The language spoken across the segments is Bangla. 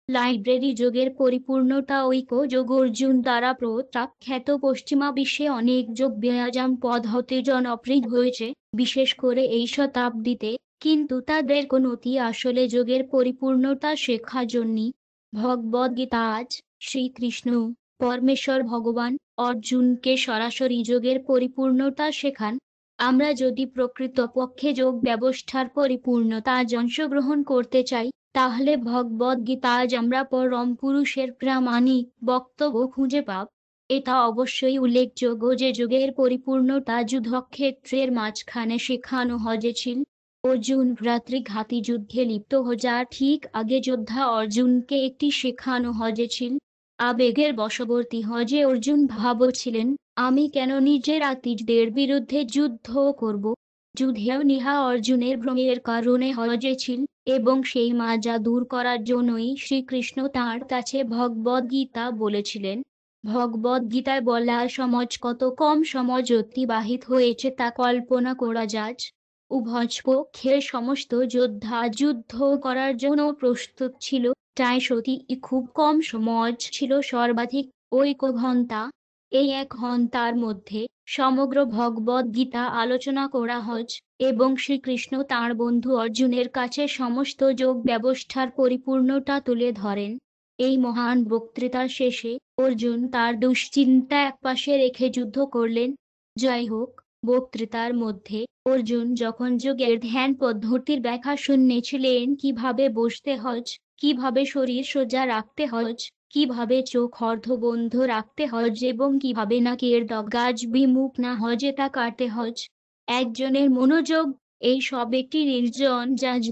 লাইব্রেরি যোগের পরিপূর্ণতা ঐক্য যোগ অর্জুন দ্বারা প্রত্যাখ্যাত। পশ্চিমা বিশ্বে অনেক যোগ ব্যায়াম পদ্ধতি জনপ্রিয় হয়েছে, বিশেষ করে এই শতাব্দীতে, কিন্তু তাদের কোনোটি আসলে যোগের পরিপূর্ণতা শেখার জন্যই। ভগবদ্গীতা আজ শ্রীকৃষ্ণ পরমেশ্বর ভগবান অর্জুনকে সরাসরি যোগের পরিপূর্ণতা শেখান। আমরা যদি প্রকৃতপক্ষে যোগ ব্যবস্থার পরিপূর্ণতা অংশগ্রহণ করতে চাই, তাহলে ভগবদ্গীতা আজ আমরা পরম পুরুষের প্রামাণিক বক্তব্য খুঁজে পাব। এটা অবশ্যই উল্লেখযোগ্য যে যোগের পরিপূর্ণতা যুদ্ধক্ষেত্রের মাঝখানে শেখানো হয়েছিল। অর্জুন ভ্রাতৃঘাতী যুদ্ধে লিপ্ত হওয়ার ঠিক আগে যোদ্ধা অর্জুনকে একটি শেখানো হয়েছিল। আবেগের বশবর্তী হয়ে অর্জুন ভাবছিলেন, আমি কেন নিজের আত্মীয়দের বিরুদ্ধে যুদ্ধ করব। যুদ্ধেও নিহা অর্জুনের ভ্রমের কারণে হয়েছিল, এবং সেই মাজা দূর করার জন্যই শ্রীকৃষ্ণ তাঁর কাছে ভগবদ্গীতা বলেছিলেন। ভগবদ্গীতায় বলা সমাজ কত কম সময় অতিবাহিত হয়েছে তা কল্পনা করা যায়। উভয় পক্ষের সমস্ত যোদ্ধা যুদ্ধ করার জন্য প্রস্তুত ছিল, তাই সত্যি খুব কম সময় ছিল, সর্বাধিক ঘন্টা। এই 1 ঘন্টার মধ্যে সমগ্র ভগবদ্গীতা আলোচনা করা হয়েছে, এবং শ্রীকৃষ্ণ তাঁর বন্ধু অর্জুনের কাছে সমস্ত যোগ ব্যবস্থার পরিপূর্ণতা তুলে ধরেন। এই মহান বক্তৃতার শেষে অর্জুন তার দুশ্চিন্তা একপাশে রেখে যুদ্ধ করলেন। যাই হোক, বক্তৃতার মধ্যে অর্জুন যখন যোগের ধ্যান পদ্ধতির ব্যাখ্যা শুনেছিলেন, কিভাবে বসতে হয়, কিভাবে শরীর সোজা রাখতে হয়, কিভাবে চোখ অর্ধবন্ধ রাখতে হয় এবং কিভাবে নাকের ডগা বিমুখ না হয়ে তা কাটতে হয়, একজনের মনোযোগ এই সব একটি নির্জন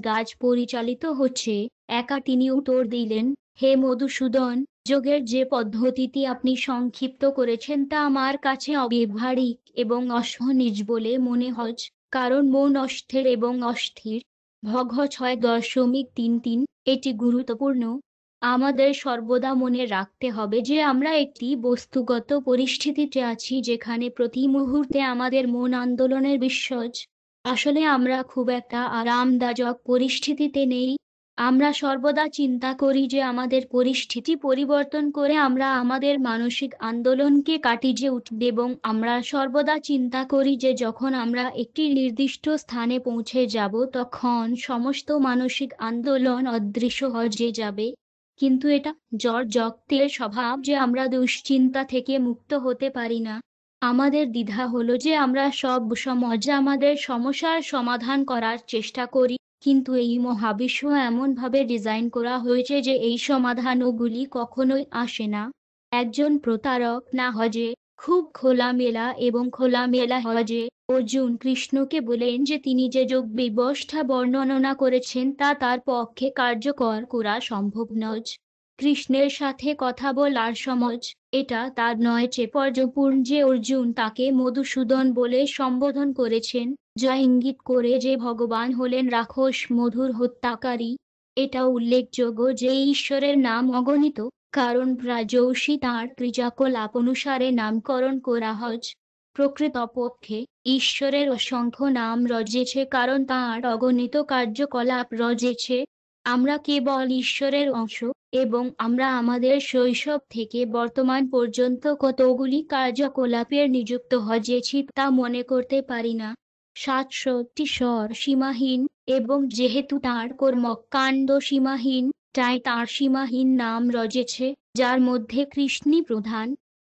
গাছ পরিচালিত হচ্ছে। একা তিনি উত্তর দিলেন, হে মধুসূদন, যোগের যে পদ্ধতিটি আপনি সংক্ষিপ্ত করেছেন তা আমার কাছে অব্যবহারিক এবং অসহনীয় বলে মনে হয়, কারণ মন অস্থির এবং অস্থির। ভগ 6.33। এটি গুরুত্বপূর্ণ। আমাদের সর্বদা মনে রাখতে হবে যে আমরা একটি বস্তুগত পরিস্থিতিতে আছি যেখানে প্রতি মুহূর্তে আমাদের মন আন্দোলনের বিশ্বজ। আসলে আমরা খুব একটা আরামদায়ক পরিস্থিতিতে নেই। আমরা সর্বদা চিন্তা করি যে আমাদের পরিস্থিতি পরিবর্তন করে আমরা আমাদের মানসিক আন্দোলনকে কাটিয়ে উঠব, এবং আমরা সর্বদা চিন্তা করি যে যখন আমরা একটি নির্দিষ্ট স্থানে পৌঁছে যাব তখন সমস্ত মানসিক আন্দোলন অদৃশ্য হয়ে যাবে। কিন্তু এটা জড়-জগতের স্বভাব যে আমরা দুশ্চিন্তা থেকে মুক্ত হতে পারি না। আমাদের দ্বিধা হলো যে আমরা সব সময় আমাদের সমস্যার সমাধান করার চেষ্টা করি, কিন্তু এই মহাবিশ্ব এমনভাবে ডিজাইন করা হয়েছে যে এই সমাধানগুলি কখনোই আসে না। একজন প্রতারক না হয়ে খুব খোলামেলা এবং খোলামেলা হয়ে অর্জুন কৃষ্ণকে বলেন যে তিনি যে যোগ ব্যবস্থা বর্ণনা করেছেন তা তার পক্ষে কার্যকর করা সম্ভব নয়। কৃষ্ণের সাথে কথা বলার সময় এটা তার নয় পর্যপূর্ণ যে অর্জুন তাকে মধুসূদন বলে সম্বোধন করেছেন, যা ইঙ্গিত করে যে ভগবান হলেন রাক্ষস মধুর হত্যাকারী। এটা উল্লেখযোগ্য যে ঈশ্বরের নাম অগণিত, কারণ রাজর্ষি তাঁর ক্রিয়াকলাপ অনুসারে নামকরণ করা হয়। প্রকৃতপক্ষে ঈশ্বরের অসংখ্য নাম রয়েছে কারণ তাঁর অগণিত কার্যকলাপ রয়েছে। আমরা কেবল ঈশ্বরের অংশ, এবং আমরা আমাদের শৈশব থেকে বর্তমান পর্যন্ত কতগুলি কার্যকলাপের নিযুক্ত হয়েছি তা মনে করতে পারি না। ঈশ্বর সীমাহীন, এবং যেহেতু তাঁর কর্মকাণ্ড সীমাহীন, তাই তাঁর সীমাহীন নাম রয়েছে, যার মধ্যে কৃষ্ণই প্রধান।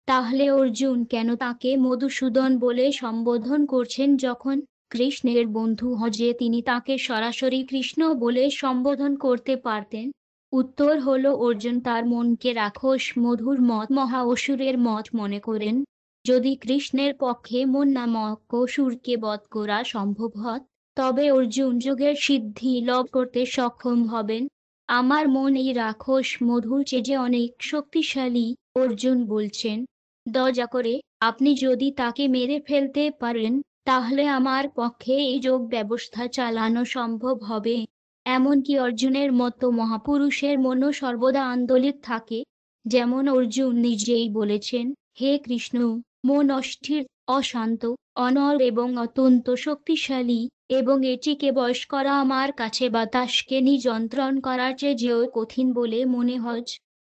তাহলে অর্জুন কেন তাকে মধুসূদন বলে সম্বোধন করছেন যখন কৃষ্ণের বন্ধু হয়ে তিনি তাকে সরাসরি কৃষ্ণ বলে সম্বোধন করতে পারতেন? উত্তর হলো অর্জুন তার মনকে রাক্ষস মধুর মহা অসুরের মত মনে করেন। যদি কৃষ্ণের পক্ষে মন নামক অসুরকে বধ করা সম্ভব হয়, তবে অর্জুন যোগের সিদ্ধি লাভ করতে সক্ষম হবেন। আমার মন এই রাক্ষস মধুর চেয়ে অনেক শক্তিশালী, অর্জুন বলছেন। দয়া করে আপনি যদি তাকে মেরে ফেলতে পারেন, তাহলে আমার পক্ষে এই যোগ ব্যবস্থা চালানো সম্ভব হবে। এমনকি অর্জুনের মতো মহাপুরুষের মনও সর্বদা আন্দোলিত থাকে। যেমন অর্জুন নিজেই বলেছেন, হে কৃষ্ণ, মন অস্থির, অশান্ত, অনড় এবং অত্যন্ত শক্তিশালী, এবং এটিকে বশ করা আমার কাছে বাতাসকে নিযন্ত্রণ করার চেয়েও কঠিন বলে মনে হয়।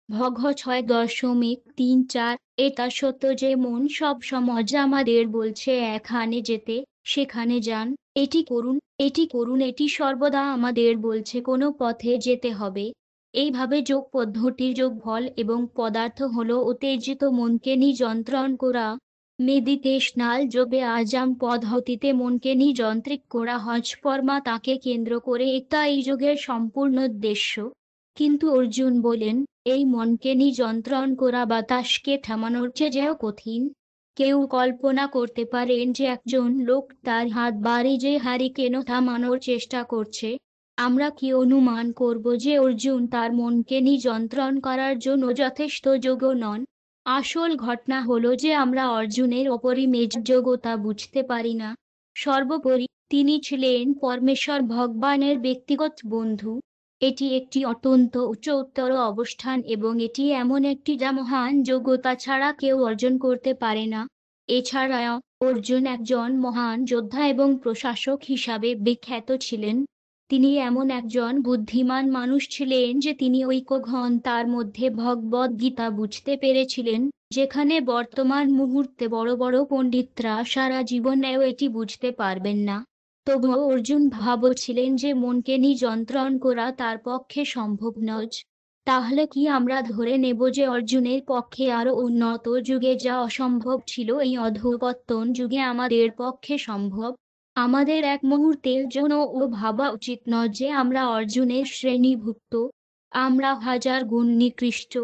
ভগ ৬.৩৪। এটা সত্য যে মন সব সময় আমাদের বলছে এখানে যেতে, সেখানে যান, এটি করুন, এটি করুন, এটি সর্বদা আমাদের বলছে কোনো পথে যেতে হবে। এইভাবে যোগ পদ্ধতির যোগফল এবং পদার্থ হলো উত্তেজিত মনকে নিযন্ত্রণ করা। মেডিটেশনাল যোগে আজাম পদ্ধতিতে মনকে নিযন্ত্রিত করা হয় পরমা তাকে কেন্দ্র করে একটা এই যোগের সম্পূর্ণ উদ্দেশ্য। কিন্তু অর্জুন বলেন, এই মনকে নিযন্ত্রণ করা বাতাসকে থামানোর চেয়েও কঠিন। কেউ কল্পনা করতে পারেন যে একজন লোক তার হাত বাড়িয়ে হারিকেন থামানোর চেষ্টা করছে। আমরা কি অনুমান করব যে অর্জুন তার মনকে নিযন্ত্রণ করার জন্য যথেষ্ট যোগ্য নন? আসল ঘটনা হলো যে আমরা অর্জুনের অপরিমেয় যোগ্যতা বুঝতে পারি না। সর্বোপরি তিনি ছিলেন পরমেশ্বর ভগবানের ব্যক্তিগত বন্ধু। এটি একটি অত্যন্ত উচ্চতর অবস্থান এবং এটি এমন একটি যা মহান যোগ্যতা ছাড়া কেউ অর্জন করতে পারে না। এছাড়াও অর্জুন একজন মহান যোদ্ধা এবং প্রশাসক হিসাবে বিখ্যাত ছিলেন। তিনি এমন একজন বুদ্ধিমান মানুষ ছিলেন যে তিনি ঐকঘণ্টার মধ্যে ভগবদ্গীতা বুঝতে পেরেছিলেন, যেখানে বর্তমান মুহূর্তে বড় বড় পণ্ডিতরা সারা জীবনেও এটি বুঝতে পারবেন না। তবুও অর্জুন ভাবছিলেন যে মনকে নিযন্ত্রণ করা তার পক্ষে সম্ভব নয়। তাহলে কি আমরা ধরে নেব যে অর্জুনের পক্ষে আরও উন্নত যুগে যা অসম্ভব ছিল এই অধঃপতন যুগে আমাদের পক্ষে সম্ভব? আমাদের এক মুহূর্তের জন্যও ভাবা উচিত নয় যে আমরা অর্জুনের শ্রেণীভুক্ত। আমরা হাজার গুণ নিকৃষ্ট।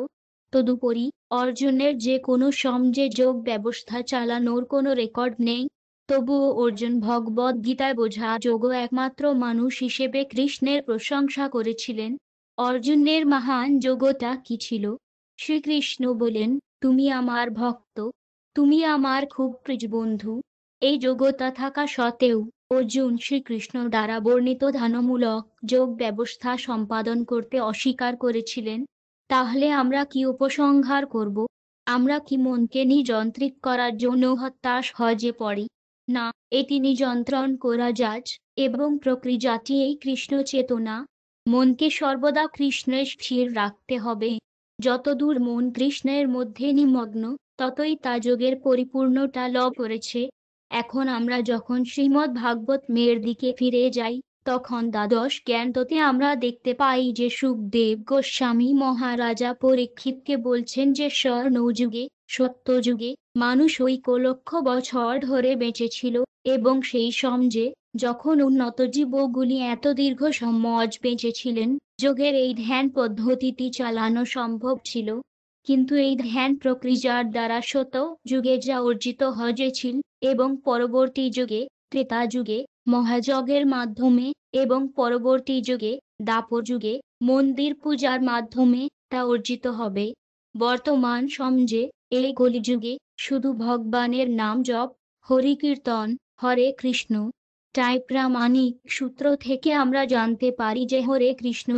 তদুপরি অর্জুনের যে কোনো সমাজে যোগ ব্যবস্থা চালানোর কোনো রেকর্ড নেই। তবুও অর্জুন ভগবদ্গীতায় বোঝা যোগ্য একমাত্র মানুষ হিসেবে কৃষ্ণের প্রশংসা করেছিলেন। অর্জুনের মহান যোগ্যতা কি ছিল? শ্রীকৃষ্ণ বলেন, তুমি আমার ভক্ত, তুমি আমার খুব প্রিয় বন্ধু। এই যোগ্যতা থাকা সত্ত্বেও অর্জুন শ্রীকৃষ্ণ দ্বারা বর্ণিত ধ্যানমূলক যোগ ব্যবস্থা সম্পাদন করতে অস্বীকার করেছিলেন। তাহলে আমরা কি উপসংহার করব? আমরা কি মনকে নিযন্ত্রিত করার জন্য হতাশে পড়ি? না, এটি নিযন্ত্রণ করা যায় এবং প্রকৃতি এই কৃষ্ণ চেতনা। মনকে সর্বদা কৃষ্ণে স্থির রাখতে হবে। যতদূর মন কৃষ্ণের মধ্যে নিমগ্ন, ততই তা যোগের পরিপূর্ণতা লাভ করেছে। এখন আমরা যখন শ্রীমদ্ ভাগবত মেয়ের দিকে ফিরে যাই, তখন দ্বাদশ স্ক্যান্ডতে আমরা দেখতে পাই যে সুখদেব গোস্বামী মহারাজা পরীক্ষিতকে বলছেন যে স্বর্ণযুগে, সত্যযুগে মানুষ লক্ষ বছর ধরে বেঁচেছিল এবং সেই সমাজে যখন উন্নত জীবগুলি এত দীর্ঘ সময় বেঁচেছিলেন, যোগের এই ধ্যান পদ্ধতিটি চালানো সম্ভব ছিল। কিন্তু এই ধ্যান প্রক্রিয়ার দ্বারা শত যুগে যা অর্জিত হয়েছিল এবং পরবর্তী যুগে, ত্রেতা যুগে মহাযজ্ঞের মাধ্যমে এবং পরবর্তী যুগে দ্বাপর যুগে মন্দির পূজার মাধ্যমে তা অর্জিত হবে। বর্তমান সমাজে এই কলিযুগে শুধু ভগবানের নাম জপ, হরি কীর্তন, হরে কৃষ্ণ। তাই প্রামাণিক সূত্র থেকে আমরা জানতে পারি যে হরে কৃষ্ণ,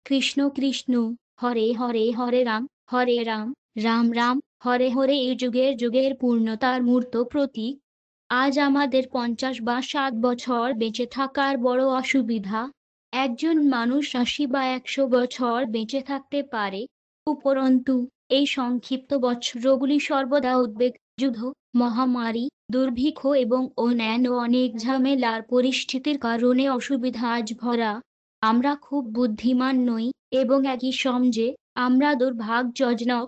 কৃষ্ণ কৃষ্ণ, হরে হরে, হরে রাম, রাম রাম, হরে হরে এই যুগের যুগের পূর্ণতার মূর্ত প্রতীক। আজ আমাদের 50 বা 60 বছর বেঁচে থাকার বড় অসুবিধা। একজন মানুষ 80 বা 100 বছর বেঁচে থাকতে পারে, উপরন্তু এই সংক্ষিপ্ত বছরগুলি সর্বদা উদ্বেগ, যুদ্ধ, মহামারী, দুর্ভিক্ষ এবং অন্যান্য অনেক ঝামেলার পরিস্থিতির কারণে অসুবিধায় ভরা। আমরা খুব বুদ্ধিমান নই এবং একই সঙ্গে আমরা দুর্ভাগ্যজনক।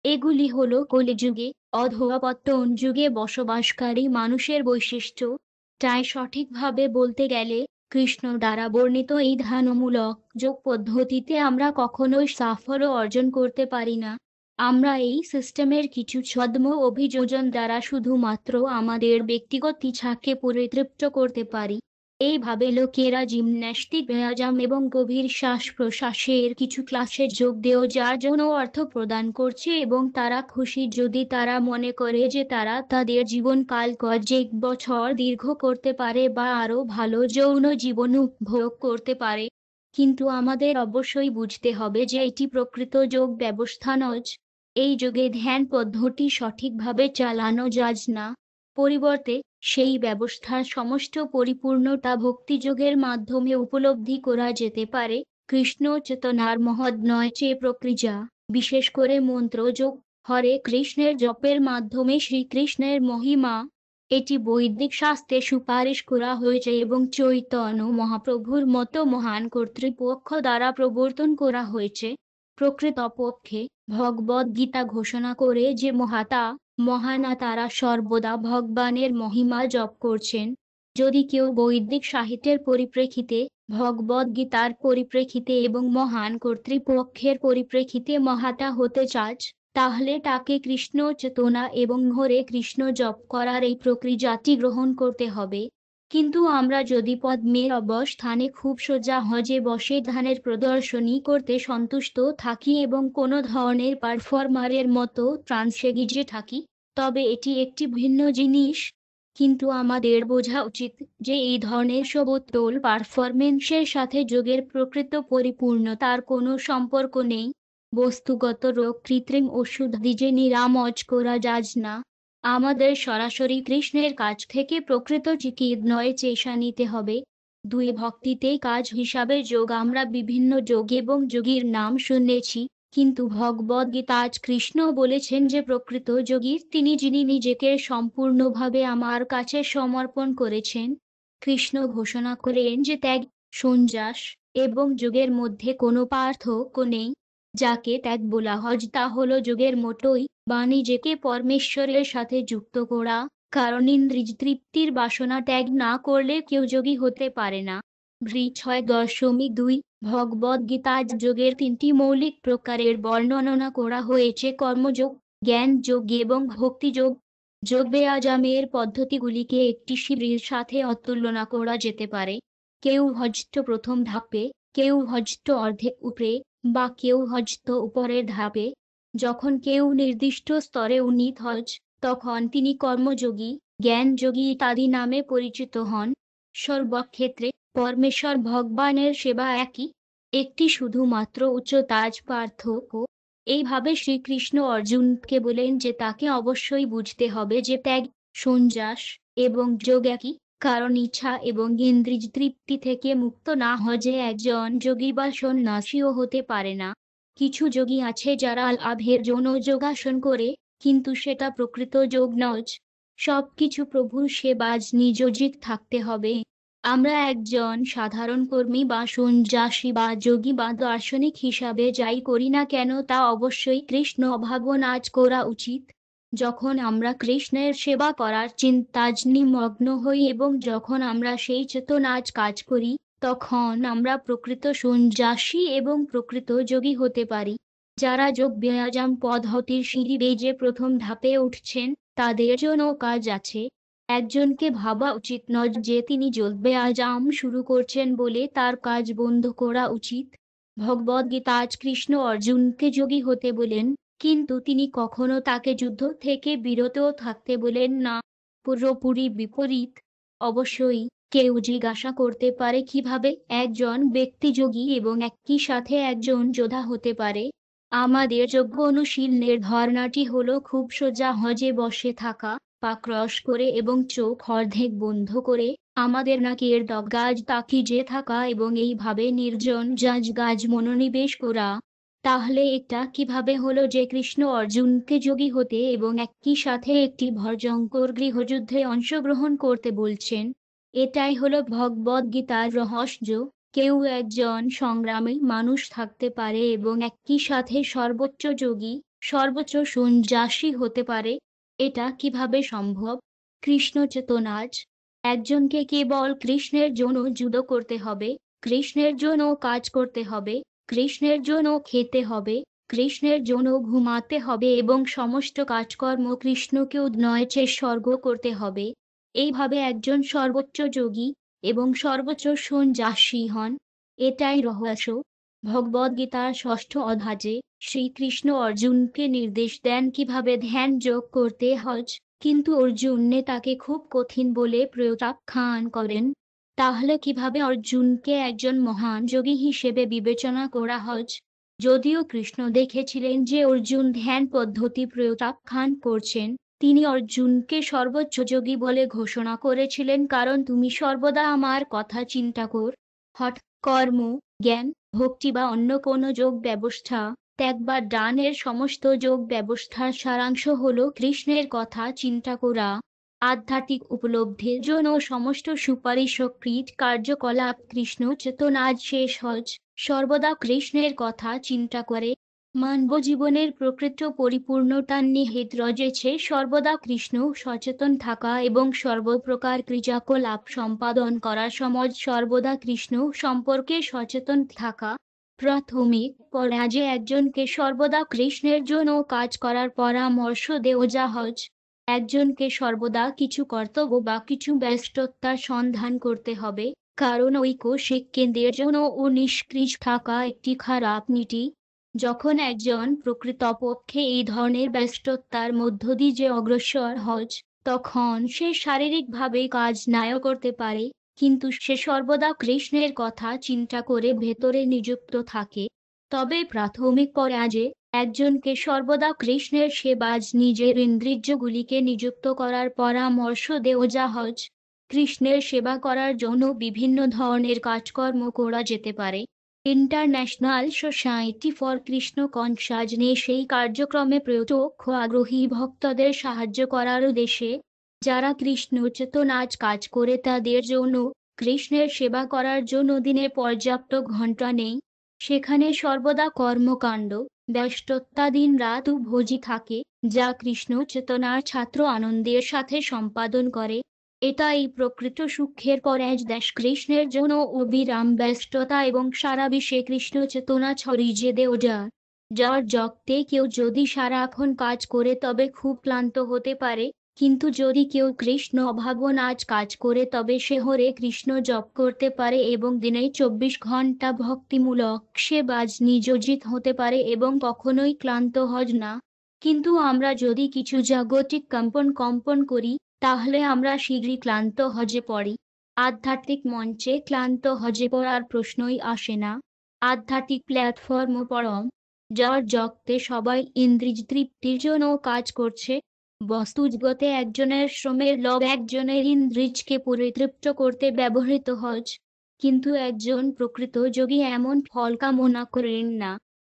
এগুলি হলো কলিযুগে, অধঃপতন যুগে বসবাসকারী মানুষের বৈশিষ্ট্য। তাই সঠিকভাবে বলতে গেলে কৃষ্ণ দ্বারা বর্ণিত এই ধ্যানমূলক যোগ পদ্ধতিতে আমরা কখনোই সাফল্য অর্জন করতে পারি না। আমরা এই সিস্টেমের কিছু ছদ্ম অভিযোজন দ্বারা শুধুমাত্র আমাদের ব্যক্তিগত ইচ্ছাকে পরিতৃপ্ত করতে পারি। এইভাবে লোকেরা জিমন্যাস্টিক ব্যায়াম এবং গভীর শ্বাস প্রশ্বাসের কিছু ক্লাসে যোগ দেও যার জন্য অর্থ প্রদান করছে এবং তারা খুশি যদি তারা মনে করে যে তারা তাদের জীবনকাল কয়েক বছর দীর্ঘ করতে পারে বা আরও ভালো যৌন জীবন উপভোগ করতে পারে। কিন্তু আমাদের অবশ্যই বুঝতে হবে যে এটি প্রকৃত যোগ ব্যবস্থা নয়। এই যুগে ধ্যান পদ্ধতি সঠিকভাবে চালানো যায় না। পরিবর্তে সেই ব্যবস্থার সমস্ত পরিপূর্ণতা ভক্তিযোগের মাধ্যমে উপলব্ধি করা যেতে পারে। কৃষ্ণ চেতনার মহোদয় যে প্রক্রিয়া, বিশেষ করে মন্ত্রযোগ, হরে কৃষ্ণের জপের মাধ্যমে শ্রীকৃষ্ণের মহিমা, এটি বৈদিক শাস্ত্রে সুপারিশ করা হয়েছে এবং চৈতন্য মহাপ্রভুর মতো মহান কর্তৃপক্ষ দ্বারা প্রবর্তন করা হয়েছে। প্রকৃতপক্ষে ভগবদ্গীতা ঘোষণা করে যে মহানা তারা সর্বদা ভগবানের মহিমা জপ করছেন। যদি কেউ বৈদিক সাহিত্যের পরিপ্রেক্ষিতে, ভগবদ্গীতার পরিপ্রেক্ষিতে এবং মহান কর্তৃপক্ষের পরিপ্রেক্ষিতে মহাতা হতে চায়, তাহলে তাকে কৃষ্ণ চেতনা এবং হরে কৃষ্ণ জপ করার এই প্রক্রিয়াটি গ্রহণ করতে হবে। কিন্তু আমরা যদি পদ্মের অবস্থানে খুব সহজে বসে ধ্যানের প্রদর্শনী করতে সন্তুষ্ট থাকি এবং কোনো ধরনের পারফর্মারের মতো ট্রান্সে ভিজে থাকি, তবে এটি একটি ভিন্ন জিনিস। কিন্তু আমাদের বোঝা উচিত যে এই ধরনের সর্বোত্তল পারফরমেন্সের সাথে যোগের প্রকৃত পরিপূর্ণতার কোনো সম্পর্ক নেই। বস্তুগত রোগ কৃত্রিম ওষুধ দিয়ে নিরাময় করা যায় না। আমাদের সরাসরি কৃষ্ণের কাছ থেকে প্রকৃত চিকিৎসা নিতে হবে। দুই ভক্তিতে কাজ হিসাবে যোগ আমরা বিভিন্ন যোগ এবং যোগীর নাম শুনেছি, কিন্তু ভগবদ্গীতায় কৃষ্ণ বলেছেন যে প্রকৃত যোগী তিনি যিনি নিজেকে সম্পূর্ণভাবে আমার কাছে সমর্পণ করেছেন। কৃষ্ণ ঘোষণা করেন যে ত্যাগ, সন্ন্যাস এবং যোগের মধ্যে কোনো পার্থক্য নেই। যাকে ত্যাগ বলা হয় তা হলো যোগের মতোই বা নিজেকে পরমেশ্বরের সাথে যুক্ত করা, কারণ ইন্দ্রিয় তৃপ্তির বাসনা ত্যাগ না করলে কেউ যোগী হতে পারে না। 6.2 ভগবদ্গীতায় যোগের 3টি মৌলিক প্রকারের বর্ণনা করা হয়েছে: কর্মযোগ, জ্ঞান যোগ এবং ভক্তিযোগ। যোগ ব্যায়ামের পদ্ধতিগুলিকে একটি সিঁড়ির সাথে তুলনা করা যেতে পারে। কেউ হয়তো প্রথম ধাপে, কেউ হয়তো অর্ধেক উপরে, বা কেউ হয়তো উপরের ধাপে। যখন কেউ নির্দিষ্ট স্তরে উন্নীত হয়, তখন তিনি কর্মযোগী, জ্ঞানযোগী ইত্যাদি নামে পরিচিত হন। সর্বক্ষেত্রে পরমেশ্বর ভগবানের সেবা একই, একটি শুধুমাত্র উচ্চতার পার্থক্য। এইভাবে শ্রীকৃষ্ণ অর্জুনকে বলেন যে তাকে অবশ্যই বুঝতে হবে যে ত্যাগ, সন্ন্যাস এবং যোগ একই, কারণ ইচ্ছা এবং ইন্দ্রিয় তৃপ্তি থেকে মুক্ত না হয়ে একজন যোগী বা সন্ন্যাসীও হতে পারে না। কিছু যোগী আছে যারা লাভের জন্য যোগাসন করে, কিন্তু সেটা প্রকৃত যোগ নয়। সবকিছু প্রভুর সেবায় নিয়োজিত থাকতে হবে। আমরা একজন সাধারণ কর্মী বা সন্ন্যাসী বা যোগী বা দার্শনিক হিসাবে যাই করি না কেন, তা অবশ্যই কৃষ্ণ ভাবনায় করা উচিত। যখন আমরা কৃষ্ণের সেবা করার চিন্তায় নিমগ্ন হই এবং যখন আমরা সেই চেতনায় কাজ করি, তখন আমরা প্রকৃত সন্ন্যাসী এবং প্রকৃত যোগী হতে পারি। যারা যোগ ব্যায়াম পদ্ধতির সিঁড়ি বেয়ে প্রথম ধাপে উঠছেন, তাদের জন্য কাজ আছে। একজনকে ভাবা উচিত নয় যে তিনি যোগ ব্যায়াম শুরু করছেন বলে তার কাজ বন্ধ করা উচিত। ভগবদ্গীতায় কৃষ্ণ অর্জুনকে যোগী হতে বলেন, কিন্তু তিনি কখনো তাকে যুদ্ধ থেকে বিরত থাকতে বলেন না। পুরোপুরি বিপরীত। অবশ্যই কেউ জিজ্ঞাসা করতে পারে কিভাবে একজন ব্যক্তি যোগী এবং একই সাথে একজন যোদ্ধা হতে পারে। আমাদের যোগ্য অনুশীলনের ধারণাটি হলো খুব সহজে বসে থাকা, পা ক্রস করে এবং চোখ অর্ধেক বন্ধ করে, আমাদের নাকের ডগায় তাকিয়ে থাকা এবং এইভাবে নির্জন জায়গায় মনোনিবেশ করা। তাহলে এটা কিভাবে হলো যে কৃষ্ণ অর্জুনকে যোগী হতে এবং একই সাথে একটি ভয়ঙ্কর গৃহযুদ্ধে অংশগ্রহণ করতে বলছেন? এটাই হলো ভগবদ্গীতার রহস্য। কেউ একজন সংগ্রামী মানুষ থাকতে পারে এবং একই সাথে সর্বোচ্চ যোগী, সর্বোচ্চ সন্ন্যাসী হতে পারে। এটা কিভাবে সম্ভব? কৃষ্ণ চেতনায় একজনকে কেবল কৃষ্ণের জন্য যুদ্ধ করতে হবে, কৃষ্ণের জন্য কাজ করতে হবে, কৃষ্ণের জন্য খেতে হবে, কৃষ্ণের জন্য ঘুমাতে হবে এবং সমস্ত কাজকর্ম কৃষ্ণকে উৎসর্গ করতে হবে। এইভাবে একজন সর্বোচ্চ যোগী এবং সর্বোচ্চ সন্ন্যাসী হন। এটাই রহস্য। ভগবদ্গীতার 6ষ্ঠ অধ্যায়ে শ্রীকৃষ্ণ অর্জুনকে নির্দেশ দেন কিভাবে ধ্যান যোগ করতে হয়, কিন্তু অর্জুন তাকে খুব কঠিন বলে প্রত্যাখ্যান করেন। তাহলে কিভাবে অর্জুনকে একজন মহান যোগী হিসেবে বিবেচনা করা হয়? যদিও কৃষ্ণ দেখেছিলেন যে অর্জুন ধ্যান পদ্ধতি প্রত্যাখ্যান করছেন, তিনি অর্জুনকে সর্বোচ্চ যোগী বলে ঘোষণা করেছিলেন, কারণ তুমি সর্বদা আমার কথা চিন্তা কর। হঠ, কর্ম, জ্ঞান, ভক্তি বা অন্য কোনো যোগ ব্যবস্থা, ত্যাগ বা দানের সমস্ত যোগ ব্যবস্থার সারাংশ হল কৃষ্ণের কথা চিন্তা করা। আধ্যাত্মিক উপলব্ধির জন্য সমস্ত সুপারিশকৃত কার্যকলাপ কৃষ্ণ চেতনাজ শেষ হজ, সর্বদা কৃষ্ণের কথা চিন্তা করে। মানব জীবনের প্রকৃত পরিপূর্ণতা নিহিত রয়েছে সর্বদা কৃষ্ণ সচেতন থাকা এবং সর্বপ্রকার ক্রিয়াকলাপ সম্পাদন করার সময় সর্বদা কৃষ্ণ সম্পর্কে সচেতন থাকা। প্রাথমিক পর্যায়ে একজনকে সর্বদা কৃষ্ণের জন্য কাজ করার পরামর্শ দেওয়া হজ। একজনকে সর্বদা কিছু কর্তব্য বা কিছু ব্যস্ততার সন্ধান করতে হবে, কারণ ঐকশিক কেন্দ্রের জন্য ও নিষ্ক্রিয় থাকা একটি খারাপ নীতি। যখন একজন প্রকৃতপক্ষে এই ধরনের ব্যস্ততার মধ্য দিয়ে অগ্রসর হজ, তখন সে শারীরিকভাবে কাজ নাও করতে পারে, কিন্তু সে সর্বদা কৃষ্ণের কথা চিন্তা করে ভেতরে নিযুক্ত থাকে। তবে প্রাথমিক পর্যায়ে একজনকে সর্বদা কৃষ্ণের সেবাজ নিজের ইন্দ্রিয়গুলিকে নিযুক্ত করার পরামর্শ দেওয়া হজ। কৃষ্ণের সেবা করার জন্য বিভিন্ন ধরনের কাজকর্ম করা যেতে পারে। International society for Krishna consciousness সেই কার্যক্রমে প্রত্যক্ষ আগ্রহী ভক্তদের সাহায্য করার উদ্দেশ্যে, যারা কৃষ্ণ চেতনাজ কাজ করে তাদের জন্য কৃষ্ণের সেবা করার জন্য দিনে পর্যাপ্ত ঘণ্টা নেই। সেখানে সর্বদা কর্মকাণ্ড, ব্যস্ততা, দিন রাত উভয়ই থাকে, যা কৃষ্ণ চেতনার ছাত্র আনন্দের সাথে সম্পাদন করে। এটাই প্রকৃত সুখের পর্যায়। কৃষ্ণের জন্য অবিরাম ব্যস্ততা এবং সারা বিশ্বে কৃষ্ণ চেতনা ছড়িয়ে দেওয়া। যার জগতে কেউ যদি সারাক্ষণ কাজ করে তবে খুব ক্লান্ত হতে পারে, কিন্তু যদি কেউ কৃষ্ণ ভাবনায় কাজ করে তবে সে হরে কৃষ্ণ জপ করতে পারে এবং দিনে 24 ঘন্টা ভক্তিমূলক সেবায় নিয়োজিত হতে পারে এবং কখনোই ক্লান্ত হয় না। কিন্তু আমরা যদি কিছু জাগতিক কম্পন করি, তাহলে আমরা শীঘ্রই ক্লান্ত হয়ে পড়ি। আধ্যাত্মিক মঞ্চে ক্লান্ত হয়ে পড়ার প্রশ্নই আসে না। আধ্যাত্মিক প্ল্যাটফর্ম পরম, যার জগতে সবাই ইন্দ্রিয় তৃপ্তির জন্য কাজ করছে। বস্তুজগতে একজনের শ্রমের লব একজনের ইন্দ্রিয়কে পরিতৃপ্ত করতে ব্যবহৃত হয়, কিন্তু একজন প্রকৃত যোগী এমন ফল কামনা করেন না।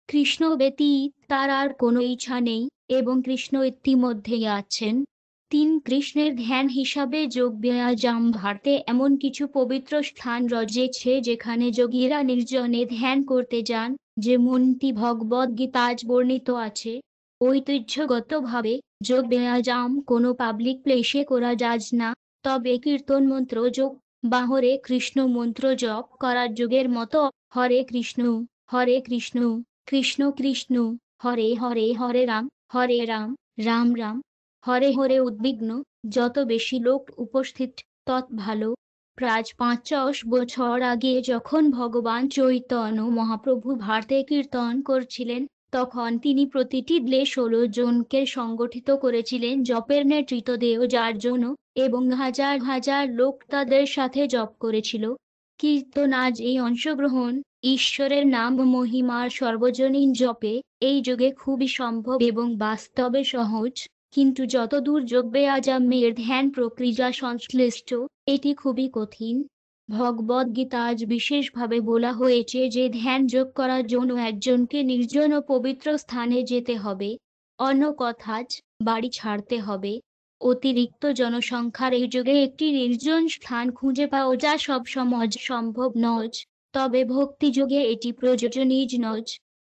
কৃষ্ণ ব্যতীত তার আর কোনো ইচ্ছা নেই এবং কৃষ্ণ ইতিমধ্যেই আছেন। কৃষ্ণের ধ্যান হিসাবে যোগ ব্যায়াম। ভারতে এমন কিছু পবিত্র স্থান রয়েছে যেখানে যোগীরা নির্জনে ধ্যান করতে যান, যেমনটি ভগবদ গীতায় বর্ণিত আছে। ঐতিহ্যগতভাবে যোগ ব্যায়াম কোনো পাবলিক প্লেসে করা যায় না, তবে কীর্তন মন্ত্র যোগ বা হরে কৃষ্ণ মন্ত্র জপ করার যোগের মতো। হরে কৃষ্ণ কৃষ্ণ কৃষ্ণ হরে হরে, হরে রাম রাম রাম হরে হরে উদ্বিগ্ন। যত বেশি লোক উপস্থিত তত ভালো। প্রায় 50 বছর আগে যখন ভগবান চৈতন্য মহাপ্রভু ভারতে কীর্তন করছিলেন, তখন তিনি প্রতিটি দলে 16 জনকে সংগঠিত করেছিলেন জপের নেতৃত্ব দেওয়ার জন্য, এবং হাজার হাজার লোক তাদের সাথে জপ করেছিল। কীর্তন আজ এই অংশগ্রহণ ঈশ্বরের নাম মহিমার সর্বজনীন জপে এই যুগে খুবই সম্ভব এবং বাস্তবে সহজ, কিন্তু যতদূর যোগ ব্যায়ামের ধ্যান প্রক্রিয়া সংশ্লিষ্ট, এটি খুবই কঠিন। ভগবদ গীতায় বিশেষভাবে বলা হয়েছে যে ধ্যান যোগ করার জন্য একজনকে নির্জন ও পবিত্র স্থানে যেতে হবে, অন্য কথায় বাড়ি ছাড়তে হবে। অতিরিক্ত জনসংখ্যার এই যুগে একটি নির্জন স্থান খুঁজে পাওয়া যা সব সময় সম্ভব নয়, তবে ভক্তিযোগে এটি প্রয়োজনীয় নয়।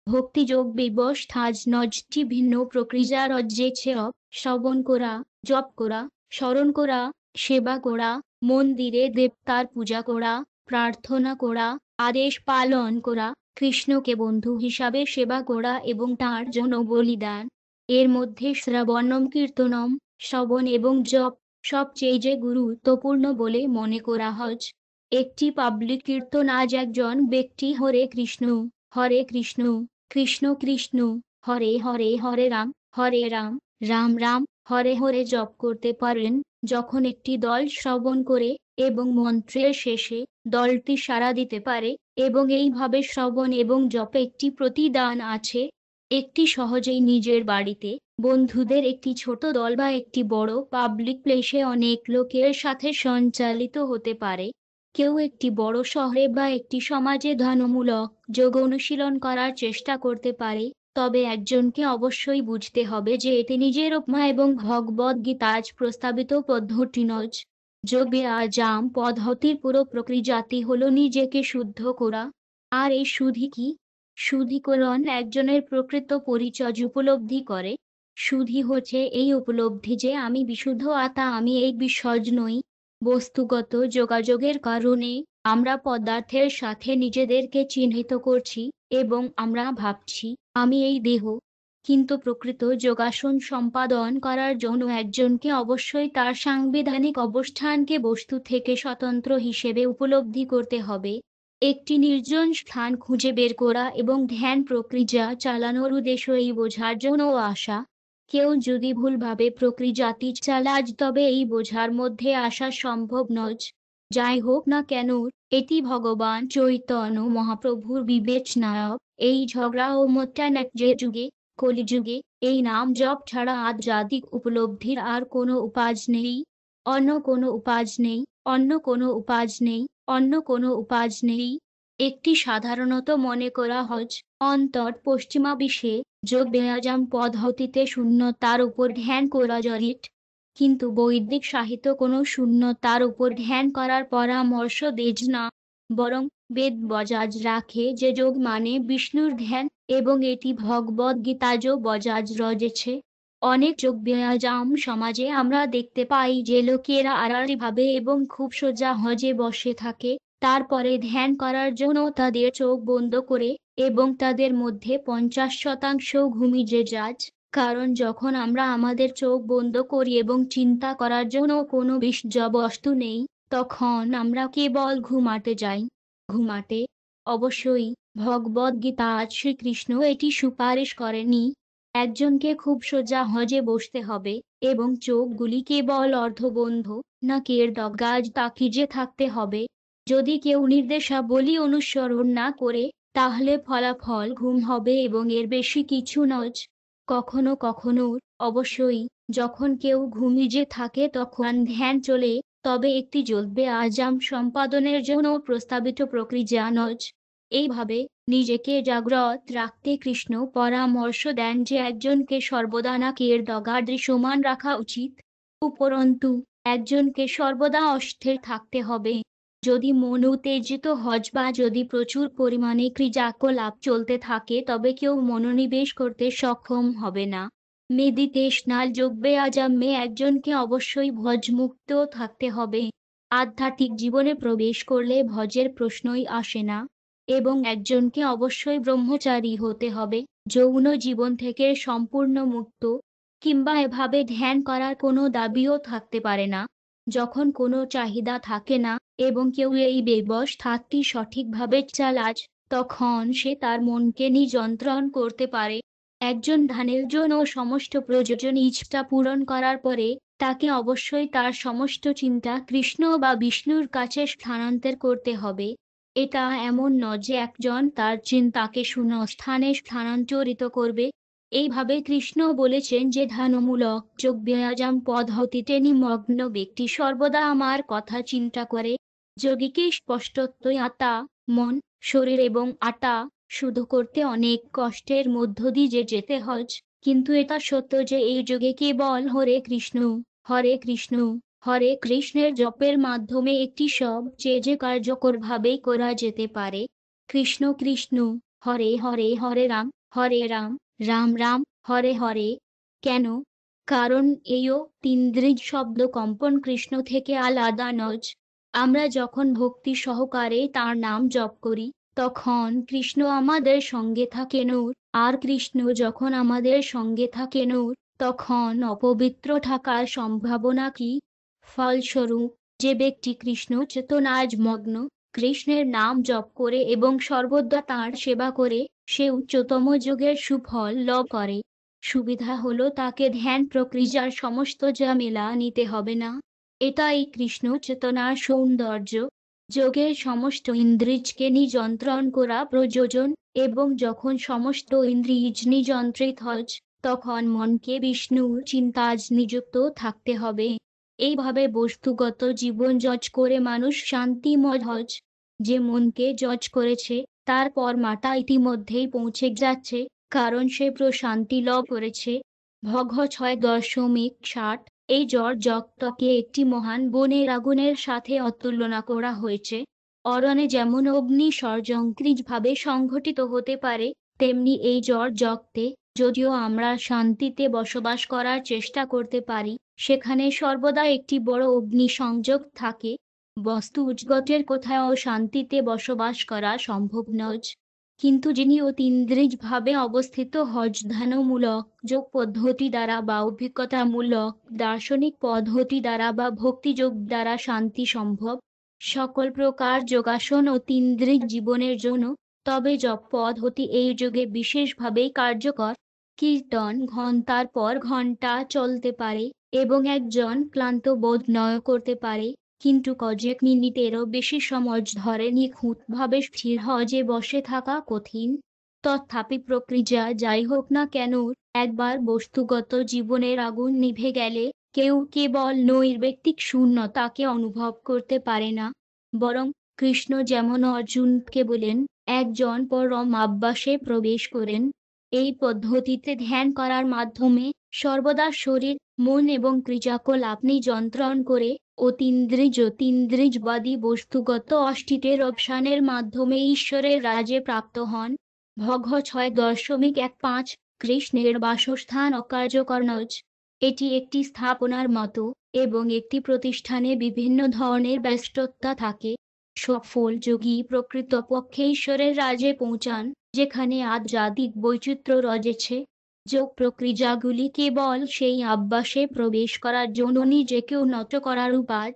ভক্তিযোগ ব্যবস্থায় 9টি ভিন্ন প্রক্রিয়া রয়েছে: শ্রবণ করা, জপ করা, স্মরণ করা, সেবা করা, মন্দিরে দেবতার পূজা করা, প্রার্থনা করা, আদেশ পালন করা, কৃষ্ণকে বন্ধু হিসাবে সেবা করা এবং তাঁর জন্য বলিদান। এর মধ্যে শ্রবণম কীর্তনম, শ্রবণ এবং জপ সবচেয়ে গুরুত্বপূর্ণ বলে মনে করা হয়। একটি পাবলিক কীর্তন আজ একজন ব্যক্তি হরে কৃষ্ণ কৃষ্ণ কৃষ্ণ হরে হরে, হরে রাম রাম রাম হরে হরে জপ করতে পারেন। যখন একটি দল শ্রবণ করে এবং মন্ত্রের শেষে দলটি সাড়া দিতে পারে, এবং এইভাবে শ্রবণ এবং জপে একটি প্রতিদান আছে। একটি সহজেই নিজের বাড়িতে বন্ধুদের একটি ছোট দল বা একটি বড় পাবলিক প্লেসে অনেক লোকের সাথে সঞ্চালিত হতে পারে। কেউ একটি বড় শহরে বা একটি সমাজে ধ্যানমূলক যোগ অনুশীলন করার চেষ্টা করতে পারে, তবে একজনকে অবশ্যই বুঝতে হবে যে এটি নিজের উপমা এবং ভগবদ্গীতা আজ প্রস্তাবিত পদ্ধতি নয়। যোগে আজাম পদ্ধতির পুরো প্রক্রিয়াটি হলো নিজেকে শুদ্ধ করা। আর এই শুদ্ধি কি? শুদ্ধিকরণ একজনের প্রকৃত পরিচয় উপলব্ধি করে। শুদ্ধি হচ্ছে এই উপলব্ধি যে আমি বিশুদ্ধ আত্মা, আমি এই বিসর্জ নই। বস্তুগত যোগাযোগের কারণে আমরা পদার্থের সাথে নিজেদেরকে চিহ্নিত করছি এবং আমরা ভাবছি আমি এই দেহ। কিন্তু প্রকৃত যোগাসন সম্পাদন করার জন্য একজনকে অবশ্যই তার সাংবিধানিক অবস্থানকে বস্তু থেকে স্বতন্ত্র হিসেবে উপলব্ধি করতে হবে। একটি নির্জন স্থান খুঁজে বের করা এবং ধ্যান প্রক্রিয়া চালানোর উদ্দেশ্য এই বোঝার জন্য আসা। কেউ যদি ভুলভাবে প্রক্রিয়াটি চালায় তবে এই বোঝার মধ্যে আসা সম্ভব নয়। যাই হোক না কেন, এটি ভগবান চৈতন্য মহাপ্রভুর বিবেচনায় এই ঝগড়া ও যে যুগে, কলিযুগে, এই নাম জপ ছাড়া আধ্যাত্মিক উপলব্ধির আর কোনো উপায় নেই। অন্য কোনো উপায় নেই, অন্য কোনো উপায় নেই, অন্য কোনো উপায় নেই। একটি সাধারণত মনে করা হয় অন্তর পশ্চিমা বিশ্বে যোগ ব্যায়াম পদ্ধতিতে শূন্যতার উপর ধ্যান করা জড়িত। কিন্তু বৈদিক সাহিত্য কোনো শূন্যতার উপর ধ্যান করার পরামর্শ দেয় না, বরং বেদ বজায় রাখে যে যোগ মানে বিষ্ণুর ধ্যান, এবং এটি ভগবদ্গীতাজও বজায় রয়েছে। অনেক যোগ ব্যায়াম সমাজে আমরা দেখতে পাই যে লোকেরা আড়াআড়ি ভাবে এবং খুব সোজা হজে বসে থাকে, তারপরে ধ্যান করার জন্য তাদের চোখ বন্ধ করে, এবং তাদের মধ্যে 50% ঘুমিয়ে যায়। কারণ যখন আমরা আমাদের চোখ বন্ধ করি এবং চিন্তা করার জন্য কোনো বিষয়বস্তু নেই, তখন আমরা কেবল ঘুমাতে যাই। ঘুমাতে। অবশ্যই ভগবদ্গীতা শ্রীকৃষ্ণ এটি সুপারিশ করেনি। একজনকে খুব সোজা হজে বসতে হবে এবং চোখগুলি কেবল অর্ধবন্ধ, নাকের ডগায় তাকিয়ে থাকতে হবে। যদি কেউ নির্দেশাবলী অনুসরণ না করে, তাহলে ফলাফল ঘুম হবে এবং এর বেশি কিছু নয়। কখনো কখনো, অবশ্যই, যখন কেউ ঘুমিয়ে থাকে তখন ধ্যান চলে, তবে একটি যোগ আজাম সম্পাদনের জন্য প্রস্তাবিত প্রক্রিয়া নয়। এইভাবে নিজেকে জাগ্রত রাখতে কৃষ্ণ পরামর্শ দেন যে একজনকে সর্বদা নাকের ডগা দৃশ্যমান রাখা উচিত। উপরন্তু একজনকে সর্বদা অস্থির থাকতে হবে। যদি মন উত্তেজিত হয় বা যদি প্রচুর পরিমাণে ক্রিয়াকলাপ চলতে থাকে তবে কেউ মনোনিবেশ করতে সক্ষম হবে না। মেডিটেশনাল যোগ ব্যায়ামে একজনকে অবশ্যই ভজমুক্ত থাকতে হবে। আধ্যাত্মিক জীবনে প্রবেশ করলে ভজের প্রশ্নই আসে না। এবং একজনকে অবশ্যই ব্রহ্মচারী হতে হবে, যৌন জীবন থেকে সম্পূর্ণ মুক্ত। কিংবা এভাবে ধ্যান করার কোনো দাবিও থাকতে পারে না। যখন কোনো চাহিদা থাকে না এবং কেউ এই ব্যবস্থাটি সঠিকভাবে চালায়, তখন সে তার মনকে নিয়ন্ত্রণ করতে পারে। একজন ধ্যানের জন্য সমস্ত প্রয়োজন ইচ্ছা পূরণ করার পরে তাকে অবশ্যই তার সমস্ত চিন্তা কৃষ্ণ বা বিষ্ণুর কাছে স্থানান্তর করতে হবে। এটা এমন নয় যে একজন তার চিন্তাকে শূন্য স্থানে স্থানান্তরিত করবে। এইভাবে কৃষ্ণ বলেছেন যে ধ্যানমূলক যোগ ব্যায়াম পদ্ধতিতে নিমগ্ন ব্যক্তি সর্বদা আমার কথা চিন্তা করে। যোগীকে স্পষ্টতই আত্মা, মন, শরীর এবং আত্মা শুদ্ধ করতে অনেক কষ্টের মধ্য দিয়ে যেতে হয়। কিন্তু এটা সত্য যে এই যোগে কেবল হরে কৃষ্ণ, হরে কৃষ্ণ, হরে কৃষ্ণের জপের মাধ্যমে একটি সবচেয়ে যে কার্যকরভাবেই করা যেতে পারে। কৃষ্ণ কৃষ্ণ, হরে হরে, হরে রাম, হরে রাম, রাম রাম, হরে হরে। কেন? কারণ এইও তিন্দ্রিজ শব্দ কম্পন কৃষ্ণ থেকে আলাদা নয়। আমরা যখন ভক্তি সহকারে তার নাম জপ করি, তখন কৃষ্ণ আমাদের সঙ্গে থাকেন, আর কৃষ্ণ যখন আমাদের সঙ্গে থাকেন, তখন অপবিত্র থাকার সম্ভাবনা কি? ফলস্বরূপ যে ব্যক্তি কৃষ্ণ চেতনায় মগ্ন, কৃষ্ণের নাম জপ করে এবং সর্বদা তাঁর সেবা করে, সে উচ্চতম যোগের সুফল লাভ করে। সুবিধা হলো তাকে ধ্যান প্রক্রিয়ার সমস্ত ঝামেলা নিতে হবে না। এটাই কৃষ্ণ চেতনার সৌন্দর্য। যোগের সমস্ত ইন্দ্রিয়কে নিযন্ত্রণ করা প্রয়োজন, এবং যখন সমস্ত ইন্দ্রিয় নিযন্ত্রিত হয়, তখন মনকে বিষ্ণুর চিন্তায় নিযুক্ত থাকতে হবে। এইভাবে বস্তুগত জীবন জজ করে মানুষ শান্তিময় হজ। যে মনকে জজ করেছে তার পরমাটা ইতিমধ্যেই পৌঁছে যাচ্ছে, কারণ সে প্রশান্তি লাভ করেছে। ভগ 6.60। এই জড়জগৎকে একটি মহান বনের আগুনের সাথে তুলনা করা হয়েছে। অরণ্যে যেমন অগ্নি স্বয়ংক্রিয়ভাবে সংঘটিত হতে পারে, তেমনি এই জগতে যদিও আমরা শান্তিতে বসবাস করার চেষ্টা করতে পারি, সেখানে সর্বদা একটি বড় অগ্নিসংযোগ থাকে। বস্তুজগতের কোথাও শান্তিতে বসবাস করা সম্ভব নয়। কিন্তু যিনি অতীন্দ্রিয়ভাবে অবস্থিত হজ ধ্যানমূলক যোগ পদ্ধতি দ্বারা বা অভিজ্ঞতামূলক দার্শনিক পদ্ধতি দ্বারা বা ভক্তিযোগ দ্বারা শান্তি সম্ভব। সকল প্রকার যোগাসন অতীন্দ্রিয় জীবনের জন্য, তবে জপ পদ্ধতি এই যুগে বিশেষভাবেই কার্যকর। কীর্তন ঘন্টার পর ঘন্টা চলতে পারে এবং একজন ক্লান্ত বোধ নয় করতে পারে, কিন্তু কয়েক মিনিটেরও বেশি সময় ধরে নিখুঁতভাবে স্থির হজে বসে থাকা কঠিন। তথাপি প্রক্রিয়া যাই হোক না কেন, একবার বস্তুগত জীবনের আগুন নিভে গেলে কেউ কেবল নৈর্ব্যক্তিক শূন্যতাকে অনুভব করতে পারে না, বরং কৃষ্ণ যেমন অর্জুনকে বলেন, একজন পরম আভ্যাসে প্রবেশ করেন। এই পদ্ধতিতে ধ্যান করার মাধ্যমে সর্বদা শরীর, মন এবং ক্রিয়াকলাপ আপনি যন্ত্রণ করে অতীন্দ্রিয়বাদী বস্তুগত অষ্টিটের অবসানের মাধ্যমে ঈশ্বরের রাজে প্রাপ্ত হন। ভগ 6.15। কৃষ্ণের বাসস্থান অকার্যকর নয়। এটি একটি স্থাপনার মতো, এবং একটি প্রতিষ্ঠানে বিভিন্ন ধরনের ব্যস্ততা থাকে। সফল যোগী প্রকৃতপক্ষে ঈশ্বরের রাজে পৌঁছান, যেখানে আধ্যাত্মিক বৈচিত্র্য রয়েছে। যোগ প্রক্রিয়াগুলি কেবল সেই অভ্যাসে প্রবেশ করার জন্য নিজেকে উন্নত করার উপায়।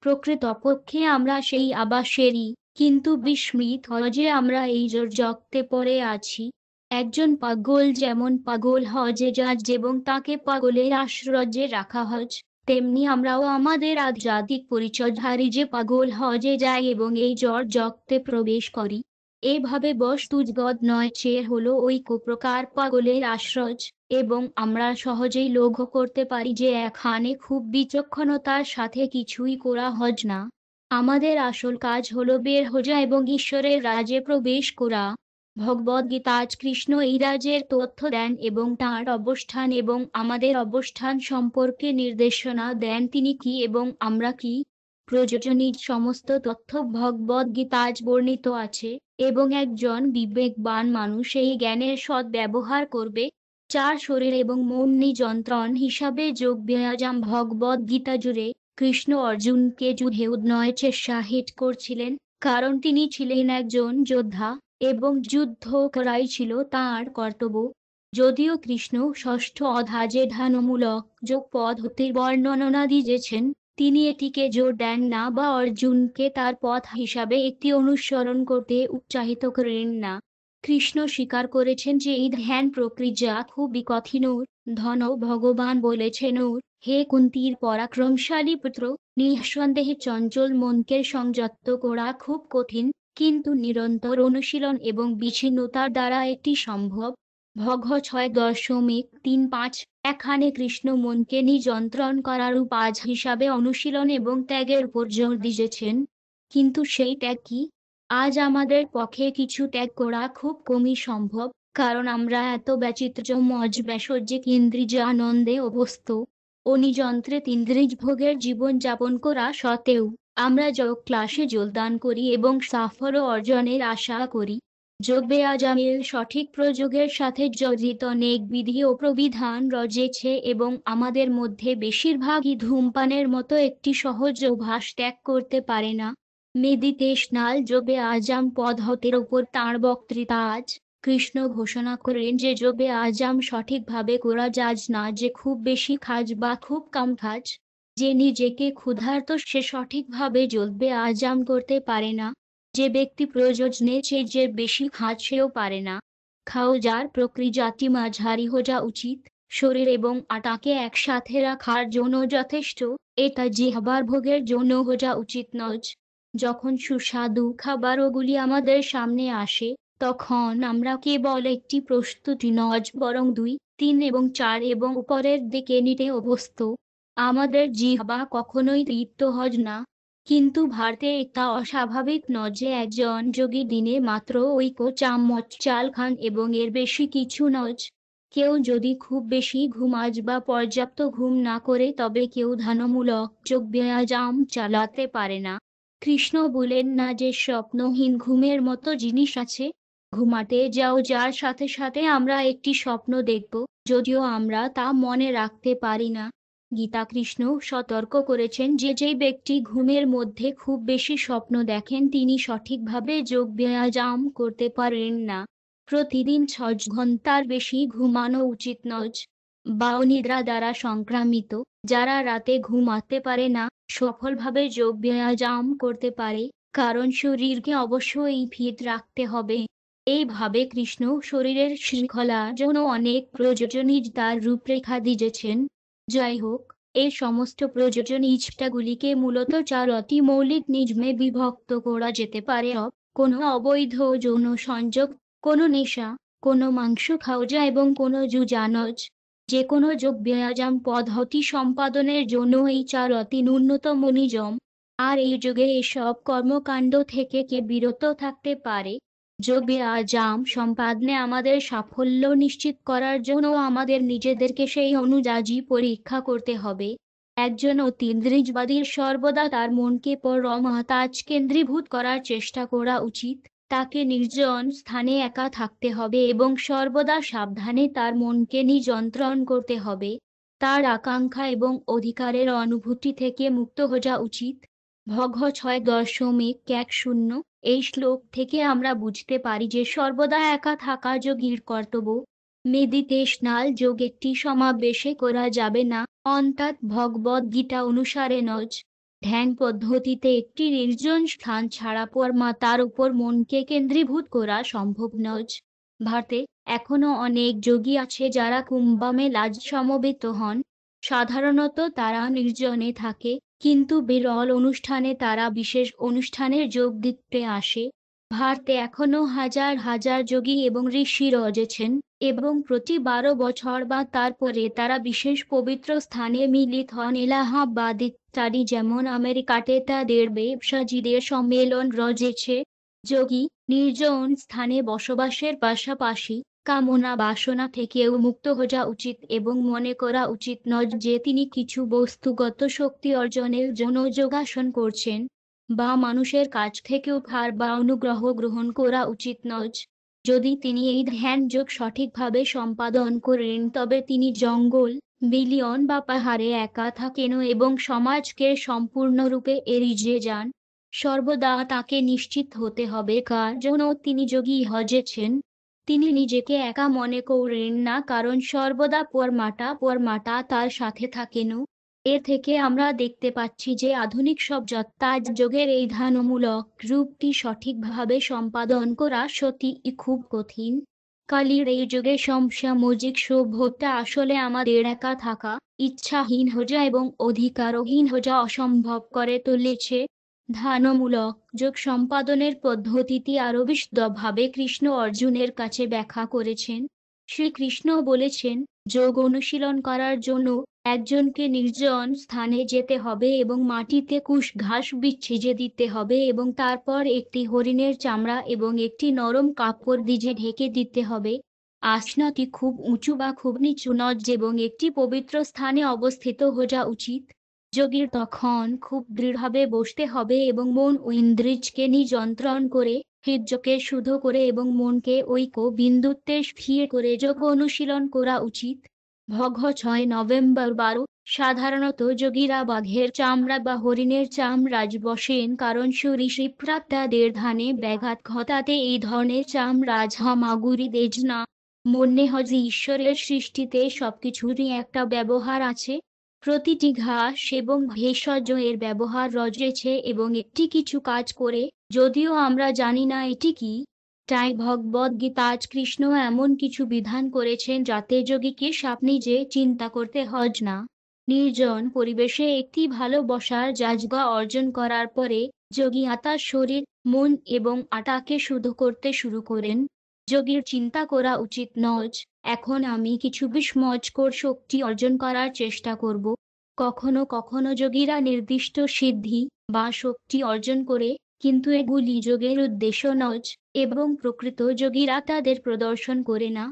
প্রকৃতপক্ষে আমরা সেই আবাসেরই, কিন্তু বিস্মৃত হয় যে আমরা এই জগতে পড়ে আছি। একজন পাগল যেমন পাগল হজে যায় এবং তাকে পাগলের আশ্রয়ে রাখা হয়, তেমনি আমরাও আমাদের আধ্যাত্মিক পরিচয়ধারী যে পাগল হজে যাই এবং এই জগতে প্রবেশ করি। এভাবে বস্তুজগৎ নয় চেয়ে হলো ঐক্য প্রকার পাগলের আশ্রয়, এবং আমরা সহজেই লক্ষ্য করতে পারি যে এখানে খুব বিচক্ষণতার সাথে কিছুই করা হজ না। আমাদের আসল কাজ হলো বের হওয়া এবং ঈশ্বরের রাজে প্রবেশ করা। ভগবদ্গীতায় কৃষ্ণ এই রাজের তথ্য দেন এবং তাঁর অবস্থান এবং আমাদের অবস্থান সম্পর্কে নির্দেশনা দেন, তিনি কি এবং আমরা কি। প্রয়োজনীয় সমস্ত তথ্য ভগবদ্গীতায় বর্ণিত আছে, এবং একজন বিবেকবান মানুষ এই জ্ঞানের সদ্ব্যবহার করবে। চার শরীর এবং মন নিযন্ত্রণ হিসাবে যোগ ব্যায়াম ভগবদ্গীতা জুড়ে কৃষ্ণ অর্জুনকে যুদ্ধে উৎসাহিত করছিলেন, কারণ তিনি ছিলেন একজন যোদ্ধা এবং যুদ্ধ করাই ছিল তাঁর কর্তব্য। যদিও কৃষ্ণ ষষ্ঠ অধ্যায়ে ধ্যানমূলক যোগ পদ্ধতির বর্ণনা দিয়েছেন, তিনি এটিকে জোর দেন না বা অর্জুনকে তার পথ হিসাবে একটি অনুসরণ করতে উৎসাহিত করেন না। কৃষ্ণ স্বীকার করেছেন যে এই ধ্যান প্রক্রিয়া খুবই কঠিন। ধন ভগবান বলেছেন, হে কুন্তির পরাক্রমশালী পুত্র, নিঃসন্দেহে চঞ্চল মনকে সংযত করা খুব কঠিন, কিন্তু নিরন্তর অনুশীলন এবং বিচ্ছিন্নতার দ্বারা এটি সম্ভব। ভগ 6.35। এখানে কৃষ্ণ মনকে নিযন্ত্রণ করার উপায় হিসাবে অনুশীলন এবং ত্যাগের উপর জোর দিয়েছেন। কিন্তু সেই ত্যাগ কি? আজ আমাদের পক্ষে কিছু ত্যাগ করা খুব কমই সম্ভব, কারণ আমরা এত ব্যচিত্রময় ব্যসজ্জিক ইন্দ্রিয় আনন্দে অভ্যস্ত। অনিযন্ত্রিত ইন্দ্রিয় ভোগের জীবন যাপন করা সত্ত্বেও আমরা যোগ ক্লাসে যোগদান করি এবং সাফল্য অর্জনের আশা করি। যোগ ব্যায়ামের সঠিক প্রয়োগের সাথে জড়িত অনেক বিধি ও প্রবিধান রয়েছে এবং আমাদের মধ্যে বেশিরভাগই ধূমপানের মতো একটি সহজ অভ্যাস ত্যাগ করতে পারে না। মেডিটেশনাল যোগ ব্যায়াম পদ্ধতির উপর তাঁর বক্তৃতা আজ কৃষ্ণ ঘোষণা করেন যে যোগ ব্যায়াম সঠিকভাবে করা যায় না যে খুব বেশি খাজ বা খুব কম খাজ। যে নিজেকে ক্ষুধার্ত সে সঠিকভাবে যোগ ব্যায়াম করতে পারে না। যে ব্যক্তি প্রয়োজনের চেয়ে যে বেশি খায় সেও পারে না। খাওয়ার প্রক্রিয়াটি মাঝারি হওয়া উচিত। শরীর এবং আত্মাকে একসাথে রাখার জন্য যথেষ্ট, এটা জিহ্বার ভোগের জন্য হওয়া উচিত নয়। যখন সুস্বাদু খাবারগুলি আমাদের সামনে আসে, তখন আমরা কেবল একটি প্রস্তুতি নয় বরং ২, ৩ এবং ৪ এবং উপরের দিকে নিতে অভ্যস্ত। আমাদের জিহ্বা কখনোই তৃপ্ত হয় না। কিন্তু ভারতে এটা অস্বাভাবিক নয় যে একজন যোগী দিনে মাত্র চামচ চাল খান এবং এর বেশি কিছু নয়। কেউ যদি খুব বেশি ঘুমায় বা পর্যাপ্ত ঘুম না করে তবে কেউ ধ্যানমূলক যোগ ব্যায়াম চালাতে পারে না। কৃষ্ণ বলেন না যে স্বপ্নহীন ঘুমের মতো জিনিস আছে। ঘুমাতে যাও যার সাথে সাথে আমরা একটি স্বপ্ন দেখব, যদিও আমরা তা মনে রাখতে পারি না। গীতা কৃষ্ণ সতর্ক করেছেন যে যেই ব্যক্তি ঘুমের মধ্যে খুব বেশি স্বপ্ন দেখেন তিনি সঠিকভাবে যোগ ব্যায়াম করতে পারেন না। প্রতিদিন ৬ ঘন্টার বেশি ঘুমানো উচিত নয়। বায়ুনিদ্রা দ্বারা সংক্রামিত যারা রাতে ঘুমাতে পারে না সফলভাবে যোগ ব্যায়াম করতে পারে, কারণ শরীরকে অবশ্যই ফিট রাখতে হবে। এইভাবে কৃষ্ণ শরীরের শৃঙ্খলার জন্য অনেক প্রয়োজনীয়তার রূপরেখা দিয়েছেন। যাই হোক, এই সমস্ত প্রয়োজনীয়তাগুলিকে মূলত ৪টি মৌলিক নিয়মে বিভক্ত করা যেতে পারে: কোনো অবৈধ যৌন সংযোগ, কোনো নেশা, কোনো মাংস খাওয়া এবং কোনো যুজানজ। যে কোনো যোগ ব্যায়াম পদ্ধতি সম্পাদনের জন্য এই ৪টি ন্যূনতম নিয়ম। আর এই যুগে এসব কর্মকাণ্ড থেকে কে বিরত থাকতে পারে। যোগ ব্যায়াম সম্পাদনে আমাদের সাফল্য নিশ্চিত করার জন্য আমাদের নিজেদেরকে সেই অনুযায়ী পরীক্ষা করতে হবে। একজন অতীন্দ্রিয়বাদীর সর্বদা তার মনকে পরমাত্মায় কেন্দ্রীভূত করার চেষ্টা করা উচিত। তাকে নির্জন স্থানে একা থাকতে হবে এবং সর্বদা সাবধানে তার মনকে নিয়ন্ত্রণ করতে হবে। তার আকাঙ্ক্ষা এবং অধিকারের অনুভূতি থেকে মুক্ত হওয়া উচিত। ভগবত ৬.১০ এই শ্লোক থেকে আমরা বুঝতে পারি যে সর্বদা একা থাকা যোগীর কর্তব্য। মেডিটেশনাল যোগ একটি সমাবেশে করা যাবে না, অর্থাৎ ভগবদ গীতা অনুসারে নয়। ধ্যান পদ্ধতিতে একটি নির্জন স্থান ছাড়া পরমাত্মার উপর মনকে কেন্দ্রীভূত করা সম্ভব নয়। ভারতে এখনো অনেক যোগী আছে যারা কুম্ভমেলায় সমবেত হন। সাধারণত তারা নির্জনে থাকে, কিন্তু বিরল অনুষ্ঠানে তারা বিশেষ অনুষ্ঠানে যোগ দিতে আসে। ভারতে এখনো হাজার হাজার যোগী এবং ঋষি রয়েছেন এবং প্রতি ১২ বছর বা তারপরে তারা বিশেষ পবিত্র স্থানে মিলিত হন। এলাহাবাদ ইত্যাদি যেমন আমেরিকাতে তাদের ব্যবসায়ীদের সম্মেলন রয়েছে। যোগী নির্জন স্থানে বসবাসের পাশাপাশি কামনা বাসনা থেকেও মুক্ত হওয়া উচিত এবং মনে করা উচিত নয় যে তিনি কিছু বস্তুগত শক্তি অর্জনের জন্য যোগাসন করছেন, বা মানুষের কাছ থেকে উপহার বা অনুগ্রহ গ্রহণ করা উচিত নয়। যদি তিনি এই ধ্যান যোগ সঠিকভাবে সম্পাদন করেন তবে তিনি জঙ্গল, বিলিয়ন বা পাহাড়ে একা থাকেন এবং সমাজকে সম্পূর্ণরূপে এড়িয়ে যান। সর্বদা তাকে নিশ্চিত হতে হবে কারণ তিনি যোগী হয়েছেন। তিনি নিজেকে একা মনে করেন না, কারণ সর্বদা পরমাত্মা তার সাথে থাকেন। এর থেকে আমরা দেখতে পাচ্ছি যে আধুনিক সভ্যতা যোগের এই ধ্যানমূলক রূপটি সঠিকভাবে সম্পাদন করা সত্যিই খুব কঠিন। কালির এই যুগে সমসাময়িক সভ্যতা আসলে আমাদের একা থাকা, ইচ্ছাহীন হওয়া এবং অধিকারহীন হওয়া অসম্ভব করে তুলেছে। ধ্যানমূলক যোগ সম্পাদনের পদ্ধতিটি আরও বিশদভাবে কৃষ্ণ অর্জুনের কাছে ব্যাখ্যা করেছেন। শ্রীকৃষ্ণ বলেছেন, যোগ অনুশীলন করার জন্য একজনকে নির্জন স্থানে যেতে হবে এবং মাটিতে কুশ ঘাস বিছিয়ে দিতে হবে এবং তারপর একটি হরিণের চামড়া এবং একটি নরম কাপড় দিয়ে ঢেকে দিতে হবে। আসনটি খুব উঁচু বা খুব নিচু নয় এবং একটি পবিত্র স্থানে অবস্থিত হওয়া উচিত। যোগীর তখন খুব দৃঢ়ভাবে বসতে হবে এবং মন ও ইন্দ্রিয়কে নিয়ন্ত্রণ করে, হৃদয়কে শুদ্ধ করে এবং মনকে ঐক্য বিন্দুতে স্থির করে যোগ অনুশীলন করা উচিত। ভগবত ৬ নভেম্বর ১২ সাধারণত যোগীরা বাঘের চামড়া বা হরিণের চামড়ায় বসেন কারণ সরীসৃপরা তাদের ধ্যানে ব্যাঘাত ঘটাতে এই ধরনের চামড়া সামগ্রী দেন না। মনে হয় যে ঈশ্বরের সৃষ্টিতে সবকিছুরই একটা ব্যবহার আছে। প্রতিটি ঘাস এবং ভেষজ এর ব্যবহার রয়েছে এবং একটি কিছু কাজ করে, যদিও আমরা জানি না এটি কি। তাই ভগবদ গীতায় কৃষ্ণ এমন কিছু বিধান করেছেন যাতে যোগীকে নিজে চিন্তা করতে হয় না। নির্জন পরিবেশে একটি ভালো বসার জায়গা অর্জন করার পরে যোগী তার শরীর, মন এবং আটাকে শুদ্ধ করতে শুরু করেন। যোগীর চিন্তা করা উচিত নয়, এখন আমি কিছু বিস্ময়কর শক্তি অর্জন করার চেষ্টা করব। কখনো কখনো যোগীরা নির্দিষ্ট সিদ্ধি বা শক্তি অর্জন করে, কিন্তু এগুলি যোগের উদ্দেশ্য নয় এবং প্রকৃত যোগীরা তাদের প্রদর্শন করে না।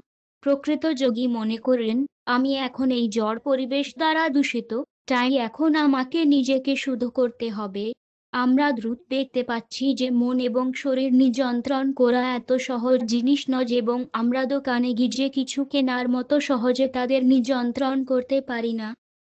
প্রকৃত যোগী মনে করেন, আমি এখন এই জড় পরিবেশ দ্বারা দূষিত, তাই এখন আমাকে নিজেকে শুদ্ধ করতে হবে। আমরা দ্রুত দেখতে পাচ্ছি যে মন এবং শরীর নিয়ন্ত্রণ করা এত সহজ জিনিস নয় এবং আমরা দোকানে গিয়ে কিছু কেনার মতো সহজে তাদের নিয়ন্ত্রণ করতে পারি না।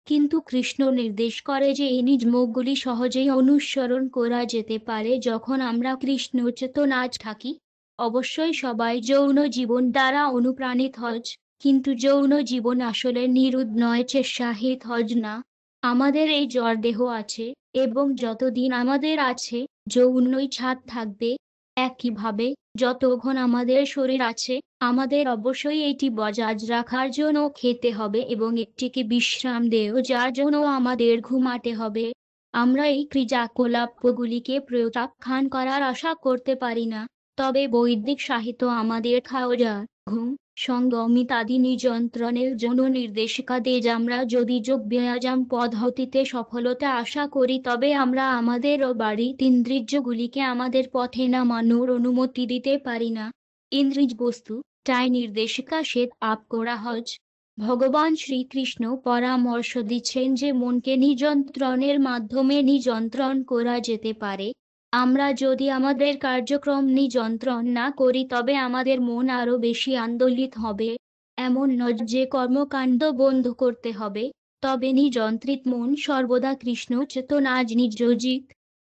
কিন্তু কৃষ্ণ নির্দেশ করে যে এই নিয়মগুলি সহজেই অনুসরণ করা যেতে পারে যখন আমরা কৃষ্ণ চেতনায় থাকি। অবশ্যই সবাই যৌন জীবন দ্বারা অনুপ্রাণিত হয়, কিন্তু যৌন জীবন আসলে নিরুদ্ধ নয়, শাহিত হয় না। আমাদের এই জড় দেহ আছে এবং যতদিন আমাদের আছে যৌন ইচ্ছা থাকবে। একইভাবে যতক্ষণ আমাদের শরীর আছে, আমাদের অবশ্যই এটি বজায় রাখার জন্য খেতে হবে এবং একটিকে বিশ্রাম দেও যার জন্য আমাদের ঘুমাতে হবে। আমরা এই ক্রিয়াকলাপগুলিকে প্রত্যাখ্যান করার আশা করতে পারি না, তবে বৈদিক সাহিত্য আমাদের খাওয়া, ঘুম, সঙ্গম ইত্যাদি নিয়ন্ত্রণের জন্য নির্দেশিকা দেয়। আমরা যদি যোগ ব্যায়াম পদ্ধতিতে সফলতা আশা করি, তবে আমরা আমাদের বাড়ির ইন্দ্রিয়গুলিকে আমাদের পথে নামানোর অনুমতি দিতে পারি না। ইন্দ্রিয় বস্তু, তাই নির্দেশিকা সেট আপ করা হয়। ভগবান শ্রীকৃষ্ণ পরামর্শ দিচ্ছেন যে মনকে নিয়ন্ত্রণের মাধ্যমে নিয়ন্ত্রণ করা যেতে পারে। আমরা যদি আমাদের কার্যক্রম নিয়ন্ত্রণ না করি, তবে আমাদের মন আরও বেশি আন্দোলিত হবে। এমন নয় যে কর্মকাণ্ড বন্ধ করতে হবে, তবে নিয়ন্ত্রিত মন সর্বদা কৃষ্ণ চেতনায় নিয়োজিত।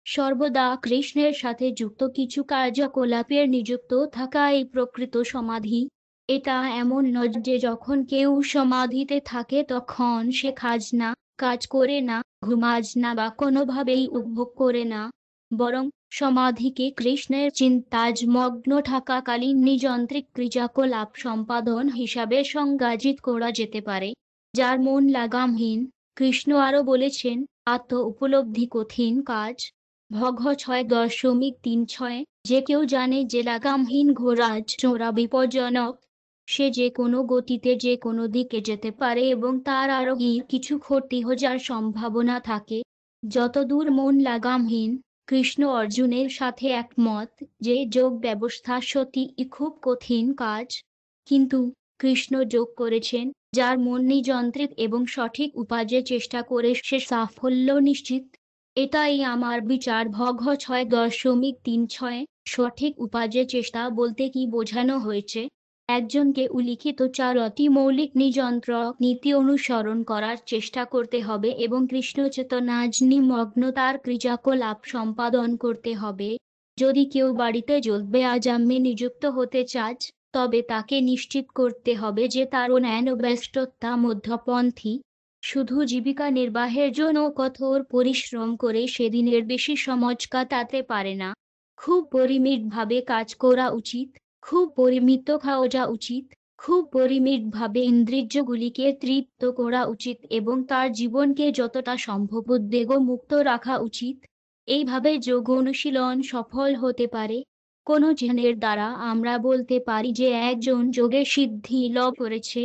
সর্বদা কৃষ্ণের সাথে যুক্ত কিছু কার্যকলাপের নিযুক্ত থাকা এই প্রকৃত সমাধি। এটা এমন নয় যে যখন কেউ সমাধিতে থাকে তখন সে কাজ করে না, ঘুমায় না বা কোনোভাবেই উপভোগ করে না। বরং সমাধিকে কৃষ্ণের চিন্তায় মগ্ন থাকাকালীন নিযন্ত্রিত ক্রিয়াকলাপ সম্পাদন হিসাবে সংজ্ঞায়িত করা যেতে পারে, যার মন লাগামহীন। কৃষ্ণ আরও বলেছেন, আত্ম উপলব্ধি কঠিন কাজ। ভগ 6.36 যে কেউ জানে যে লাগামহীন ঘোড়া চড়া বিপজ্জনক, সে যে কোনো গতিতে যে কোনো দিকে যেতে পারে এবং তার আরোহীর কিছু ক্ষতি হওয়ার সম্ভাবনা থাকে। যতদূর মন লাগামহীন, কৃষ্ণ অর্জুনের সাথে একমত যে যোগ ব্যবস্থা সত্যিই খুব কঠিন কাজ। কিন্তু কৃষ্ণ যোগ করেছেন, যার মন নিযন্ত্রিত এবং সঠিক উপায়ে চেষ্টা করে সে সাফল্য নিশ্চিত। এটাই আমার বিচার। ভগ 6.36 সঠিক উপায়ে চেষ্টা বলতে কি বোঝানো হয়েছে? একজনকে উল্লিখিত 4টি মৌলিক নিযন্ত্রক নীতি অনুসরণ করার চেষ্টা করতে হবে এবং কৃষ্ণ চেতনায় নিমগ্ন তার ক্রিয়াকলাপ সম্পাদন করতে হবে। যদি কেউ বাড়িতে যোগ ব্যায়ামে নিযুক্ত হতে চায়, তবে তাকে নিশ্চিত করতে হবে যে তার অন্যান্য ব্যস্ততা মধ্যপন্থী। শুধু জীবিকা নির্বাহের জন্য কঠোর পরিশ্রম করে সেদিনের বেশি সময় কাটাতে পারে না। খুব পরিমিতভাবে কাজ করা উচিত, খুব পরিমিত খাওয়া উচিত, খুব পরিমিতভাবে ইন্দ্রিয়গুলিকে তৃপ্ত করা উচিত এবং তার জীবনকে যতটা সম্ভব উদ্বেগমুক্ত রাখা উচিত। এইভাবে যোগ অনুশীলন সফল হতে পারে। কোনো জ্ঞানের দ্বারা আমরা বলতে পারি যে একজন যোগে সিদ্ধি লাভ করেছে।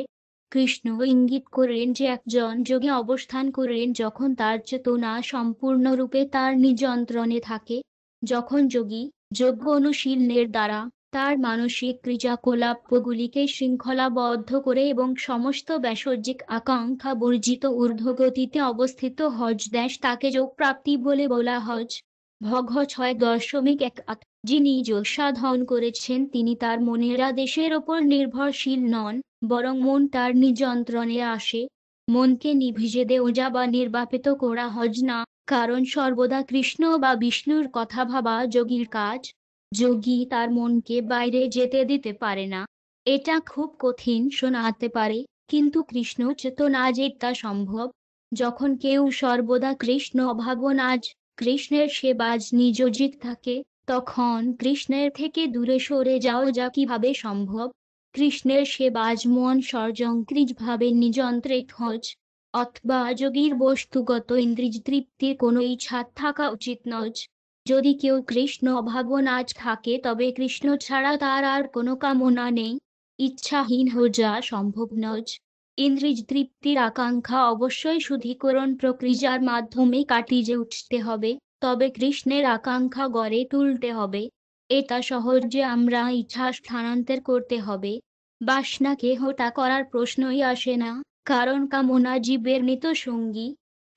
কৃষ্ণ ইঙ্গিত করেন যে একজন যোগে অবস্থান করেন যখন তার চেতনা সম্পূর্ণরূপে তার নিযন্ত্রণে থাকে। যখন যোগী যোগ অনুশীলনের দ্বারা তার মানসিক ক্রিয়াকলাপগুলিকে শৃঙ্খলাবদ্ধ করে এবং সমস্ত বাহ্যিক আকাঙ্ক্ষা বর্জিত ঊর্ধ্বগতিতে অবস্থিত হজ দেশ, তাকে যোগ প্রাপ্তি বলে বলা হয়। ভগ 6.18 যিনি যোগ সাধন করেছেন তিনি তার মনের আদেশের ওপর নির্ভরশীল নন, বরং মন তার নিযন্ত্রণে আসে। মনকে নিভিজে দেওয়া বা নির্বাপিত করা হয় না, কারণ সর্বদা কৃষ্ণ বা বিষ্ণুর কথা ভাবা যোগীর কাজ। যোগী তার মনকে বাইরে যেতে দিতে পারে না। এটা খুব কঠিন শোনাতে পারে, কিন্তু কৃষ্ণ চেতনায় এটা সম্ভব। যখন কেউ সর্বদা কৃষ্ণ ভাবনায়, কৃষ্ণের সেবায় নিয়োজিত থাকে, তখন কৃষ্ণের থেকে দূরে সরে যাওয়া কিভাবে সম্ভব? কৃষ্ণের সেবায় মন স্বয়ংক্রিয়ভাবে নিযন্ত্রিত হয়। অথবা যোগীর বস্তুগত ইন্দ্রিয় তৃপ্তির কোনো ইচ্ছা থাকা উচিত নয়। যদি কেউ কৃষ্ণ ভাবনায় থাকে তবে কৃষ্ণ ছাড়া তার আর কোনো কামনা নেই। ইচ্ছাহীন হয়ে যাওয়া সম্ভব নয়। ইন্দ্রিয় তৃপ্তির আকাঙ্ক্ষা অবশ্যই শুদ্ধিকরণ প্রক্রিয়ার মাধ্যমে কাটিয়ে উঠতে হবে, তবে কৃষ্ণের আকাঙ্ক্ষা গড়ে তুলতে হবে। এটা সহজে আমরা ইচ্ছা স্থানান্তর করতে হবে। বাসনাকে হত্যা করার প্রশ্নই আসে না, কারণ কামনা জীবের নিত্য সঙ্গী।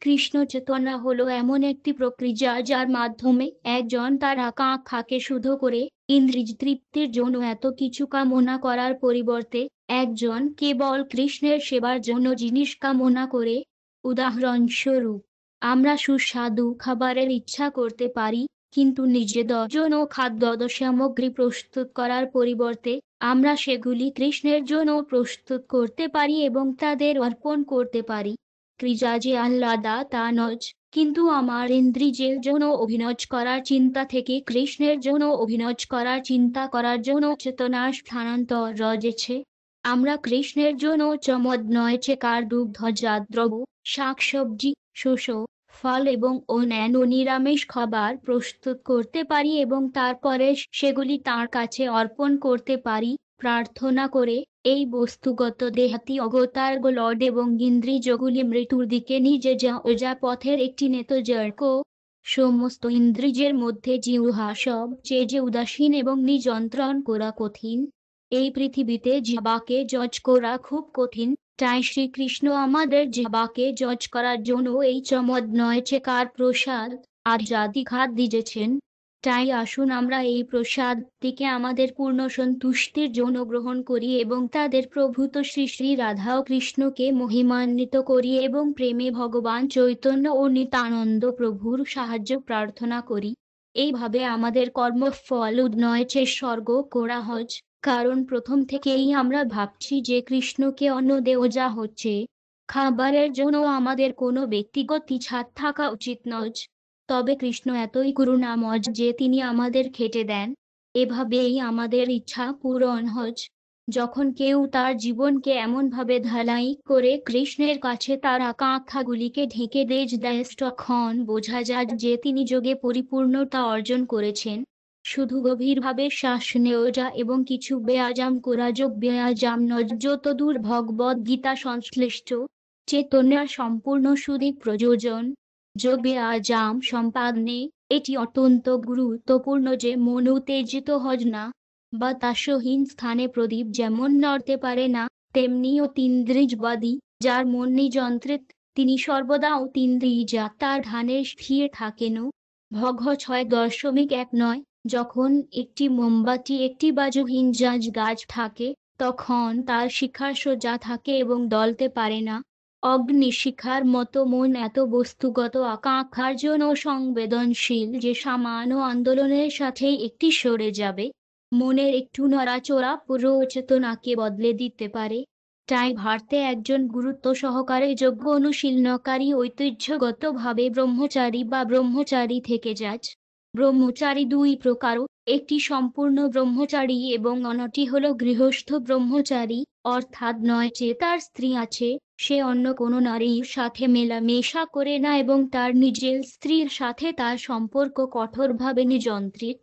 কৃষ্ণ চেতনা হলো এমন একটি প্রক্রিয়া যার মাধ্যমে একজন তার আকাঙ্ক্ষাকে শুদ্ধ করে ইন্দ্রিয় তৃপ্তির জন্য এত কিছু কামনা করার পরিবর্তে একজন কেবল কৃষ্ণের সেবার জন্য জিনিস কামনা করে। উদাহরণস্বরূপ, আমরা সুস্বাদু খাবারের ইচ্ছা করতে পারি, কিন্তু নিজেদের জন্য খাদ্য সামগ্রী প্রস্তুত করার পরিবর্তে আমরা সেগুলি কৃষ্ণের জন্য প্রস্তুত করতে পারি এবং তাদের অর্পণ করতে পারি। ক্রিয়া যে আহ্লাদা তা নয়, কিন্তু আমার ইন্দ্রিয়ের জন্য অভিনয় করার চিন্তা থেকে কৃষ্ণের জন্য অভিনয় করার চিন্তা করার জন্য চেতনার স্থানান্তর রয়েছে। আমরা কৃষ্ণের জন্য চমৎনয় চেকার দুগ্ধজাত দ্রব্য, শাকসবজি, শস্য, ফল এবং অন্যান্য নিরামিষ খাবার প্রস্তুত করতে পারি এবং তারপরে সেগুলি তাঁর কাছে অর্পণ করতে পারি, প্রার্থনা করে এই বস্তুগত দেহাতি অগতার গোলড এবং ইন্দ্রিয়গুলি মৃত্যুর দিকে নিয়ে যা পথের একটি নেতজর্ক। সমস্ত ইন্দ্রিয়ের মধ্যে জিহ্বা সবচেয়ে যে উদাসীন এবং নিযন্ত্রণ করা কঠিন। এই পৃথিবীতে জিহ্বাকে জজ করা খুব কঠিন, তাই শ্রীকৃষ্ণ আমাদের জিহ্বাকে জজ করার জন্য এই চমৎনয় চেকার প্রসাদ আধ্যাত্মিক দিয়েছেন। তাই আসুন আমরা এই প্রসাদটিকে আমাদের পূর্ণ সন্তুষ্টির জন্য গ্রহণ করি এবং তাদের প্রভূত শ্রী শ্রী রাধা ও কৃষ্ণকে মহিমান্বিত করি এবং প্রেমে ভগবান চৈতন্য ও নিত্যানন্দ প্রভুর সাহায্য প্রার্থনা করি। এইভাবে আমাদের কর্মফল উন্নয় স্বর্গ করা হয়, কারণ প্রথম থেকেই আমরা ভাবছি যে কৃষ্ণকে অন্ন দেওয়া হচ্ছে। খাবারের জন্য আমাদের কোনো ব্যক্তিগত ইচ্ছা থাকা উচিত নয়, তবে কৃষ্ণ এতই করুণাময় যে তিনি আমাদের খেতে দেন। এভাবেই আমাদের ইচ্ছা পূরণ হয়। যখন কেউ তার জীবনকে এমনভাবে ঢালাই করে কৃষ্ণের কাছে তার আকাঙ্ক্ষাগুলিকে ঢেকে দেয়, তখন বোঝা যায় যে তিনি যোগে পরিপূর্ণতা অর্জন করেছেন। শুধু গভীরভাবে শ্বাস নেওয়া এবং কিছু ব্যায়াম করা যোগ ব্যায়াম নয়, যতদূর ভগবদ গীতা সংশ্লিষ্ট চেতনার সম্পূর্ণ সুদীপ প্রযোজন। যোগ ব্যায়াম সম্পাদনে এটি অত্যন্ত গুরুত্বপূর্ণ যে মন উত্তেজিত হয় না। বাতাসহীন স্থানে প্রদীপ যেমন নড়তে পারে না, তেমনি অতীন্দ্রিয়বাদী যার মন নিযন্ত্রিত, তিনি সর্বদা অতীন্দ্রিয় তার ধ্যানে স্থির থাকেন। ভগ 6.19 যখন একটি মোমবাতি একটি বাজুহীন গাছ থাকে, তখন তার শিখা সোজা থাকে এবং জ্বলতে পারে না। অগ্নিশিখার মতো মন এত বস্তুগত আকাঙ্ক্ষার জন্য সংবেদনশীল যে সামান্য আন্দোলনের সাথেই একটি সরে যাবে। মনের একটু নড়াচড়া পুরো চেতনাকে বদলে দিতে পারে। তাই ভারতে একজন গুরুত্ব সহকারে যোগ্য অনুশীলনকারী ঐতিহ্যগতভাবে ব্রহ্মচারী বা ব্রহ্মচারী থেকে যায়। ব্রহ্মচারী দুই প্রকার, একটি সম্পূর্ণ ব্রহ্মচারী এবং অন্যটি হল গৃহস্থ ব্রহ্মচারী, অর্থাৎ নয় যে তার স্ত্রী আছে, সে অন্য কোনো নারীর সাথে মেলামেশা করে না এবং তার নিজের স্ত্রীর সাথে তার সম্পর্ক কঠোরভাবে নিযন্ত্রিত।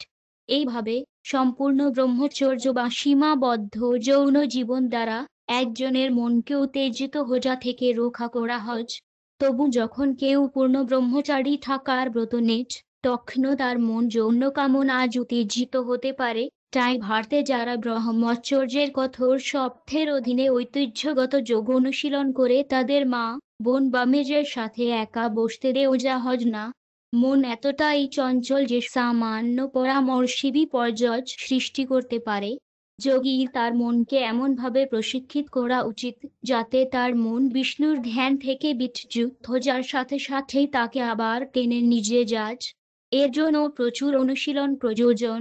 এইভাবে সম্পূর্ণ ব্রহ্মচর্য বা সীমাবদ্ধ যৌন জীবন দ্বারা একজনের মনকে উত্তেজিত হওয়া থেকে রক্ষা করা হয়। তবু যখন কেউ পূর্ণ ব্রহ্মচারী থাকার ব্রত নেয়, তখন তার মন যৌন কামনায় উত্তেজিত হতে পারে। তাই ভারতে যারা ব্রহ্মচর্যের কঠোর শর্তের অধীনে ঐতিহ্যগত যোগ অনুশীলন করে তাদের মা, বোন বা মেয়ের সাথে একা বসতে দেওয়া হয় না। মন এতটাই চঞ্চল যে সামান্য পরামর্শই বিপর্যয় সৃষ্টি করতে পারে। যোগী তার মনকে এমনভাবে প্রশিক্ষিত করা উচিত যাতে তার মন বিষ্ণুর ধ্যান থেকে বিচ্যুত হওয়ার সাথে সাথেই তাকে আবার টেনে নিয়ে যায়। এর জন্য প্রচুর অনুশীলন প্রয়োজন।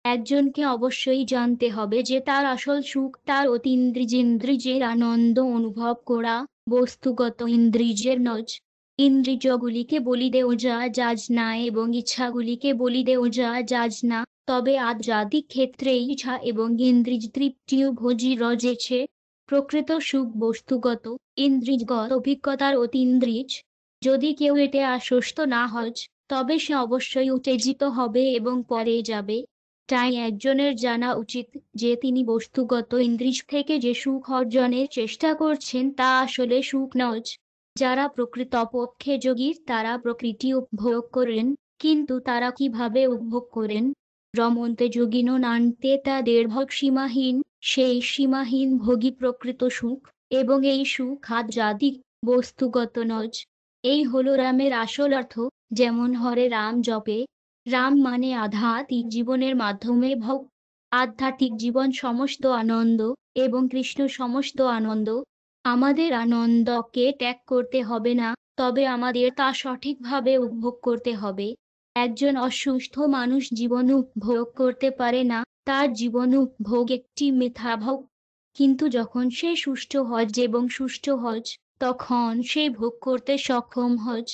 একজনকে অবশ্যই জানতে হবে যে তার আসল সুখ তার অতীন্দ্রিয়ের আনন্দ অনুভব করা, বস্তুগত ইন্দ্রিয়ের নয়। ইন্দ্রিয়গুলিকে বলি দেওয়া যায় না এবং ইচ্ছাগুলিকে বলি দেওয়া যায় না, তবে আধ্যাত্মিক ক্ষেত্রে ইচ্ছা এবং ইন্দ্রিয় তৃপ্তিও ভোজি রয়েছে। প্রকৃত সুখ বস্তুগত, ইন্দ্রিয়গত অভিজ্ঞতার অতীন্দ্রিয়। যদি কেউ এতে আশ্বস্ত না হয়, তবে সে অবশ্যই উত্তেজিত হবে এবং পরে যাবে। তাই একজনের জানা উচিত যে তিনি বস্তুগত ইন্দ্রিয় থেকে যে সুখ অর্জনের চেষ্টা করছেন তা আসলে সুখ নয়। যারা প্রকৃতপক্ষে যোগী তারা প্রকৃতি উপভোগ করেন, কিন্তু তারা কিভাবে উপভোগ করেন? রমন্তে যোগিনো নান্তে তাদের ভোগ সীমাহীন, সেই সীমাহীন ভোগী প্রকৃত সুখ, এবং এই সুখ আধ্যাত্মিক, বস্তুগত নয়। এই হলো রামের আসল অর্থ। যেমন হরে রাম জপে, রাম মানে আধ্যাত্মিক জীবনের মাধ্যমে ভোগ। আধ্যাত্মিক জীবন সমস্ত আনন্দ, এবং কৃষ্ণ সমস্ত আনন্দ। আমাদের আনন্দকে ত্যাগ করতে হবে না, তবে আমাদের তা সঠিকভাবে উপভোগ করতে হবে। একজন অসুস্থ মানুষ জীবন উপভোগ করতে পারে না, তার জীবন উপভোগ একটি মিথ্যা ভোগ। কিন্তু যখন সে সুস্থ হয় এবং সুস্থ হয়, তখন সে ভোগ করতে সক্ষম হয়।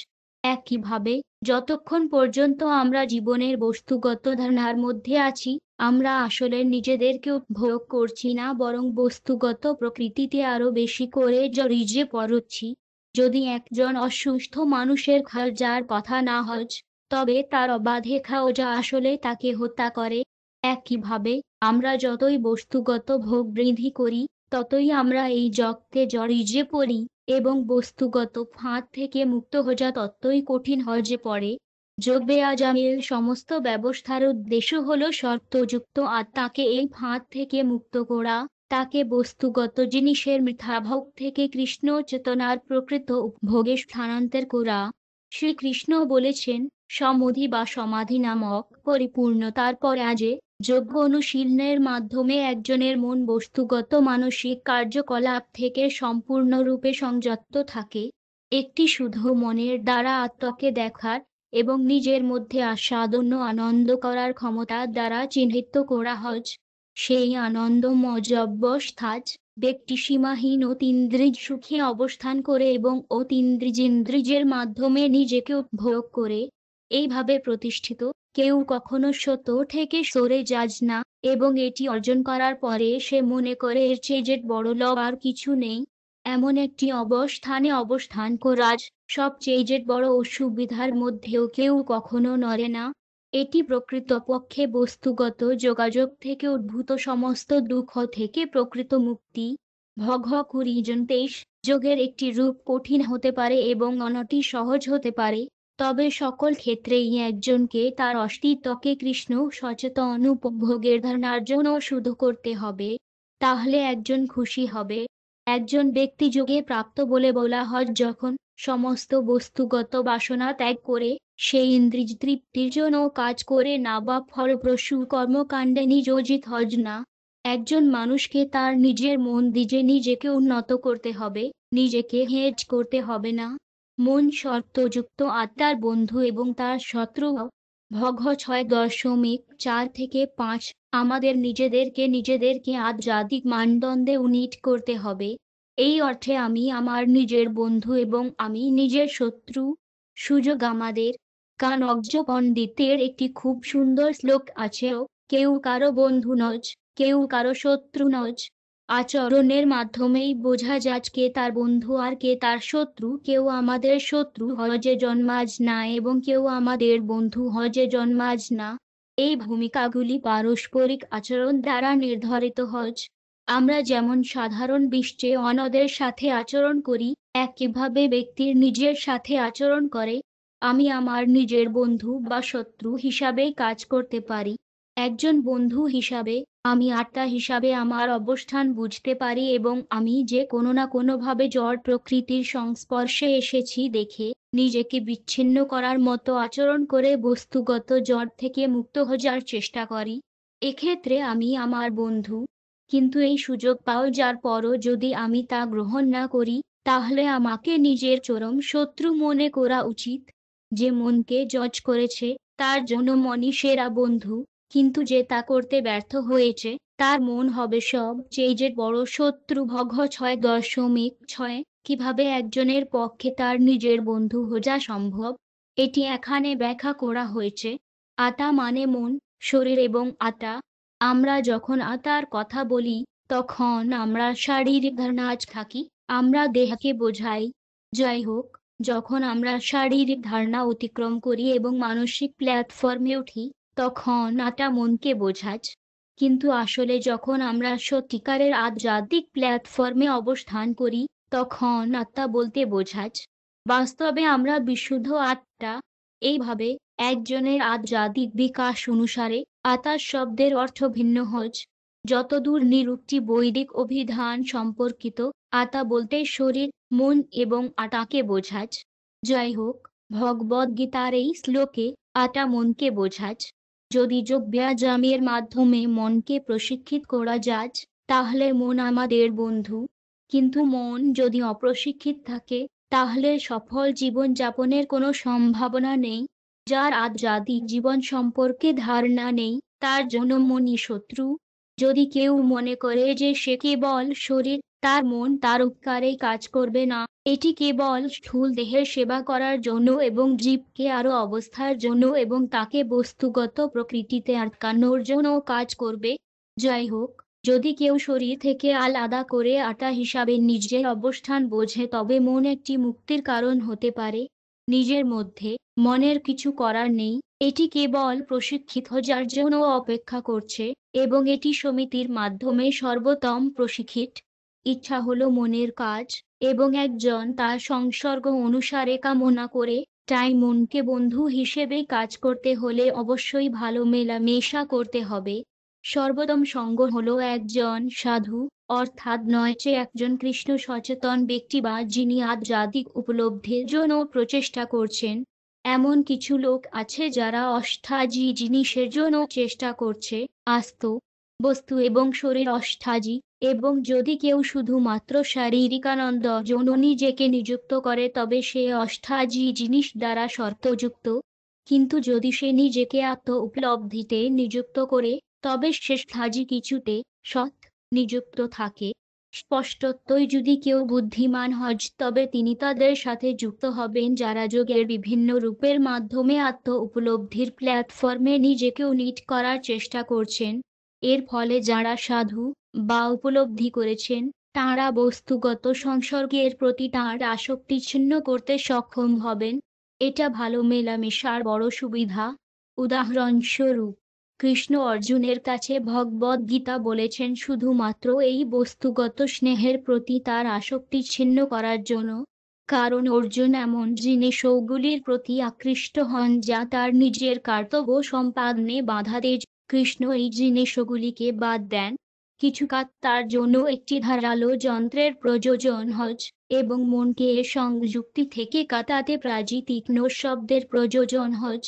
একইভাবে, যতক্ষণ পর্যন্ত আমরা জীবনের বস্তুগত ধারণার মধ্যে আছি, আমরা আসলে নিজেদেরকে উপভোগ করছি না, বরং বস্তুগত প্রকৃতিতে আরো বেশি করে জড়িয়ে পড়ছি। যদি একজন অসুস্থ মানুষের যার কথা না হয়, তবে তার অবাধে খাওয়া আসলে তাকে হত্যা করে। একইভাবে, আমরা যতই বস্তুগত ভোগ বৃদ্ধি করি, ততই আমরা এই জগতে জড়িয়ে পড়ি, এবং বস্তুগত ফাঁদ থেকে মুক্ত হওয়া ততই কঠিন হয়ে পড়ে। যোগব্যায়ামের সমস্ত ব্যবস্থার উদ্দেশ্য হল শর্তযুক্ত আত্মাকে এই ফাঁদ থেকে মুক্ত করা, তাকে বস্তুগত জিনিসের মিথ্যাভোগ থেকে কৃষ্ণ চেতনার প্রকৃত উপভোগে স্থানান্তর করা। শ্রীকৃষ্ণ বলেছেন, সমাধি বা সমাধি নামক পরিপূর্ণতার পরাজে যোগ্য অনুশীলনের মাধ্যমে একজনের মন বস্তুগত মানসিক কার্যকলাপ থেকে সম্পূর্ণরূপে সংযত থাকে। একটি শুধু মনের দ্বারা আত্মাকে দেখার এবং নিজের মধ্যে আস্বাদন আনন্দ করার ক্ষমতা দ্বারা চিহ্নিত করা হয়। সেই আনন্দময় ব্যক্তি সীমাহীন অতীন্দ্রিয় সুখে অবস্থান করে এবং অতীন্দ্রিয়ের মাধ্যমে নিজেকে উপভোগ করে। এইভাবে প্রতিষ্ঠিত কেউ কখনো সত্য থেকে সরে যায় না, এবং এটি অর্জন করার পরে সে মনে করে এর চেয়ে যে বড় লাভ আর কিছু নেই। এমন একটি অবস্থানে অবস্থান করা সবচেয়ে যে বড় অসুবিধার মধ্যেও কেউ কখনো নড়ে না। এটি প্রকৃতপক্ষে বস্তুগত যোগাযোগ থেকে উদ্ভূত সমস্ত দুঃখ থেকে প্রকৃত মুক্তি। ভগকুড়িজন 23 যোগের একটি রূপ কঠিন হতে পারে এবং অন্যটি সহজ হতে পারে, তবে সকল ক্ষেত্রেই একজনকে তার অস্তিত্বকে কৃষ্ণ সচেতন উপভোগের ধারণার জন্য শুদ্ধ করতে হবে। তাহলে একজন খুশি হবে। একজন ব্যক্তি যোগে প্রাপ্ত বলে বলা হয় যখন সমস্ত বস্তুগত বাসনা ত্যাগ করে সে ইন্দ্রিয় তৃপ্তির জন্য কাজ করে না বা ফলপ্রসূ কর্মকাণ্ডে নিয়োজিত হয় না। একজন মানুষকে তার নিজের মন দিয়ে নিজেকে উন্নত করতে হবে, নিজেকে হেজ করতে হবে না। মন শর্তযুক্ত আত্মার বন্ধু এবং তার শত্রু। ভগ 6.4-5 আমাদের নিজেদেরকে আধ্যাত্মিক মানদণ্ডে উন্নীত করতে হবে। এই অর্থে আমি আমার নিজের বন্ধু এবং আমি নিজের শত্রু। সুযোগ আমাদের। কানজ্জ পণ্ডিতের একটি খুব সুন্দর শ্লোক আছে, কেউ কারো বন্ধু নয়, কেউ কারো শত্রু নয়। আচরণের মাধ্যমেই বোঝা যায় কে তার বন্ধু আর কে তার শত্রু। কেউ আমাদের শত্রু হয় যে জন্মাজ না, এবং কেউ আমাদের বন্ধু হয় যে জন্মাজ না। এই ভূমিকাগুলি পারস্পরিক আচরণ দ্বারা নির্ধারিত হয়। আমরা যেমন সাধারণ বিশ্বে অন্যদের সাথে আচরণ করি, একইভাবে ব্যক্তির নিজের সাথে আচরণ করে। আমি আমার নিজের বন্ধু বা শত্রু হিসাবেই কাজ করতে পারি। একজন বন্ধু হিসাবে আমি আত্মা হিসাবে আমার অবস্থান বুঝতে পারি, এবং আমি যে কোনো না কোনোভাবে জড় প্রকৃতির সংস্পর্শে এসেছি দেখে নিজেকে বিচ্ছিন্ন করার মতো আচরণ করে বস্তুগত জড় থেকে মুক্ত হওয়ার চেষ্টা করি। এক্ষেত্রে আমি আমার বন্ধু। কিন্তু এই সুযোগ যার পরও যদি আমি তা গ্রহণ না করি, তাহলে আমাকে নিজের চরম শত্রু মনে করা উচিত। যে মনকে জজ করেছে, তার জন্য মনই সেরা বন্ধু, কিন্তু যে তা করতে ব্যর্থ হয়েছে, তার মন হবে সবচেয়ে বড় শত্রু। ভগ 6.6 কিভাবে একজনের পক্ষে তার নিজের বন্ধু হওয়া সম্ভব, এটি এখানে ব্যাখ্যা করা হয়েছে। আত্মা মানে মন, শরীর এবং আত্মা। আমরা যখন আত্মার কথা বলি, তখন আমরা শারীরিক ধারণায় থাকি, আমরা দেহকে বোঝাই। যাই হোক, যখন আমরা শারীরিক ধারণা অতিক্রম করি এবং মানসিক প্ল্যাটফর্মে উঠি, তখন আটা মনকে বোঝায়। কিন্তু আসলে যখন আমরা সত্যিকারের আধ্যাত্মিক প্ল্যাটফর্মে অবস্থান করি, তখন আত্মা বলতে বোঝায়। বাস্তবে আমরা বিশুদ্ধ আত্মা। এইভাবে একজনের আধ্যাত্মিক বিকাশ অনুসারে আত্মার শব্দের অর্থ ভিন্ন হয়। যতদূর নিরুক্তি বৈদিক অভিধান সম্পর্কিত, আত্মা বলতে শরীর, মন এবং আত্মাকে বোঝায়। যাই হোক, ভগবদ্গীতার এই শ্লোকে আত্মা মনকে বোঝায়। যদি যোগ ব্যায়ামের মাধ্যমে মনকে প্রশিক্ষিত করা যায়, তাহলে মন আমাদের বন্ধু। কিন্তু মন যদি অপ্রশিক্ষিত থাকে, তাহলে সফল জীবনযাপনের কোনো সম্ভাবনা নেই। যার আধ্যাত্মিক জীবন সম্পর্কে ধারণা নেই, তার জন্য মনই শত্রু। যদি কেউ মনে করে যে সে কেবল শরীর, তার মন তার উপকারে কাজ করবে না। এটি কেবল স্থূল দেহের সেবা করার জন্য এবং জীবকে আরও অবস্থার জন্য এবং তাকে বস্তুগত প্রকৃতিতে আটকানোর জন্য কাজ করবে। যাই হোক, যদি কেউ শরীর থেকে আলাদা করে আত্মা হিসাবে নিজের অবস্থান বোঝে, তবে মন একটি মুক্তির কারণ হতে পারে। নিজের মধ্যে মনের কিছু করার নেই, এটি কেবল প্রশিক্ষিত হওয়ার জন্য অপেক্ষা করছে, এবং এটি সমিতির মাধ্যমে সর্বোত্তম প্রশিক্ষিত। ইচ্ছা হলো মনের কাজ, এবং একজন তার সংসর্গ অনুসারে কামনা করে। তাই মনকে বন্ধু হিসেবে কাজ করতে হলে অবশ্যই ভালো মেলামেশা করতে হবে। সর্বোত্তম সঙ্গ হলো একজন সাধু, অর্থাৎ নয় যে একজন কৃষ্ণ সচেতন ব্যক্তি বা যিনি আধ্যাত্মিক উপলব্ধির জন্য প্রচেষ্টা করছেন। এমন কিছু লোক আছে যারা অষ্টাজি জিনিসের জন্য চেষ্টা করছে, আস্ত, বস্তু এবং শরীর অষ্টাজি। এবং যদি কেউ শুধুমাত্র শারীরিক আনন্দ জন্য নিজেকে নিযুক্ত করে, তবে সে অষ্টাজি জিনিস দ্বারা শর্তযুক্ত। কিন্তু যদি সে নিজেকে আত্ম উপলব্ধিতে নিযুক্ত করে, তবে সে স্থাজি কিছুতে সৎ নিযুক্ত থাকে। স্পষ্টতই যদি কেউ বুদ্ধিমান হয়, তবে তিনি তাদের সাথে যুক্ত হবেন যারা যোগের বিভিন্ন রূপের মাধ্যমে আত্ম উপলব্ধির প্ল্যাটফর্মে নিজেকে উন্নীত করার চেষ্টা করছেন। এর ফলে যারা সাধু বা উপলব্ধি করেছেন, তাঁরা বস্তুগত সংসর্গের প্রতি তাঁর আসক্তি ছিন্ন করতে সক্ষম হবেন। এটা ভালো মেলামেশার বড় সুবিধা। উদাহরণস্বরূপ, কৃষ্ণ অর্জুনের কাছে ভগবদ্গীতা বলেছেন শুধুমাত্র এই বস্তুগত স্নেহের প্রতি তার আসক্তি ছিন্ন করার জন্য। কারণ অর্জুন এমন জিনিসগুলির প্রতি আকৃষ্ট হন যা তার নিজের কর্তব্য সম্পাদনে বাধা দেয়। কৃষ্ণ এই জিনিসগুলিকে বাদ দেন। কিছুকাল তার জন্য একটি ধারালো যন্ত্রের প্রয়োজন হয়, এবং মনকে এ সংযুক্তি থেকে কাটাতে প্রায়ই শব্দের প্রয়োজন হয়।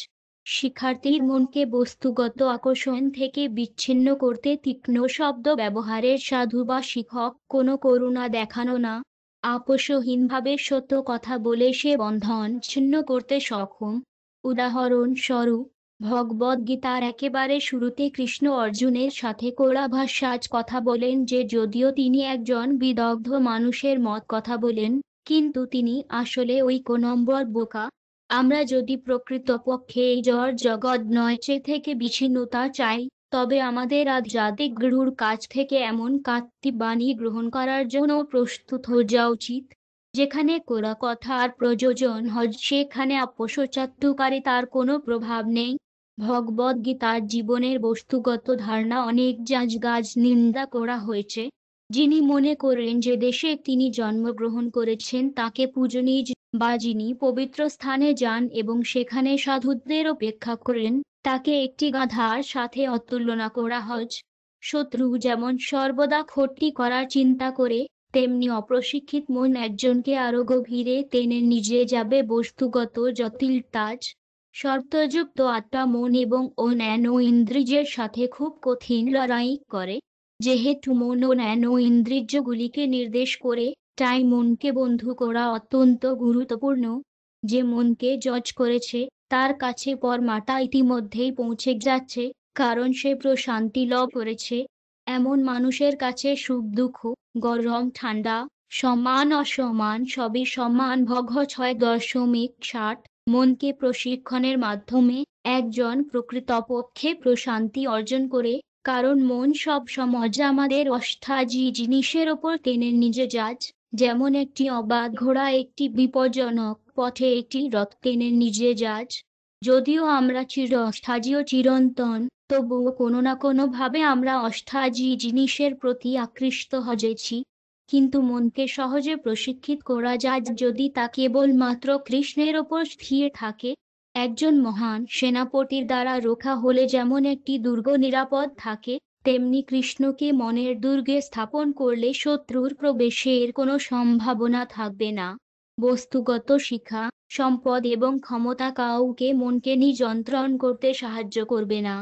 শিক্ষার্থীর মনকে বস্তুগত আকর্ষণ থেকে বিচ্ছিন্ন করতে তীক্ষ্ণ শব্দ ব্যবহারের সাধু বা শিক্ষক কোনো করুণা দেখানো না। আপোষহীনভাবে সত্য কথা বলে সে বন্ধন ছিন্ন করতে সক্ষম। উদাহরণস্বরূপ, ভগবদ্গীতার একেবারে শুরুতে কৃষ্ণ অর্জুনের সাথে কড়া ভাষায় কথা বলেন যে যদিও তিনি একজন বিদগ্ধ মানুষের মত কথা বলেন, কিন্তু তিনি আসলে ওই নম্বর বোকা। আমরা যদি প্রকৃতপক্ষে এই জড় জগৎ নয়চে থেকে বিচ্ছিন্নতা চাই, তবে আমাদের আধ্যাত্মিক গুরুর কাছ থেকে এমন কাত্তি বাণী গ্রহণ করার জন্য প্রস্তুত হয়ে যাওয়া উচিত। যেখানে কোরা কথার প্রয়োজন হয়, সেখানে আপোষচাতুকারিতার কোনো প্রভাব নেই। ভগবদ্গীতার জীবনের বস্তুগত ধারণা অনেক জায়গায় নিন্দা করা হয়েছে। যিনি মনে করেন যে দেশে তিনি জন্মগ্রহণ করেছেন তাকে পূজনীয়, বা যিনি পবিত্র স্থানে যান এবং সেখানে সাধুদের অপেক্ষা করেন, তাকে একটি গাধার সাথে তুলনা করা হয়। শত্রু যেমন সর্বদা ক্ষতি করার চিন্তা করে, তেমনি অপ্রশিক্ষিত মন একজনকে আরো গভীরে টেনে নিয়ে যাবে বস্তুগত জটিলতায়। শর্তযুক্ত আত্মা মন এবং অন্যান্য ইন্দ্রিয়ের সাথে খুব কঠিন লড়াই করে। যেহেতু মন অন্যান্য ইন্দ্রিয়গুলিকে নির্দেশ করে, তাই মনকে বন্ধু করা অত্যন্ত গুরুত্বপূর্ণ। যে মনকে জজ করেছে, তার কাছে পরমাত্মা ইতিমধ্যেই পৌঁছে যাচ্ছে, কারণ সে প্রশান্তি লাভ করেছে। এমন মানুষের কাছে সুখ দুঃখ, গরম ঠান্ডা, সমান অসমান সবই সমান। ভগ 6.60 মনকে প্রশিক্ষণের মাধ্যমে একজন প্রকৃতপক্ষে প্রশান্তি অর্জন করে, কারণ মন সব সময় আমাদের অষ্টাজি জিনিসের ওপর টেনে নিয়ে যায়। যেমন একটি অবাধ ঘোড়া একটি বিপজ্জনক পথে একটি রথ টেনে নিজে যায়। যদিও আমরা চিরস্থায়ী ও চিরন্তন, তবুও কোনো না কোনোভাবে আমরা অস্থায়ী জিনিসের প্রতি আকৃষ্ট হয়েছি। কিন্তু মনকে সহজে প্রশিক্ষিত করা যায় যদি তা কেবলমাত্র কৃষ্ণের ওপর স্থির থাকে। একজন মহান সেনাপতির দ্বারা রক্ষা হলে যেমন একটি দুর্গ নিরাপদ থাকে, তেমনি কৃষ্ণকে মনের দুর্গে স্থাপন করলে শত্রুর প্রবেশের কোনো সম্ভাবনা থাকবে না। বস্তুগত শিক্ষা, সম্পদ এবং ক্ষমতা কাউকে মনকে নিয়ন্ত্রণ করতে সাহায্য করবে না।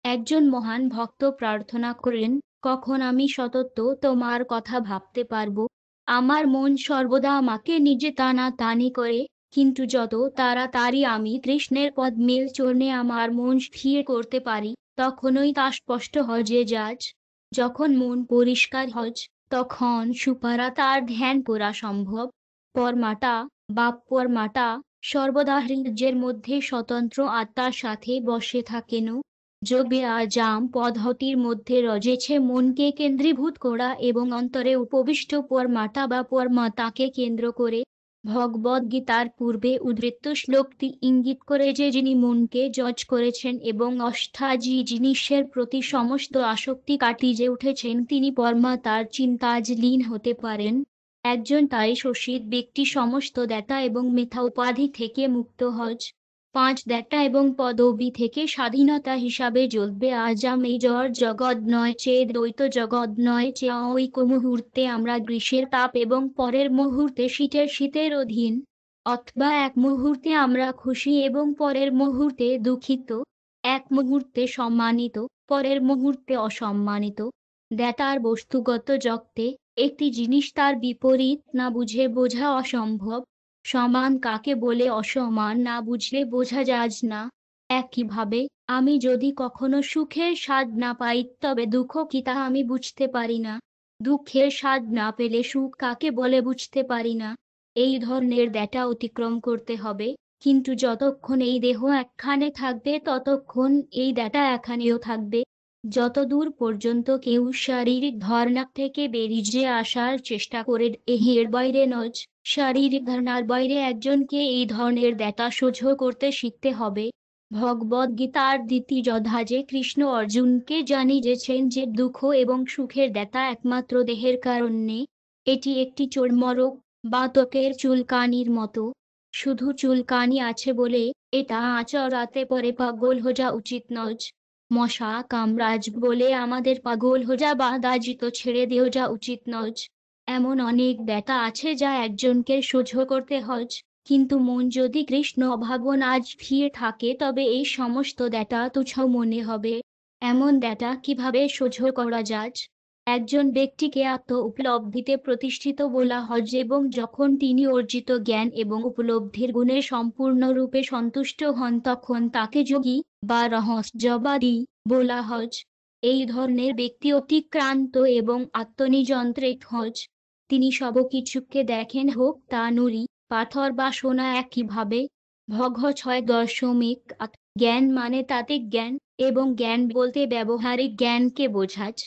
একজন মহান ভক্ত প্রার্থনা করেন, কখন আমি সতত তোমার কথা ভাবতে পারবো? আমার মন সর্বদা আমাকে নিজে টানাটানি করে, কিন্তু যত তাড়াতাড়ি আমি কৃষ্ণের পদ্মের চরণে আমার মন স্থির করতে পারি, তখনই তা স্পষ্ট হয়ে যায়। যখন মন পরিষ্কার হয়, তখন সুপারা তার ধ্যান করা সম্ভব। পরমাটা বা পরমাটা সর্বদা হৃদয়ের মধ্যে স্বতন্ত্র আত্মার সাথে বসে থাকেন। যোগে আজাম পদ্ধতির মধ্যে রয়েছে মনকে কেন্দ্রীভূত করা এবং অন্তরে উপবিষ্ট পরমাটা বা পরমাতাকে কেন্দ্র করে। ভগবদ্গীতার পূর্বে উদ্ধৃত শ্লোকটি ইঙ্গিত করে যে যিনি মনকে জয় করেছেন এবং অস্থায়ী জিনিসের প্রতি সমস্ত আসক্তি কাটিয়ে উঠেছেন তিনি পরমাতার চিন্তায় লীন হতে পারেন। একজন তাই শোষিত ব্যক্তি সমস্ত দ্ব্যর্থ এবং মিথ্যা উপাধি থেকে মুক্ত হয়। ৫ দ্ব্যর্থ এবং পদবি থেকে স্বাধীনতা হিসাবে জ্বলবে আজাম এই জড় জগৎ নয় চে দ্বৈত জগৎ নয় চে ঐক মুহূর্তে আমরা গ্রীষ্মের তাপ এবং পরের মুহূর্তে শীতের অধীন, অথবা এক মুহূর্তে আমরা খুশি এবং পরের মুহূর্তে দুঃখিত, এক মুহূর্তে সম্মানিত, পরের মুহূর্তে অসম্মানিত। দ্যাতার বস্তুগত জগতে একটি জিনিস তার বিপরীত না বুঝে বোঝা অসম্ভব। সমান কাকে বলে অসমান না বুঝলে বোঝা যায় না। একইভাবে আমি যদি কখনো সুখের স্বাদ না পাই তবে দুঃখ কি তা আমি বুঝতে পারি না। দুঃখের স্বাদ না পেলে সুখ কাকে বলে বুঝতে পারি না। এই ধরনের দ্যাটা অতিক্রম করতে হবে, কিন্তু যতক্ষণ এই দেহ একখানে থাকবে ততক্ষণ এই দ্যাটা এখানেও থাকবে। যতদূর পর্যন্ত কেউ শারীরিক ধারণা থেকে বেরিয়ে আসার চেষ্টা করে এর বাইরে নয়, শারীরিক ধারণার বাইরে একজনকে এই ধরনের দ্যাটা সহ্য করতে শিখতে হবে। ভগবদ্গীতার দ্বিতীয় অধ্যায়ে কৃষ্ণ অর্জুনকে জানিয়েছেন যে দুঃখ এবং সুখের দ্যাটা একমাত্র দেহের কারণে। এটি একটি চর্মরোগ বা ত্বকের চুলকানির মতো। শুধু চুলকানি আছে বলে এটা আচড়াতে পরে পাগল হয়ে যাওয়া উচিত নয়। মশা কামড়াজ বলে আমাদের পাগল হয়ে যাওয়া বা দাজিত ছেড়ে দিয়ে যাওয়া উচিত নয়। এমন অনেক ব্যথা আছে যা একজনকে সহ্য করতে হয়, কিন্তু মন যদি কৃষ্ণ ভাবনায় স্থির থাকে তবে এই সমস্ত ব্যথা তুচ্ছ মনে হবে। এমন ব্যথা কিভাবে সহ্য করা যায়? একজন ব্যক্তিকে আত্ম উপলব্ধিতে প্রতিষ্ঠিত বলা হয় এবং যখন তিনি অর্জিত জ্ঞান এবং উপলব্ধির গুণে সম্পূর্ণরূপে সন্তুষ্ট হন তখন তাকে যোগী বা রহস্যবাদী বলা হয়। এই ধরনের ব্যক্তি অতিক্রান্ত এবং আত্মনিয়ন্ত্রিত হয়। তিনি সবকিছুকে দেখেন, হোক তা নুড়ি, পাথর বা সোনা একইভাবে। ভগ ৬.৮ জ্ঞান মানে তাত্ত্বিক জ্ঞান, এবং জ্ঞান বলতে ব্যবহারিক জ্ঞানকে বোঝায়।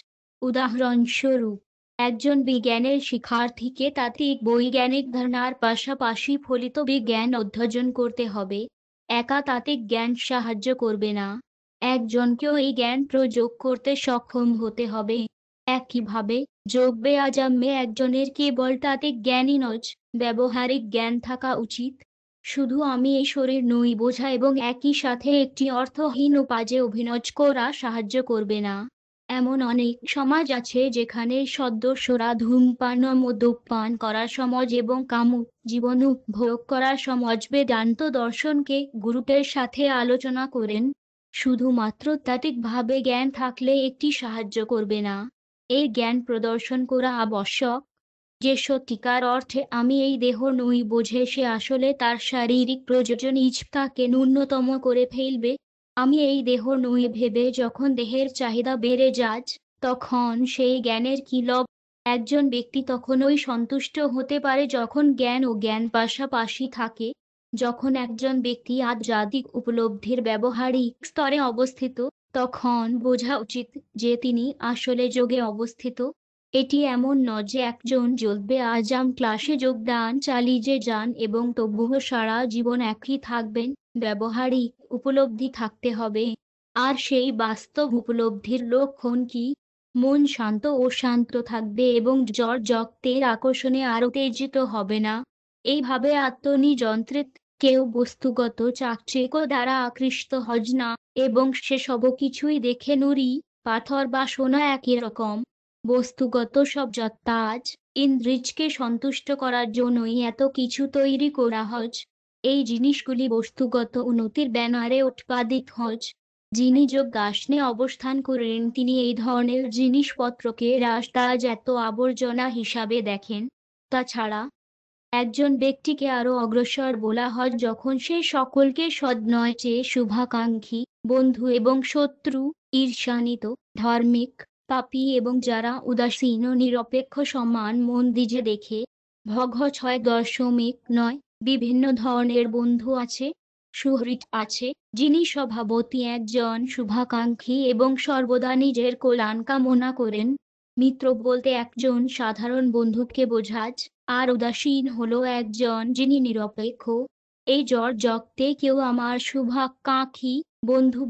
উদাহরণস্বরূপ, একজন বিজ্ঞানের শিক্ষার্থীকে তাত্ত্বিক বৈজ্ঞানিক ধারণার পাশাপাশি ফলিত বিজ্ঞান অধ্যয়ন করতে হবে। একা তাত্ত্বিক জ্ঞান সাহায্য করবে না। একজনকেও এই জ্ঞান প্রয়োগ করতে সক্ষম হতে হবে। একইভাবে যোগে আজামে একজনের কেবল তাত্ত্বিক জ্ঞানই নয়, ব্যবহারিক জ্ঞান থাকা উচিত। শুধু আমি এই শরীর নই বোঝা এবং একই সাথে একটি অর্থহীন উপায়ে অভিনয় করা সাহায্য করবে না। এমন অনেক সমাজ আছে যেখানে সদস্যরা ধূমপান ও মদ্যপান করার সমাজ এবং কামুক জীবন উপভোগ করার সমাজ বেদান্ত দর্শনকে গুরুত্বের সাথে আলোচনা করেন। শুধুমাত্র তাত্ত্বিকভাবে জ্ঞান থাকলে একটি সাহায্য করবে না। এই জ্ঞান প্রদর্শন করা আবশ্যক। যে সত্যিকার অর্থে আমি এই দেহ নই বোঝে সে আসলে তার শারীরিক প্রয়োজন ইচ্ছাকে ন্যূনতম করে ফেলবে। আমি এই দেহ নই ভেবে যখন দেহের চাহিদা বেড়ে যায়, তখন সেই জ্ঞানের কি লাভ? একজন ব্যক্তি তখনই সন্তুষ্ট হতে পারে যখন জ্ঞান ও জ্ঞান পাশাপাশি থাকে। যখন একজন ব্যক্তি আধ্যাত্মিক উপলব্ধির ব্যবহারিক স্তরে অবস্থিত, তখন বোঝা উচিত যে তিনি আসলে যোগে অবস্থিত। এটি এমন নয় যে একজন জ্বলবে আজাম ক্লাসে যোগদান চালিয়ে যান এবং তবুও সারা জীবন একই থাকবেন। ব্যবহারিক উপলব্ধি থাকতে হবে। আর সেই বাস্তব উপলব্ধির লক্ষণ কি? মন শান্ত ও শান্ত থাকবে এবং জগতের আকর্ষণে আরো উত্তেজিত হবে না। এইভাবে আত্মনিয়ন্ত্রিত কেউ বস্তুগত চাকচিক্য দ্বারা আকৃষ্ট হজ না এবং সে সব কিছুই দেখে নুড়ি, পাথর বা সোনা একই রকম। বস্তুগত সব যত্তাজ ইন্দ্রিজকে সন্তুষ্ট করার জন্যই এত কিছু তৈরি করা হজ। এই জিনিসগুলি বস্তুগত উন্নতির ব্যানারে উৎপাদিত হজ। যিনি যোগাসনে অবস্থান করেন তিনি এই ধরনের জিনিসপত্রকে রাস্তাজ এত আবর্জনা হিসাবে দেখেন। তাছাড়া একজন ব্যক্তিকে আরো অগ্রসর বলা হয় যখন সে সকলকে সদ্নয় চেয়ে শুভাকাঙ্ক্ষী, বন্ধু এবং শত্রু, ঈর্ষান্বিত, ধার্মিক, পাপী এবং যারা উদাসীন ও নিরপেক্ষ সমান মন দিয়ে দেখে। ভগ 6.9 বিভিন্ন ধরনের বন্ধু আছে। সুহৃদ আছে, যিনি স্বভাবতই একজন শুভাকাঙ্ক্ষী এবং সর্বদা নিজের কল্যাণ কামনা করেন। মিত্র বলতে একজন সাধারণ বন্ধুকে বোঝায়। আর উদাসীন হলো একজন যিনি নিরপেক্ষ। এই জগতে কেউ আমার শুভাকাঙ্ক্ষী বন্ধু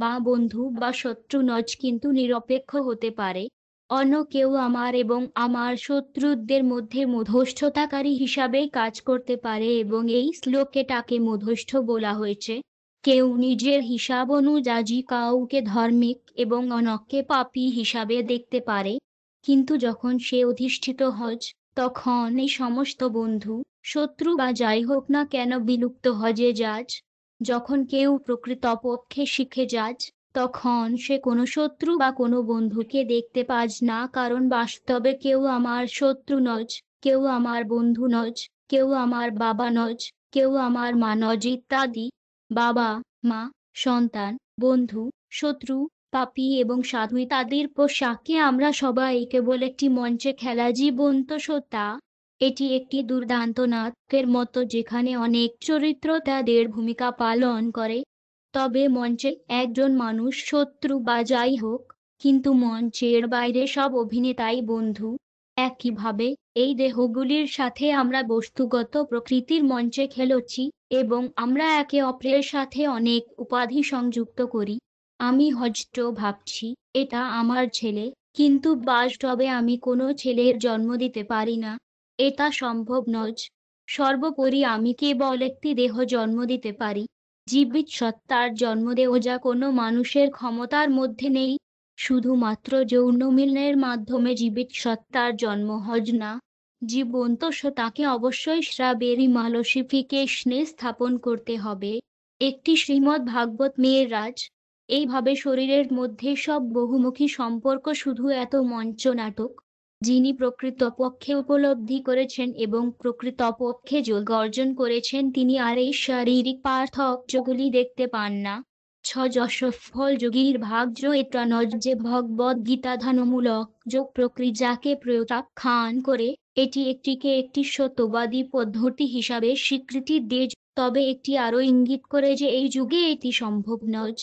বা শত্রু নয়, কিন্তু নিরপেক্ষ হতে পারে। অন্য কেউ আমার এবং আমার শত্রুদের মধ্যে মধ্যস্থতাকারী হিসাবে কাজ করতে পারে এবং এই শ্লোকটাকে মধ্যস্থ বলা হয়েছে। কেউ নিজের হিসাব অনুযায়ী কাউকে ধার্মিক এবং অন্যকে পাপী হিসাবে দেখতে পারে, কিন্তু যখন সে অধিষ্ঠিত হয় তখন এই সমস্ত বন্ধু, শত্রু বা যাই হোক না কেন বিলুপ্ত হয়ে যায়। যখন কেউ প্রকৃতপক্ষে শিখে যায় তখন সে কোনো শত্রু বা কোনো বন্ধুকে দেখতে পায় না, কারণ বাস্তবে কেউ আমার শত্রু নয়, কেউ আমার বন্ধু নয়, কেউ আমার বাবা নয়, কেউ আমার মা নয় ইত্যাদি। বাবা, মা, সন্তান, বন্ধু, শত্রু, পাপী এবং সাধু ইত্যাদির পোশাকে আমরা সবাই কেবল একটি মঞ্চে খেলা জীবন্ত সত্তা। এটি একটি দুর্দান্ত নাটকের মতো যেখানে অনেক চরিত্র তাদের ভূমিকা পালন করে। তবে মঞ্চে একজন মানুষ শত্রু বা যাই হোক, কিন্তু মঞ্চের বাইরে সব অভিনেতাই বন্ধু। একইভাবে এই দেহগুলির সাথে আমরা বস্তুগত প্রকৃতির মঞ্চে খেলছি এবং আমরা একে অপরের সাথে অনেক উপাধি সংযুক্ত করি। আমি হয়তো ভাবছি এটা আমার ছেলে, কিন্তু বাস্তবে আমি কোনো ছেলের জন্ম দিতে পারি না। এটা সম্ভব নয়। সর্বোপরি আমি কেবল একটি দেহ জন্ম দিতে পারি। জীবিত সত্তার জন্ম দেওয়া যা কোনো মানুষের ক্ষমতার মধ্যে নেই। শুধুমাত্র যৌন মিলনের মাধ্যমে জীবিত সত্তার জন্ম হয় না। জীবন্ত সত্তাকে অবশ্যই শ্রাবেরি মালসিফিকেশনে স্থাপন করতে হবে। একটি শ্রীমদ্ ভাগবত মেয়ের রাজ। এইভাবে শরীরের মধ্যে সব বহুমুখী সম্পর্ক শুধু এত মঞ্চ নাটক। যিনি প্রকৃতপক্ষে উপলব্ধি করেছেন এবং প্রকৃতপক্ষে যোগ অর্জন করেছেন তিনি আর এই শারীরিক পার্থক্যগুলি দেখতে পান না। সফল যোগীর ভাগ্য এটা নয় যে ভগবদ গীতা ধ্যানমূলক যোগ প্রক্রিয়াকে প্রত্যাখ্যান করে এটি একটিকে একটি সত্যবাদী পদ্ধতি হিসাবে স্বীকৃতি দেয়, তবে একটি আরও ইঙ্গিত করে যে এই যুগে এটি সম্ভব নয়।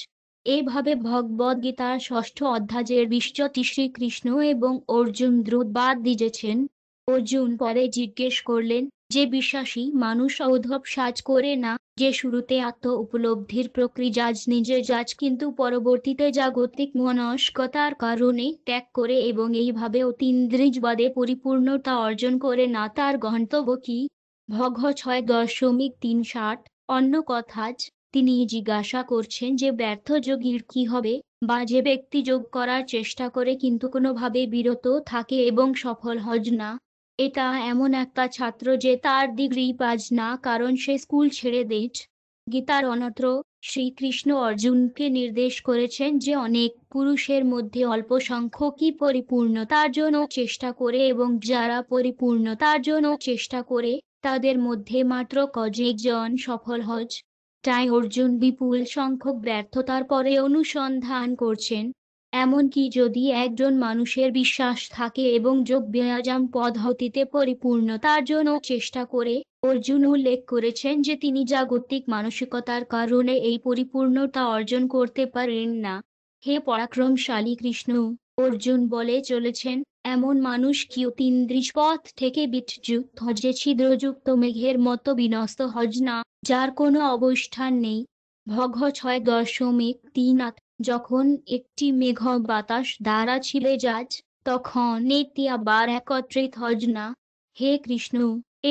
এভাবে ভগবদ গীতার 6ষ্ঠ অধ্যায়ের 20টি শ্রীকৃষ্ণ এবং অর্জুন দ্রুতবাদ দিয়েছেন। অর্জুন পরে জিজ্ঞেস করলেন যে বিশ্বাসী মানুষ ঔদ্ধব সাজ করে না, যে শুরুতে আত্ম উপলব্ধির প্রক্রিয়া নিজে যাজ কিন্তু পরবর্তীতে জাগতিক মনস্কতার কারণে ত্যাগ করে এবং এইভাবে অতীন্দ্রিয়বাদে পরিপূর্ণতা অর্জন করে না, তার গন্তব্য কি? ভগ 6.360। অন্য কথায় তিনি জিজ্ঞাসা করছেন যে ব্যর্থ যোগীর কি হবে, বা যে ব্যক্তি যোগ করার চেষ্টা করে কিন্তু কোনোভাবে বিরত থাকে এবং সফল হয় না। এটা এমন একটা ছাত্র যে তার ডিগ্রি পাজ না কারণ সে স্কুল ছেড়ে দিয়েছে। গীতার অন্যত্র শ্রীকৃষ্ণ অর্জুনকে নির্দেশ করেছেন যে অনেক পুরুষের মধ্যে অল্প সংখ্যকই পরিপূর্ণতার জন্য চেষ্টা করে এবং যারা পরিপূর্ণতার জন্য চেষ্টা করে তাদের মধ্যে মাত্র কয়েকজন সফল হয়। তাই অর্জুন বিপুল সংখ্যক ব্যর্থতার পরে অনুসন্ধান করছেন। এমনকি যদি একজন মানুষের বিশ্বাস থাকে এবং যোগ ব্যায়াম পদ্ধতিতে পরিপূর্ণতার জন্য চেষ্টা করে, অর্জুন উল্লেখ করেছেন যে তিনি জাগতিক মানসিকতার কারণে এই পরিপূর্ণতা অর্জন করতে পারেন না। হে পরাক্রমশালী কৃষ্ণ, অর্জুন বলে চলেছেন, এমন মানুষ কি অতীন্দ্রিজ পথ থেকে বিচ্যুত যে ছিদ্রযুক্ত মেঘের মতো বিনষ্ট হজ না, যার কোনো অবস্থান নেই। ভগ 6.3 যখন একটি মেঘ বাতাস দ্বারা ছিলে যায়, তখন এটি আবার একত্রিত হজ না। হে কৃষ্ণ,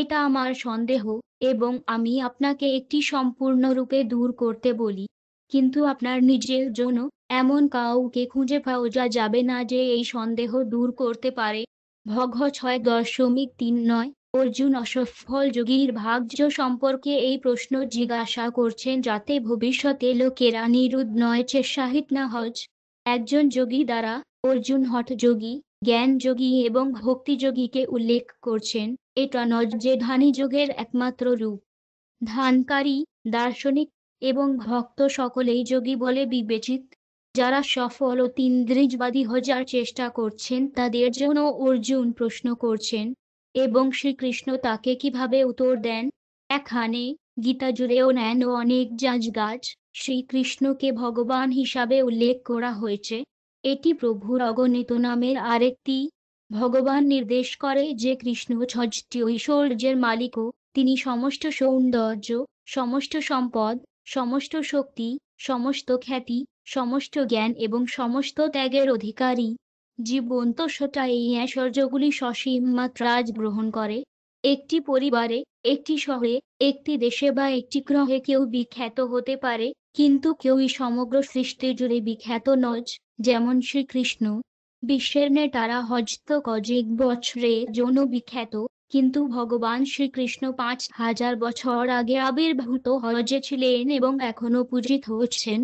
এটা আমার সন্দেহ, এবং আমি আপনাকে একটি সম্পূর্ণরূপে দূর করতে বলি। কিন্তু আপনার নিজের জন্য এমন কাউকে খুঁজে পাওয়া যাবে না যে এই সন্দেহ দূর করতে পারে। ভগ 6.3 অর্জুন অসফল যোগীর ভাগ্য সম্পর্কে এই প্রশ্ন জিজ্ঞাসা করছেন যাতে ভবিষ্যতে লোকেরা নিরুদ্নয় না হজ। একজন যোগী দ্বারা অর্জুন হঠযোগী, জ্ঞানযোগী এবং ভক্তিযোগীকে উল্লেখ করছেন। এটা নয় যে ধ্যানী যোগের একমাত্র রূপ। ধ্যানকারী, দার্শনিক এবং ভক্ত সকলেই যোগী বলে বিবেচিত। যারা সফল অতীন্দ্রিজবাদী হবার চেষ্টা করছেন তাদের জন্য অর্জুন প্রশ্ন করছেন, এবং শ্রীকৃষ্ণ তাকে কিভাবে উত্তর দেন। এখানে গীতা জুড়েও নেন ও অনেক জায়গায় শ্রীকৃষ্ণকে ভগবান হিসাবে উল্লেখ করা হয়েছে। এটি প্রভুর অগণিত নামের আরেকটি। ভগবান নির্দেশ করে যে কৃষ্ণ ষষ্ঠী ঐশ্বর্যের মালিকও। তিনি সমস্ত সৌন্দর্য, সমস্ত সম্পদ, সমস্ত শক্তি, সমস্ত খ্যাতি, সমস্ত জ্ঞান এবং সমস্ত ত্যাগের অধিকারী। জীবন্ত সত্তা এই ঐশ্বর্যগুলি সসীম মাত্রায় গ্রহণ করে। একটি পরিবারে, একটি শহরে, একটি দেশে বা একটি গ্রহে কেউ বিখ্যাত হতে পারে, কিন্তু কেউই সমগ্র সৃষ্টি জুড়ে বিখ্যাত নয়, যেমন শ্রীকৃষ্ণ। বিশ্বের নেতারা হয়তো কয়েক বছরের জন্য বিখ্যাত, কিন্তু ভগবান শ্রীকৃষ্ণ 5000 বছর আগে আবির্ভূত হয়েছিলেন এবং এখনো পূজিত হচ্ছেন।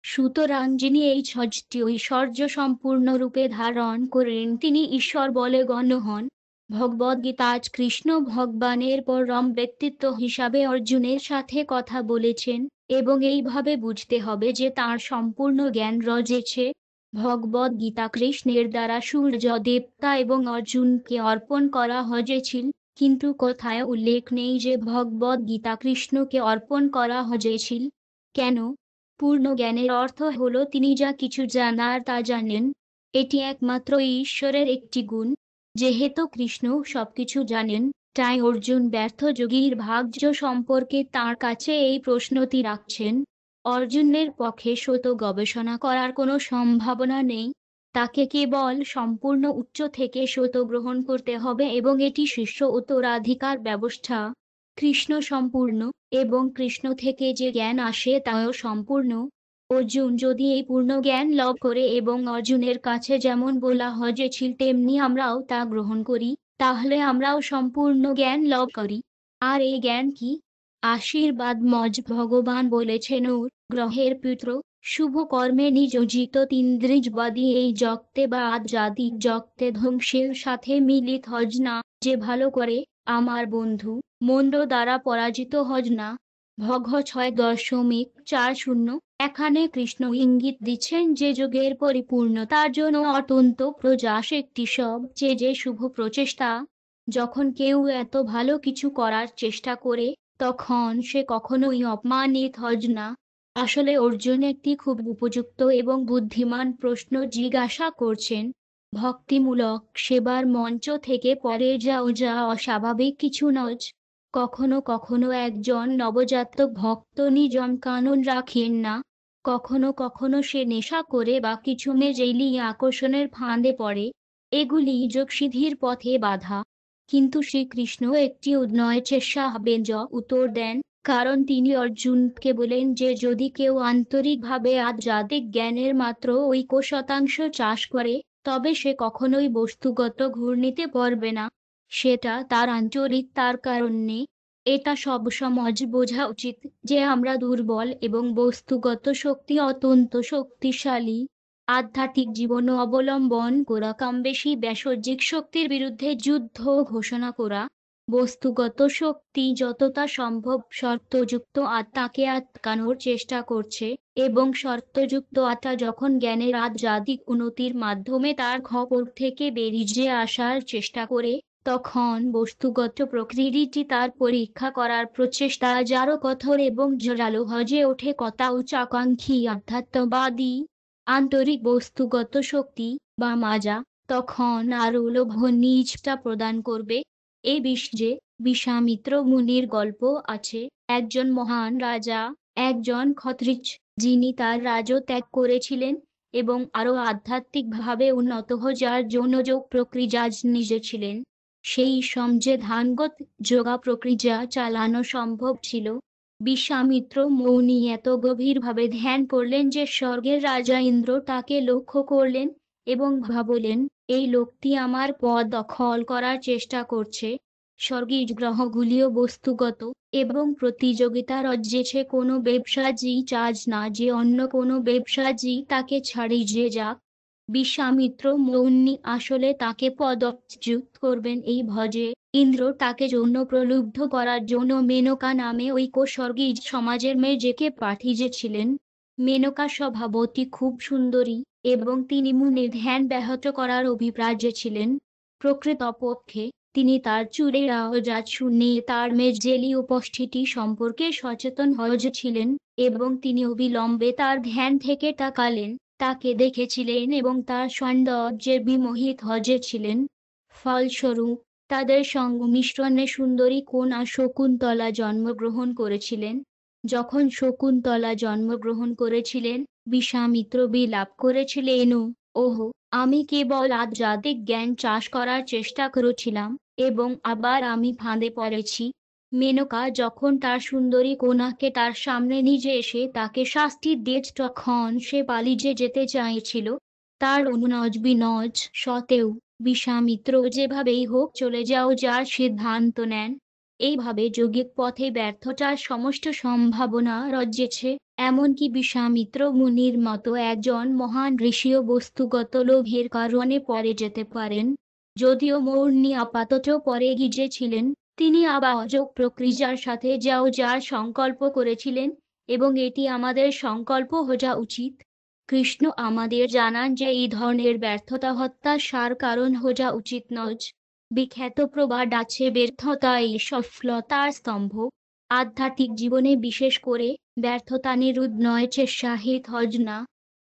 সুতরাং যিনি এই ষষ্ঠী ঐশ্বর্য সম্পূর্ণরূপে ধারণ করেন তিনি ঈশ্বর বলে গণ্য হন। ভগবদ্গীতায় কৃষ্ণ ভগবানের পরম ব্যক্তিত্ব হিসাবে অর্জুনের সাথে কথা বলেছেন, এবং এইভাবে বুঝতে হবে যে তাঁর সম্পূর্ণ জ্ঞান রয়েছে। ভগবদ্গীতা কৃষ্ণের দ্বারা সূর্য দেবতা এবং অর্জুনকে অর্পণ করা হয়েছিল, কিন্তু কোথায় উল্লেখ নেই যে ভগবদ্গীতা কৃষ্ণকে অর্পণ করা হয়েছিল। কেন? পূর্ণ জ্ঞানের অর্থ হলো তিনি যা কিছু জানার তা জানেন। এটি একমাত্র ঈশ্বরের একটি গুণ। যেহেতু কৃষ্ণ সবকিছু জানেন, তাই অর্জুন ব্যর্থ যোগীর ভাগ্য সম্পর্কে তাঁর কাছে এই প্রশ্নটি রাখছেন। অর্জুনের পক্ষে সত গবেষণা করার কোনো সম্ভাবনা নেই। তাকে কেবল সম্পূর্ণ উচ্চ থেকে সত গ্রহণ করতে হবে এবং এটি শিষ্য উত্তরাধিকার ব্যবস্থা। কৃষ্ণ সম্পূর্ণ, এবং কৃষ্ণ থেকে যে জ্ঞান আসে তাও সম্পূর্ণ। অর্জুন যদি এই পূর্ণ জ্ঞান লাভ করে এবং অর্জুনের কাছে যেমন বলা হয়েছিল তেমনি আমরাও তা গ্রহণ করি, তাহলে আমরাও সম্পূর্ণ জ্ঞান লাভ করি। আর এই জ্ঞান কি? আশীর্বাদ মজ ভগবান বলেছেন ওর গ্রহের পুত্র, শুভ কর্মে নিয়োজিত ইন্দ্রিজবাদী এই জগতে বা আধ্যাত্মিক জগতে ধ্বংসের সাথে মিলিত হজ না। যে ভালো করে, আমার বন্ধু, মন্দ দ্বারা পরাজিত হজ না। ভগ 6.40 এখানে কৃষ্ণ ইঙ্গিত দিচ্ছেন যে যোগের পরিপূর্ণতার জন্য অত্যন্ত প্রয়াস একটি সবচেয়ে শুভ প্রচেষ্টা। যখন কেউ এত ভালো কিছু করার চেষ্টা করে, তখন সে কখনোই অপমানিত হজ না। আসলে অর্জুন একটি খুব উপযুক্ত এবং বুদ্ধিমান প্রশ্ন জিজ্ঞাসা করছেন। ভক্তিমূলক সেবার মঞ্চ থেকে পরে যা অস্বাভাবিক কিছু নয়। কখনো কখনো একজন নবজাতক ভক্ত নিয়ম কানুন রাখেন না। কখনো কখনো সে নেশা করে বা কিছু মেজাইলি আকর্ষণের ফাঁদে পড়ে। এগুলি যোগসিদ্ধির পথে বাধা। কিন্তু শ্রীকৃষ্ণ একটি উন্নয়চেষ্টাব্যঞ্জ উত্তর দেন, কারণ তিনি অর্জুনকে বলেন যে যদি কেউ আন্তরিকভাবে আধ্যাত্মিক জ্ঞানের মাত্র 1% চাষ করে, তবে সে কখনোই বস্তুগত ঘূর্ণিতে পড়বে না। সেটা তার আন্তরিকতার কারণে। এটা সবসময় বোঝা উচিত যে আমরা দুর্বল এবং বস্তুগত শক্তি অত্যন্ত শক্তিশালী। আধ্যাত্মিক জীবন অবলম্বন করা কমবেশি বাহ্যিক শক্তির বিরুদ্ধে যুদ্ধ ঘোষণা করা। বস্তুগত শক্তি যতটা সম্ভব শর্তযুক্ত আত্মাকে আটকানোর চেষ্টা করছে, এবং শর্তযুক্ত আত্মা যখন জ্ঞানের আধ্যাত্মিক উন্নতির মাধ্যমে তার খপর থেকে বেরিয়ে আসার চেষ্টা করে, তখন বস্তুগত প্রকৃতিটি তার পরীক্ষা করার প্রচেষ্টা যারও কঠোর এবং জোরালো হয়ে ওঠে। কথা উচ্চাকাঙ্ক্ষী আধ্যাত্মবাদী আন্তরিক বস্তুগত শক্তি বা মাজা তখন আরও লোভ নিজটা প্রদান করবে। এই যে বিশ্বামিত্র মুনির গল্প আছে। একজন মহান রাজা, একজন ক্ষত্রিয়, যিনি তার রাজ্য ত্যাগ করেছিলেন এবং আরও আধ্যাত্মিকভাবে উন্নত হওয়ার জন্য যোগ প্রক্রিয়া নিজে ছিলেন। সেই সমাজে ধ্যানগত যোগা প্রক্রিয়া চালানো সম্ভব ছিল। বিশ্বামিত্র মৌনি এত গভীরভাবে ধ্যান করলেন যে স্বর্গের রাজা ইন্দ্র তাকে লক্ষ্য করলেন এবং ভাবলেন, এই লোকটি আমার পদ দখল করার চেষ্টা করছে। স্বর্গীয় গ্রহগুলিও বস্তুগত এবং প্রতিযোগিতা রজ্জেছে। কোনো ব্যবসায়ী চাজ না যে অন্য কোনো ব্যবসায়ী তাকে ছাড়িয়ে যাক। বিশ্বামিত্র মৌনি আসলে তাকে পদচ্যুত করবেন এই ভজে। ইন্দ্র তাকে জন্য প্রলুব্ধ করার জন্য মেনকা নামে ঐক্যস্বর্গীয় সমাজের মেয়েকে পাঠিয়েছিলেন। মেনকা স্বভাবতী খুব সুন্দরী এবং তিনি মুনির ধ্যান ব্যাহত করার অভিপ্রায় ছিলেন। প্রকৃতপক্ষে তিনি তার চুলের আওয়াজ শুনে তার মেজেলি উপস্থিতি সম্পর্কে সচেতন হয়েছিলেন এবং তিনি অবিলম্বে তার ধ্যান থেকে তাকালেন, তাকে দেখেছিলেন এবং তার সৌন্দর্যে বিমোহিত হয়েছিলেন। ফলস্বরূপ তাদের সংমিশ্রণে সুন্দরী কন্যা শকুন্তলা জন্মগ্রহণ করেছিলেন। যখন শকুন্তলা জন্মগ্রহণ করেছিলেন, বিশ্বামিত্র বিলাপ করেছিলেন, ওহ, আমি কেবল আধ্যাত্মিক জ্ঞান চাষ করার চেষ্টা করেছিলাম এবং আবার আমি ফাঁদে পড়েছি। মেনকা যখন তার সুন্দরী কন্যাকে তার সামনে নিজে এসে তাকে শাস্তি দিত তখন সে পালিয়ে যেতে চাইছিল। তার অনুনয় বিনয় সত্ত্বেও বিশ্বামিত্র যেভাবেই হোক চলে যাওয়ার সিদ্ধান্ত নেন। এইভাবে যৌগিক পথে ব্যর্থতার সমস্ত সম্ভাবনা রজ্জেছে। এমনকি বিশ্বামিত্র মুনির মতো একজন মহান ঋষিও বস্তুগত লোভের কারণে পড়ে যেতে পারেন। যদিও মৌনি আপাতত পরে গিয়েছিলেন, তিনি আবার যোগ প্রক্রিয়ার সাথে যাওয়ার সংকল্প করেছিলেন এবং এটি আমাদের সংকল্প হওয়া উচিত। কৃষ্ণ আমাদের জানান যে এই ধরনের ব্যর্থতা হতাশার কারণ হওয়া উচিত নয়। বিখ্যাত প্রবাদ আছে, ব্যর্থতাই সফলতার স্তম্ভ। আধ্যাত্মিক জীবনে বিশেষ করে ব্যর্থতা নিরুদ্নয়ের সাহিত হজ না।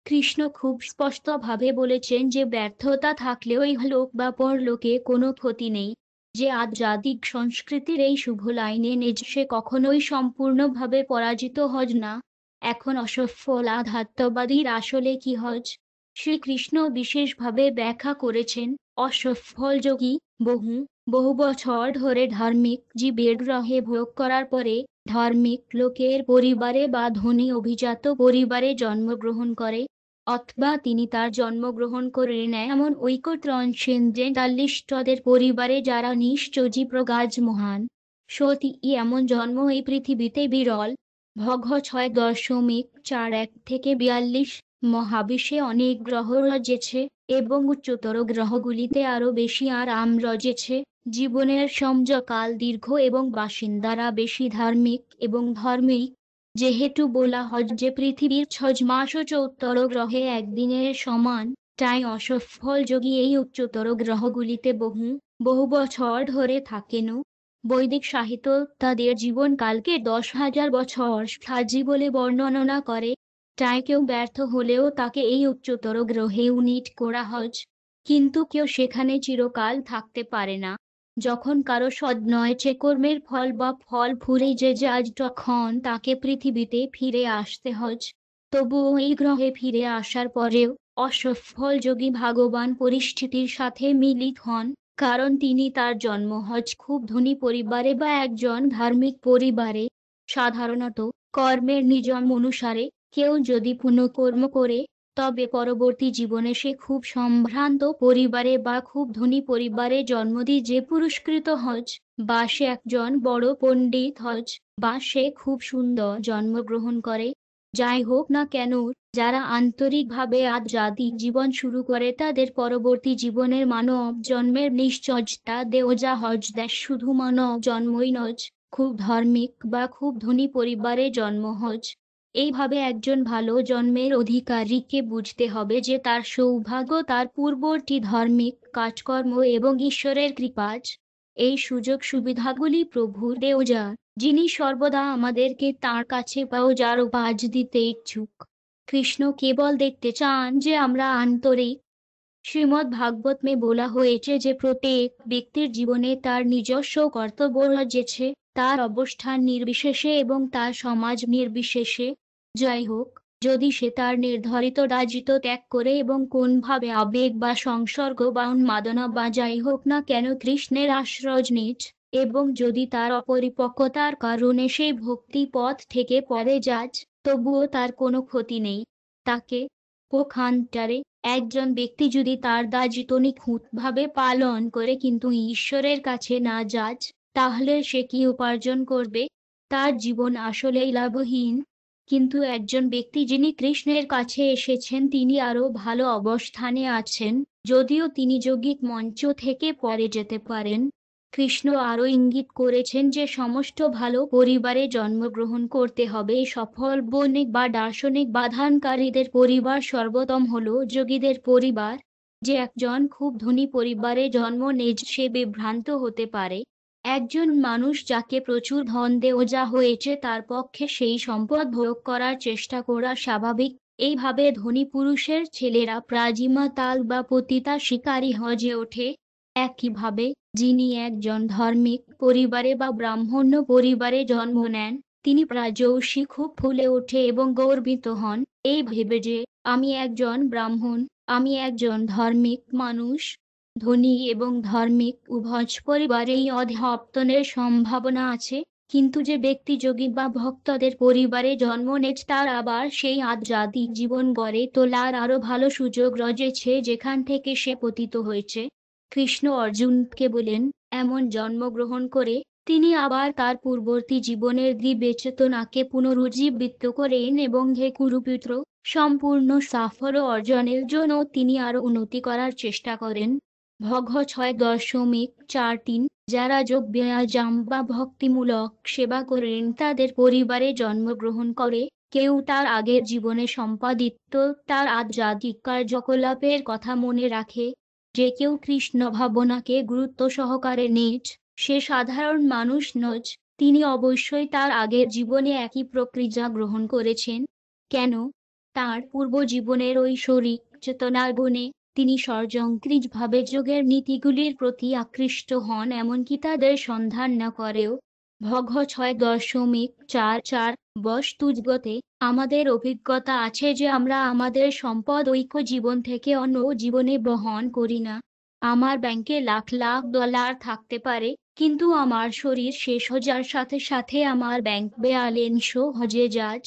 কৃষ্ণ খুব স্পষ্টভাবে বলেছেন যে ব্যর্থতা থাকলেও ইহলোক বা পরলোকে কোনো ক্ষতি নেই। যে আধ্যাত্মিক সংস্কৃতির এই শুভ লাইনে নিজে সে কখনোই সম্পূর্ণভাবে পরাজিত হজ না। এখন অসফল আধ্যাত্মবাদীর আসলে কি হজ? শ্রীকৃষ্ণ বিশেষভাবে ব্যাখ্যা করেছেন, অসফল যোগী বহু বহু বছর ধরে ধার্মিক জীবের গ্রহে ভোগ করার পরে ধার্মিক লোকের পরিবারে বা ধনী অভিজাত পরিবারে জন্মগ্রহণ করে, অথবা তিনি তার জন্মগ্রহণ করে নেয় এমন ট্রান্সেন্ডেন্টালিস্টদের পরিবারে যারা নিশ্চয়ই প্রগাঢ় মহান। সত্যি এমন জন্ম এই পৃথিবীতে বিরল। ভগ 6.41 থেকে 42 মহাবিশ্বে অনেক গ্রহ রয়েছে এবং উচ্চতর গ্রহগুলিতে আরও বেশি আরাম রয়েছে। জীবনের সময়কাল দীর্ঘ এবং বাসিন্দারা বেশি ধার্মিক এবং ধর্মিক। যেহেতু বলা হয় যে পৃথিবীর 6 মাস ও 74 গ্রহে একদিনের সমান, তাই অসফল যোগী এই উচ্চতর গ্রহগুলিতে বহু বহু বছর ধরে থাকেন। বৈদিক সাহিত্য তাদের জীবনকালকে 10,000 বছর স্থায়ী বলে বর্ণনা করে। তাই কেউ ব্যর্থ হলেও তাকে এই উচ্চতর গ্রহে উন্নীত করা হয়। কিন্তু কেউ সেখানে চিরকাল থাকতে পারে না। যখন কারো সদ্নয়চে কর্মের ফল বা ফল ফুরিয়ে যায় তখন তাকে পৃথিবীতে ফিরে আসতে হয়। তবুও এই গ্রহে ফিরে আসার পরেও অসফল যোগী ভাগ্যবান পরিস্থিতির সাথে মিলিত হন, কারণ তিনি তার জন্ম হয় খুব ধনী পরিবারে বা একজন ধার্মিক পরিবারে। সাধারণত কর্মের নিয়ম অনুসারে কেউ যদি পুণ্যকর্ম করে, তবে পরবর্তী জীবনে সে খুব সম্ভ্রান্ত পরিবারে বা খুব ধনী পরিবারে জন্ম দিয়ে যে পুরস্কৃত হয়, বা সে একজন বড় পণ্ডিত হয়, বা সে খুব সুন্দর জন্মগ্রহণ করে। যাই হোক না কেন, যারা আন্তরিকভাবে আধ্যাত্মিক জীবন শুরু করে তাদের পরবর্তী জীবনের মানব জন্মের নিশ্চয়তা দেওয়া হয়। শুধু মানব জন্মই নয়, খুব ধার্মিক বা খুব ধনী পরিবারে জন্ম হয়। এইভাবে একজন ভালো জন্মের অধিকারীকে বুঝতে হবে যে তার সৌভাগ্য তার পূর্ববর্তী ধার্মিক কাজকর্ম এবং ঈশ্বরের কৃপাজ। এই সুযোগ সুবিধাগুলি প্রভু দেওয়া, যিনি সর্বদা আমাদেরকে তাঁর কাছে পাওয়ার উপায় দিতে ইচ্ছুক। কৃষ্ণ কেবল দেখতে চান যে আমরা আন্তরিক শ্রীমদ্ ভাগবত মে বলা হয়েছে যে প্রত্যেক ব্যক্তির জীবনে তার নিজস্ব কর্তব্য রয়েছে, তার অবস্থান নির্বিশেষে এবং তার সমাজ নির্বিশেষে। যাই হোক, যদি সে তার নির্ধারিত রাজিত ত্যাগ করে এবং কোনভাবে আবেগ বা সংসর্গ বা উন্মাদনা বা যাই হোক না কেন কৃষ্ণের আশ্রয় নিজ, এবং যদি তার অপরিপক্কতার কারণে সেই ভক্তি পথ থেকে পরে যায়, তবুও তার কোনো ক্ষতি নেই। তাকে পক্ষান্তরে একজন ব্যক্তি যদি তার দায়িত্ব নিখুঁতভাবে পালন করে কিন্তু ঈশ্বরের কাছে না যায়, তাহলে সে কি উপার্জন করবে? তার জীবন আসলেই লাভহীন। কিন্তু একজন ব্যক্তি যিনি কৃষ্ণের কাছে এসেছেন তিনি আরো ভালো অবস্থানে আছেন, যদিও তিনি যৌগিক মঞ্চ থেকে পরে যেতে পারেন। কৃষ্ণ আরও ইঙ্গিত করেছেন যে সমস্ত ভালো পরিবারে জন্মগ্রহণ করতে হবে। সফল বণিক বা দার্শনিক বাধানকারীদের পরিবার সর্বোত্তম হল যোগীদের পরিবার। যে একজন খুব ধনী পরিবারে জন্ম নেয় সে বিভ্রান্ত হতে পারে। একজন মানুষ যাকে প্রচুর ধন দেওয়া হয়েছে তার পক্ষে সেই সম্পদ ভোগ করার চেষ্টা করা স্বাভাবিক। এইভাবে ধনী পুরুষের ছেলেরা প্রাজিমা তাল বা পতিতা শিকারী হয়ে ওঠে। একইভাবে যিনি একজন ধার্মিক পরিবারে বা ব্রাহ্মণ্য পরিবারে জন্ম নেন, তিনি প্রায়শই খুব ফুলে ওঠে এবং গর্বিত হন, এই ভেবে যে আমি একজন ব্রাহ্মণ, আমি একজন ধার্মিক মানুষ। ধনী এবং ধার্মিক উভয় পরিবারেই অধঃপতনের সম্ভাবনা আছে, কিন্তু যে ব্যক্তি যোগী বা ভক্তদের পরিবারে জন্ম নেয় তার আবার সেই আধ্যাত্মিক জীবন গড়ে তোলার আরো ভালো সুযোগ রয়েছে যেখান থেকে সে পতিত হয়েছে। কৃষ্ণ অর্জুনকে বলেন, এমন জন্মগ্রহণ করে তিনি আবার তার পূর্ববর্তী জীবনের দিব্য চেতনাকে পুনরুজ্জীবিত করেন এবং হে কুরুপুত্র, সম্পূর্ণ সাফল্য অর্জনের জন্য তিনি আরো উন্নতি করার চেষ্টা করেন। ভগ 6.4.3 যারা যোগ ব্যায়াম বা ভক্তিমূলক সেবা করেন তাদের পরিবারে জন্মগ্রহণ করে, কেউ তার আগের জীবনে সম্পাদিত তার আধ্যাত্মিক কার্যকলাপের কথা মনে রাখে। যে কেউ কৃষ্ণ ভাবনাকে গুরুত্ব সহকারে নেয়, সে সাধারণ মানুষ নয়, তিনি অবশ্যই তার আগের জীবনে একই প্রক্রিয়া গ্রহণ করেছেন। কেন? তার পূর্বজীবনের ঐশ্বরিক চেতনার গুণে তিনি স্বয়ংক্রিয়ভাবে যোগের নীতিগুলির প্রতি আকৃষ্ট হন এমনকি তাদের সন্ধান না করেও। ভগ 6.4.4 বস্তুজগতে আমাদের অভিজ্ঞতা আছে যে আমরা আমাদের সম্পদ ঐক্য জীবন থেকে অন্য জীবনে বহন করি না। আমার ব্যাংকে লাখ লাখ ডলার থাকতে পারে, কিন্তু আমার শরীর শেষ হওয়ার সাথে সাথে আমার ব্যাংক ব্যালেন্স হয়ে যায়।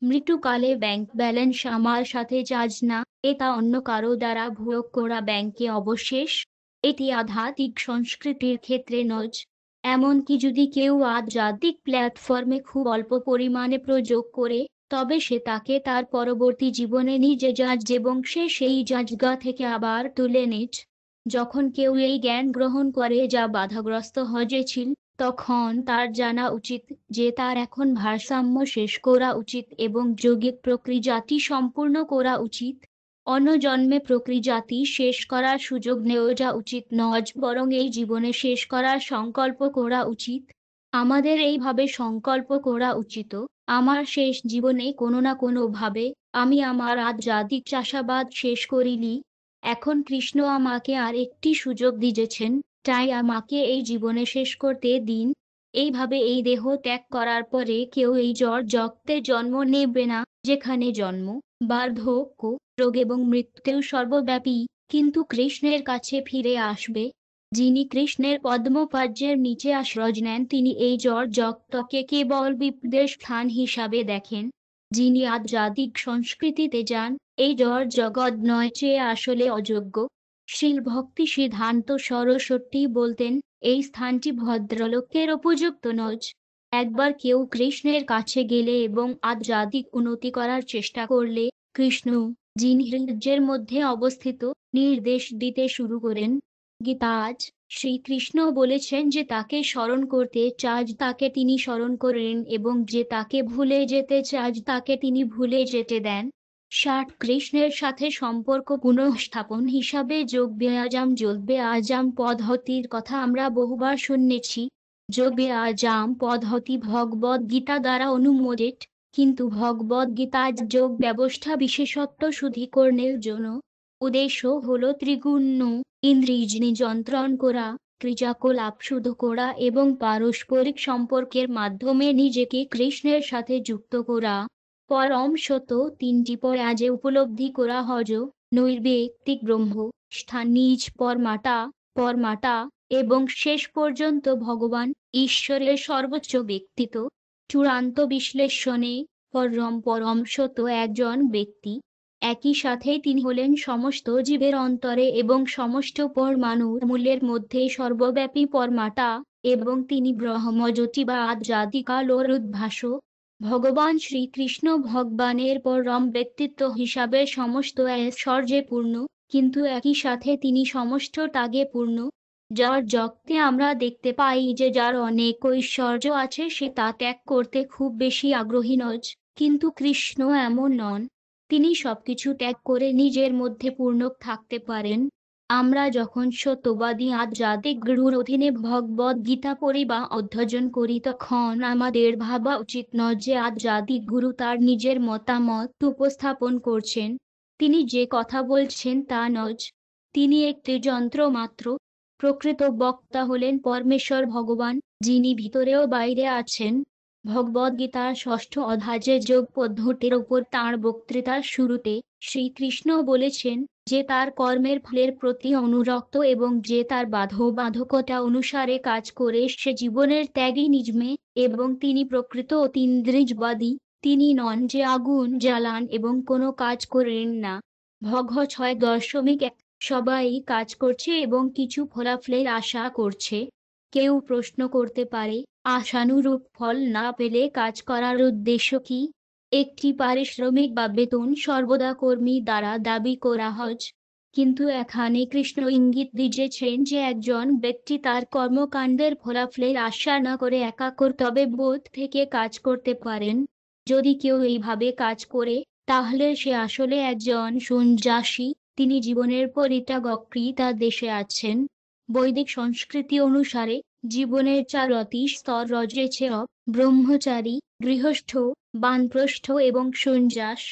মৃত্যুকালে ব্যাংক ব্যালেন্স আমার সাথে যায় না, এটা অন্য কারো দ্বারা ভোগ করা ব্যাংকে অবশেষ। এটি আধ্যাত্মিক সংস্কৃতির ক্ষেত্রে নয়। এমনকি যদি কেউ আধ্যাত্মিক প্ল্যাটফর্মে খুব অল্প পরিমাণে প্রয়োগ করে, তবে সে তাকে তার পরবর্তী জীবনে নিজে যায় এবং সে সেই জায়গা থেকে আবার তুলে নেয়। যখন কেউ এই জ্ঞান গ্রহণ করে যা বাধাগ্রস্ত হয়েছিল, তখন তার জানা উচিত যে তার এখন ভারসাম্য শেষ করা উচিত এবং যৌগিক প্রক্রিয়াটি সম্পূর্ণ করা উচিত। অন্য জন্মে প্রক্রিয়াটি শেষ করার সুযোগ নেওয়া উচিত নয়, বরং এই জীবনে শেষ করার সংকল্প করা উচিত। আমাদের এইভাবে সংকল্প করা উচিত, আমার শেষ জীবনে কোনো না কোনোভাবে আমি আমার আধ্যাত্মিক চাষাবাদ শেষ করিনি। এখন কৃষ্ণ আমাকে আর একটি সুযোগ দিয়েছেন, তাই আমাকে এই জীবনে শেষ করতে দিন। এইভাবে এই দেহ ত্যাগ করার পরে কেউ এই জগতে জন্ম নেবে না, যেখানে জন্ম, বার্ধক্য, রোগ এবং মৃত্যু সর্বব্যাপী, কিন্তু কৃষ্ণের কাছে ফিরে আসবে। যিনি কৃষ্ণের পদ্মপদ্মের নিচে আশ্রয় নেন তিনি এই জগৎকে কেবল বিপদের স্থান হিসাবে দেখেন। যিনি আধ্যাত্মিক সংস্কৃতিতে যান, এই জগৎ নয় চেয়ে আসলে অযোগ্য। শ্রীল ভক্তি সিদ্ধান্ত সরস্বতী বলতেন, এই স্থানটি ভদ্রলোকের উপযুক্ত নয়। একবার কেউ কৃষ্ণের কাছে গেলে এবং আধ্যাত্মিক উন্নতি করার চেষ্টা করলে, কৃষ্ণ, যিনি হৃদয়ের মধ্যে অবস্থিত, নির্দেশ দিতে শুরু করেন। গীতাজ শ্রীকৃষ্ণ বলেছেন যে তাকে স্মরণ করতে চায় তাকে তিনি স্মরণ করেন এবং যে তাকে ভুলে যেতে চায় তাকে তিনি ভুলে যেতে দেন। ষাট কৃষ্ণের সাথে সম্পর্ক পুনঃস্থাপন হিসাবে যোগ ব্যায়াম পদ্ধতির কথা আমরা বহুবার শুনেছি। যোগ ব্যায়াম পদ্ধতি ভগবদ গীতা দ্বারা অনুমোদিত, কিন্তু ভগবদ গীতার যোগ ব্যবস্থা বিশেষত্ব শুদ্ধিকরণের জন্য। উদ্দেশ্য হলো ত্রিগুণ্য ইন্দ্রিয় নিয়ন্ত্রণ করা, ক্রিয়াকলাপ শুদ্ধ করা এবং পারস্পরিক সম্পর্কের মাধ্যমে নিজেকে কৃষ্ণের সাথে যুক্ত করা। পরম সত্য তিনটি পর্যায়ে উপলব্ধি করা হজ, নৈর্ব্যক্তিক ব্রহ্ম, স্থান নিজ পরমাটা এবং শেষ পর্যন্ত ভগবান ঈশ্বরের সর্বোচ্চ ব্যক্তিত্ব। চূড়ান্ত বিশ্লেষণে পরম সত্য একজন ব্যক্তি। একই সাথে তিনি হলেন সমস্ত জীবের অন্তরে এবং সমস্ত পরমাণুর মূলের মধ্যে সর্বব্যাপী পরমাটা, এবং তিনি ব্রহ্মজ্যোতি বা আধ্যাত্মিক আলোর উদ্ভাস। ভগবান শ্রীকৃষ্ণ ভগবানের পরম ব্যক্তিত্ব হিসাবে সমস্ত ঐশ্বর্যে পূর্ণ, কিন্তু একই সাথে তিনি সমস্ত ত্যাগে পূর্ণ। যার জগতে আমরা দেখতে পাই যে যার অনেক ঐশ্বর্য আছে সে তা ত্যাগ করতে খুব বেশি আগ্রহী নয়, কিন্তু কৃষ্ণ এমন নন। তিনি সবকিছু ত্যাগ করে নিজের মধ্যে পূর্ণ থাকতে পারেন। আমরা যখন সত্যবাদী আধ্যাত্মিক গুরুর অধীনে ভগবদ গীতা পড়ি বা অধ্যয়ন করি তখন আমাদের ভাবা উচিত নয় যে আধ্যাত্মিক গুরু তার নিজের মতামত উপস্থাপন করছেন। তিনি যে কথা বলছেন তা নয়, তিনি একটি যন্ত্র মাত্র। প্রকৃত বক্তা হলেন পরমেশ্বর ভগবান, যিনি ভিতরে ও বাইরে আছেন। ভগবদ্গীতার ষষ্ঠ অধ্যায়ে যোগ পদ্ধতির উপর তাঁর বক্তৃতার শুরুতে শ্রীকৃষ্ণ বলেছেন যে তার কর্মের ফলের প্রতি অনুরক্ত এবং যে তার বাধ্যবাধকতা অনুসারে কাজ করে সে জীবনের ত্যাগী নিজমে, এবং তিনি প্রকৃত অতীন্দ্রিয়বাদী। তিনি নন যে আগুন জ্বালান এবং কোনো কাজ করেন না। ভগ 6.1। সবাই কাজ করছে এবং কিছু ফলাফলের আশা করছে। কেউ প্রশ্ন করতে পারে, আশানুরূপ ফল না পেলে কাজ করার উদ্দেশ্য কি? একটি পারিশ্রমিক বা বেতন সর্বদা কর্মী দ্বারা দাবি করা হয়, কিন্তু এখানে কৃষ্ণ ইঙ্গিত দিয়েছেন যে একজন ব্যক্তি তার কর্মকাণ্ডের ফলাফলের আশা না করে একা কর্তব্যে বোধ থেকে কাজ করতে পারেন। যদি কেউ এইভাবে কাজ করে, তাহলে সে আসলে একজন সন্ন্যাসী। তিনি জীবনের পরিত্যাগকৃতা দেশে আছেন। বৈদিক সংস্কৃতি অনুসারে জীবনের 4টি স্তর রয়েছে: ব্রহ্মচারী, গৃহস্থ, বানপ্রস্থ এবং সন্ন্যাস।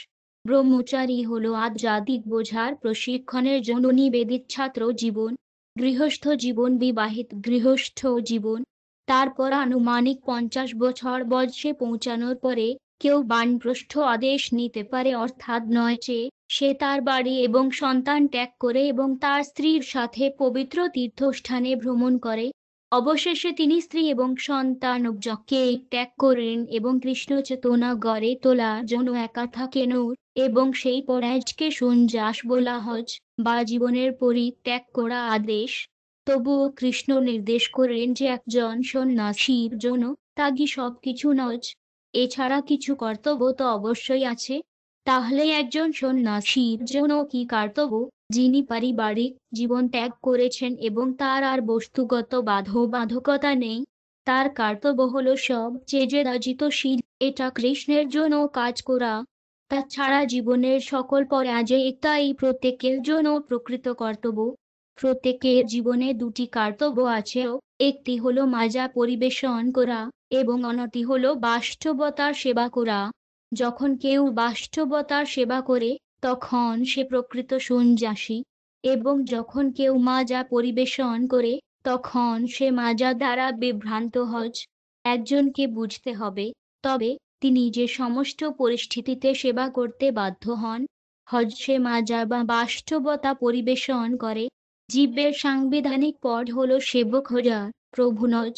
ব্রহ্মচারী হল আধ্যাত্মিক বোঝার প্রশিক্ষণের জন্য নিবেদিত ছাত্র জীবন। গৃহস্থ জীবন বিবাহিত গৃহস্থ জীবন। তারপর আনুমানিক 50 বছর বয়সে পৌঁছানোর পরে কেউ বানপ্রস্থ আদেশ নিতে পারে, অর্থাৎ নয় যে সে তার বাড়ি এবং সন্তান ত্যাগ করে এবং তার স্ত্রীর সাথে পবিত্র তীর্থস্থানে ভ্রমণ করে। অবশেষে তিনি স্ত্রী এবং সন্তানকে ত্যাগ করেন এবং কৃষ্ণ চেতনা গড়ে তোলার জন্য একা থাকেন, এবং সেই পর্যায়কে সন্ন্যাস বলা হয় বা জীবনের পরিত্যাগ করা আদেশ। তবুও কৃষ্ণ নির্দেশ করেন যে একজন সন্ন্যাসীর জন্য ত্যাগী সবকিছু নয়, এছাড়া কিছু কর্তব্য তো অবশ্যই আছে। তাহলে একজন সন্ন্যাসীর জন্য কি কর্তব্য? যিনি পারিবারিক জীবন ত্যাগ করেছেন এবং তার আর বস্তুগত বাধ্যবাধকতা নেই, তার কর্তব্য হল সবচেয়ে দায়িত্বশীল, এটা কৃষ্ণের জন্য কাজ করা। তাছাড়া জীবনের সকল পর্যায়ে একটাই প্রত্যেকের জন্য প্রকৃত কর্তব্য। প্রত্যেকের জীবনে দুটি কর্তব্য আছে, একটি হলো মাজা পরিবেশন করা এবং অন্যটি হলো বাস্তবতার সেবা করা। যখন কেউ বাস্তবতার সেবা করে তখন সে প্রকৃত সন্ন্যাসী, এবং যখন কেউ মাজা পরিবেশন করে তখন সে মাজা দ্বারা বিভ্রান্ত হয়। একজনকে বুঝতে হবে, তবে তিনি যে সমস্ত পরিস্থিতিতে সেবা করতে বাধ্য হন, সে মাজা বা বাস্তবতা পরিবেশন করে। জীবের সাংবিধানিক পদ হল সেবক হওয়া, প্রভু নয়।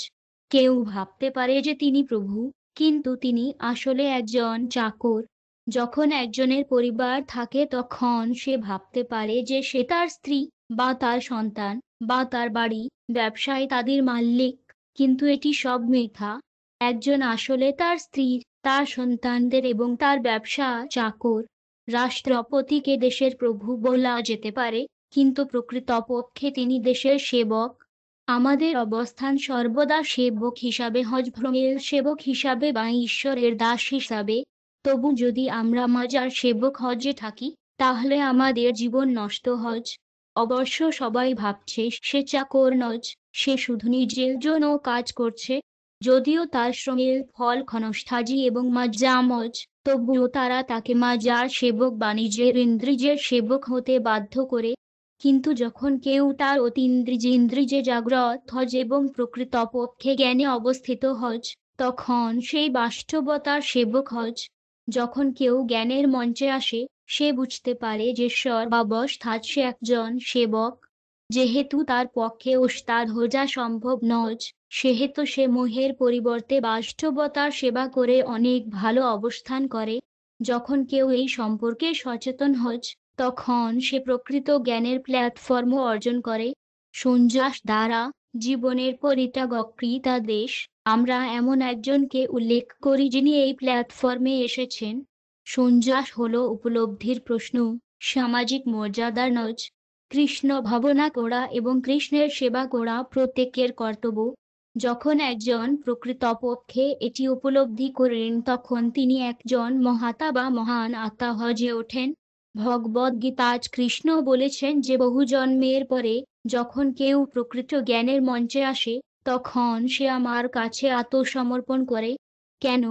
কেউ ভাবতে পারে যে তিনি প্রভু, কিন্তু তিনি আসলে একজন চাকর। যখন একজনের পরিবার থাকে তখন সে ভাবতে পারে যে সে তার স্ত্রী বা তার সন্তান বা তার বাড়ি ব্যবসায় তাদের মালিক, কিন্তু এটি সব মিথ্যা। একজন আসলে তার স্ত্রীর, তার সন্তানদের এবং তার ব্যবসা চাকর। রাষ্ট্রপতিকে দেশের প্রভু বলা যেতে পারে, কিন্তু প্রকৃতপক্ষে তিনি দেশের সেবক। আমাদের অবস্থান সর্বদা সেবক হিসাবে, ভ্রমের সেবক হিসাবে বা ঈশ্বরের দাস হিসাবে। তবু যদি আমরা মাজার সেবক হজে থাকি, তাহলে আমাদের জীবন নষ্ট হয়। অবশ্য সবাই ভাবছে সে চাকর নয়, সে শুধু নিজের জন্য কাজ করছে, যদিও তার শ্রমের ফল ক্ষণস্থায়ী এবং মাঝামজ। তবুও তারা তাকে যার সেবক বাণিজ্যের ইন্দ্রিজের সেবক হতে বাধ্য করে। কিন্তু যখন কেউ তার অতীন্দ্রিজে জাগ্রত হজ এবং প্রকৃতপক্ষে জ্ঞানে অবস্থিত হজ, তখন সেই বাস্তবতার সেবক হজ। যখন কেউ জ্ঞানের মঞ্চে আসে, সে বুঝতে পারে যে সর্বাবস্থায় সে একজন সেবক। যেহেতু তার পক্ষে ওস্তাদ হওয়া সম্ভব নয়, সেহেতু সে মোহের পরিবর্তে বাস্তবতার সেবা করে অনেক ভালো অবস্থান করে। যখন কেউ এই সম্পর্কে সচেতন হয়, তখন সে প্রকৃত জ্ঞানের প্ল্যাটফর্ম অর্জন করে। সন্ন্যাস দ্বারা জীবনের পরিত্যাগকৃতাদেশ আমরা এমন একজনকে উল্লেখ করি যিনি এই প্ল্যাটফর্মে এসেছেন। সন্ন্যাস হলো উপলব্ধির প্রশ্ন, সামাজিক মর্যাদার নয়। কৃষ্ণ ভাবনা করা এবং কৃষ্ণের সেবা করা প্রত্যেকের কর্তব্য। যখন একজন প্রকৃতপক্ষে এটি উপলব্ধি করেন, তখন তিনি একজন মহাত্মা বা মহান আত্মা হয়ে ওঠেন। ভগবদ্গীতায় কৃষ্ণ বলেছেন যে বহু জন্মের পরে যখন কেউ প্রকৃত জ্ঞানের মঞ্চে আসে, তখন সে আমার কাছে আত্মসমর্পণ করে। কেন?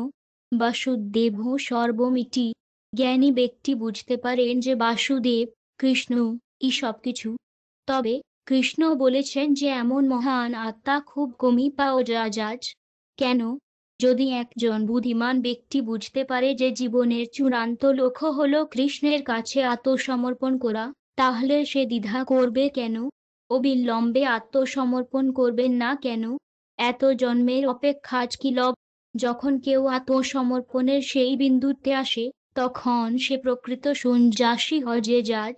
বাসুদেব সর্বমিতি। জ্ঞানী ব্যক্তি বুঝতে পারেন যে বাসুদেব, কৃষ্ণ, এই সবকিছু। তবে কৃষ্ণ বলেছেন যে এমন মহান আত্মা খুব কমই পাওয়া যায়। কেন? যদি একজন বুদ্ধিমান ব্যক্তি বুঝতে পারে যে জীবনের চূড়ান্ত লক্ষ্য হল কৃষ্ণের কাছে আত্মসমর্পণ করা, তাহলে সে দ্বিধা করবে কেন? অবিলম্বে আত্মসমর্পণ করবেন না কেন? এত জন্মের অপেক্ষা কি লাভ? যখন কেউ আত্মসমর্পণের সেই বিন্দুতে আসে, তখন সে প্রকৃত সন্ন্যাসী হয়ে যায়।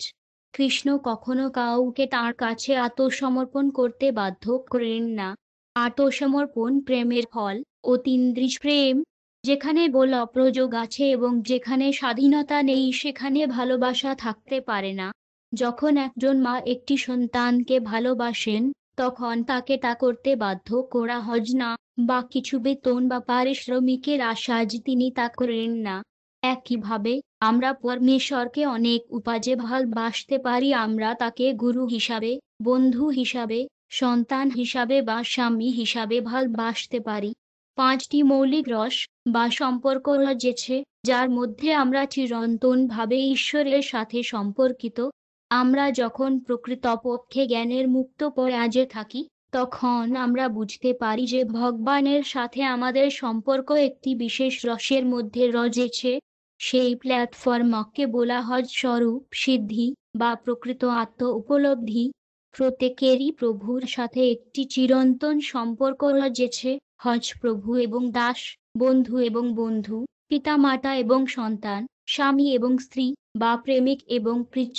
কৃষ্ণ কখনো কাউকে তাঁর কাছে আত্মসমর্পণ করতে বাধ্য করেন না। আত্মসমর্পণ প্রেমের ফল, অতীন্দ্রিয় প্রেম। যেখানে বল অপ্রয়োগ আছে এবং যেখানে স্বাধীনতা নেই, সেখানে ভালোবাসা থাকতে পারে না। যখন একজন মা একটি সন্তানকে ভালোবাসেন, তখন তাকে তা করতে বাধ্য করা হয় না, বা কিছু বেতন বা পারিশ্রমিকের আশায় তিনি তা করেন না। একইভাবে আমরা পরমেশ্বরকে অনেক উপায়ে ভালবাসতে পারি। আমরা তাকে গুরু হিসাবে, বন্ধু হিসাবে, সন্তান হিসাবে বা স্বামী হিসাবে ভালবাসতে পারি। 5টি মৌলিক রস বা সম্পর্ক রয়েছে, যার মধ্যে আমরা চিরন্তনভাবে ঈশ্বরের সাথে সম্পর্কিত। আমরা যখন প্রকৃতপক্ষে জ্ঞানের মুক্ত পর্যায়ে থাকি, তখন আমরা বুঝতে পারি যে ভগবানের সাথে আমাদের সম্পর্ক একটি বিশেষ রসের মধ্যে রয়েছে। সেই প্ল্যাটফর্মকে বলা হয় স্বরূপ সিদ্ধি বা প্রকৃত আত্ম উপলব্ধি। প্রত্যেকেরই প্রভুর সাথে একটি চিরন্তন সম্পর্ক রয়েছে, হজ প্রভু এবং দাস, বন্ধু এবং বন্ধু, পিতামাতা এবং সন্তান, স্বামী এবং স্ত্রী, বা প্রেমিক এবং প্রিচ।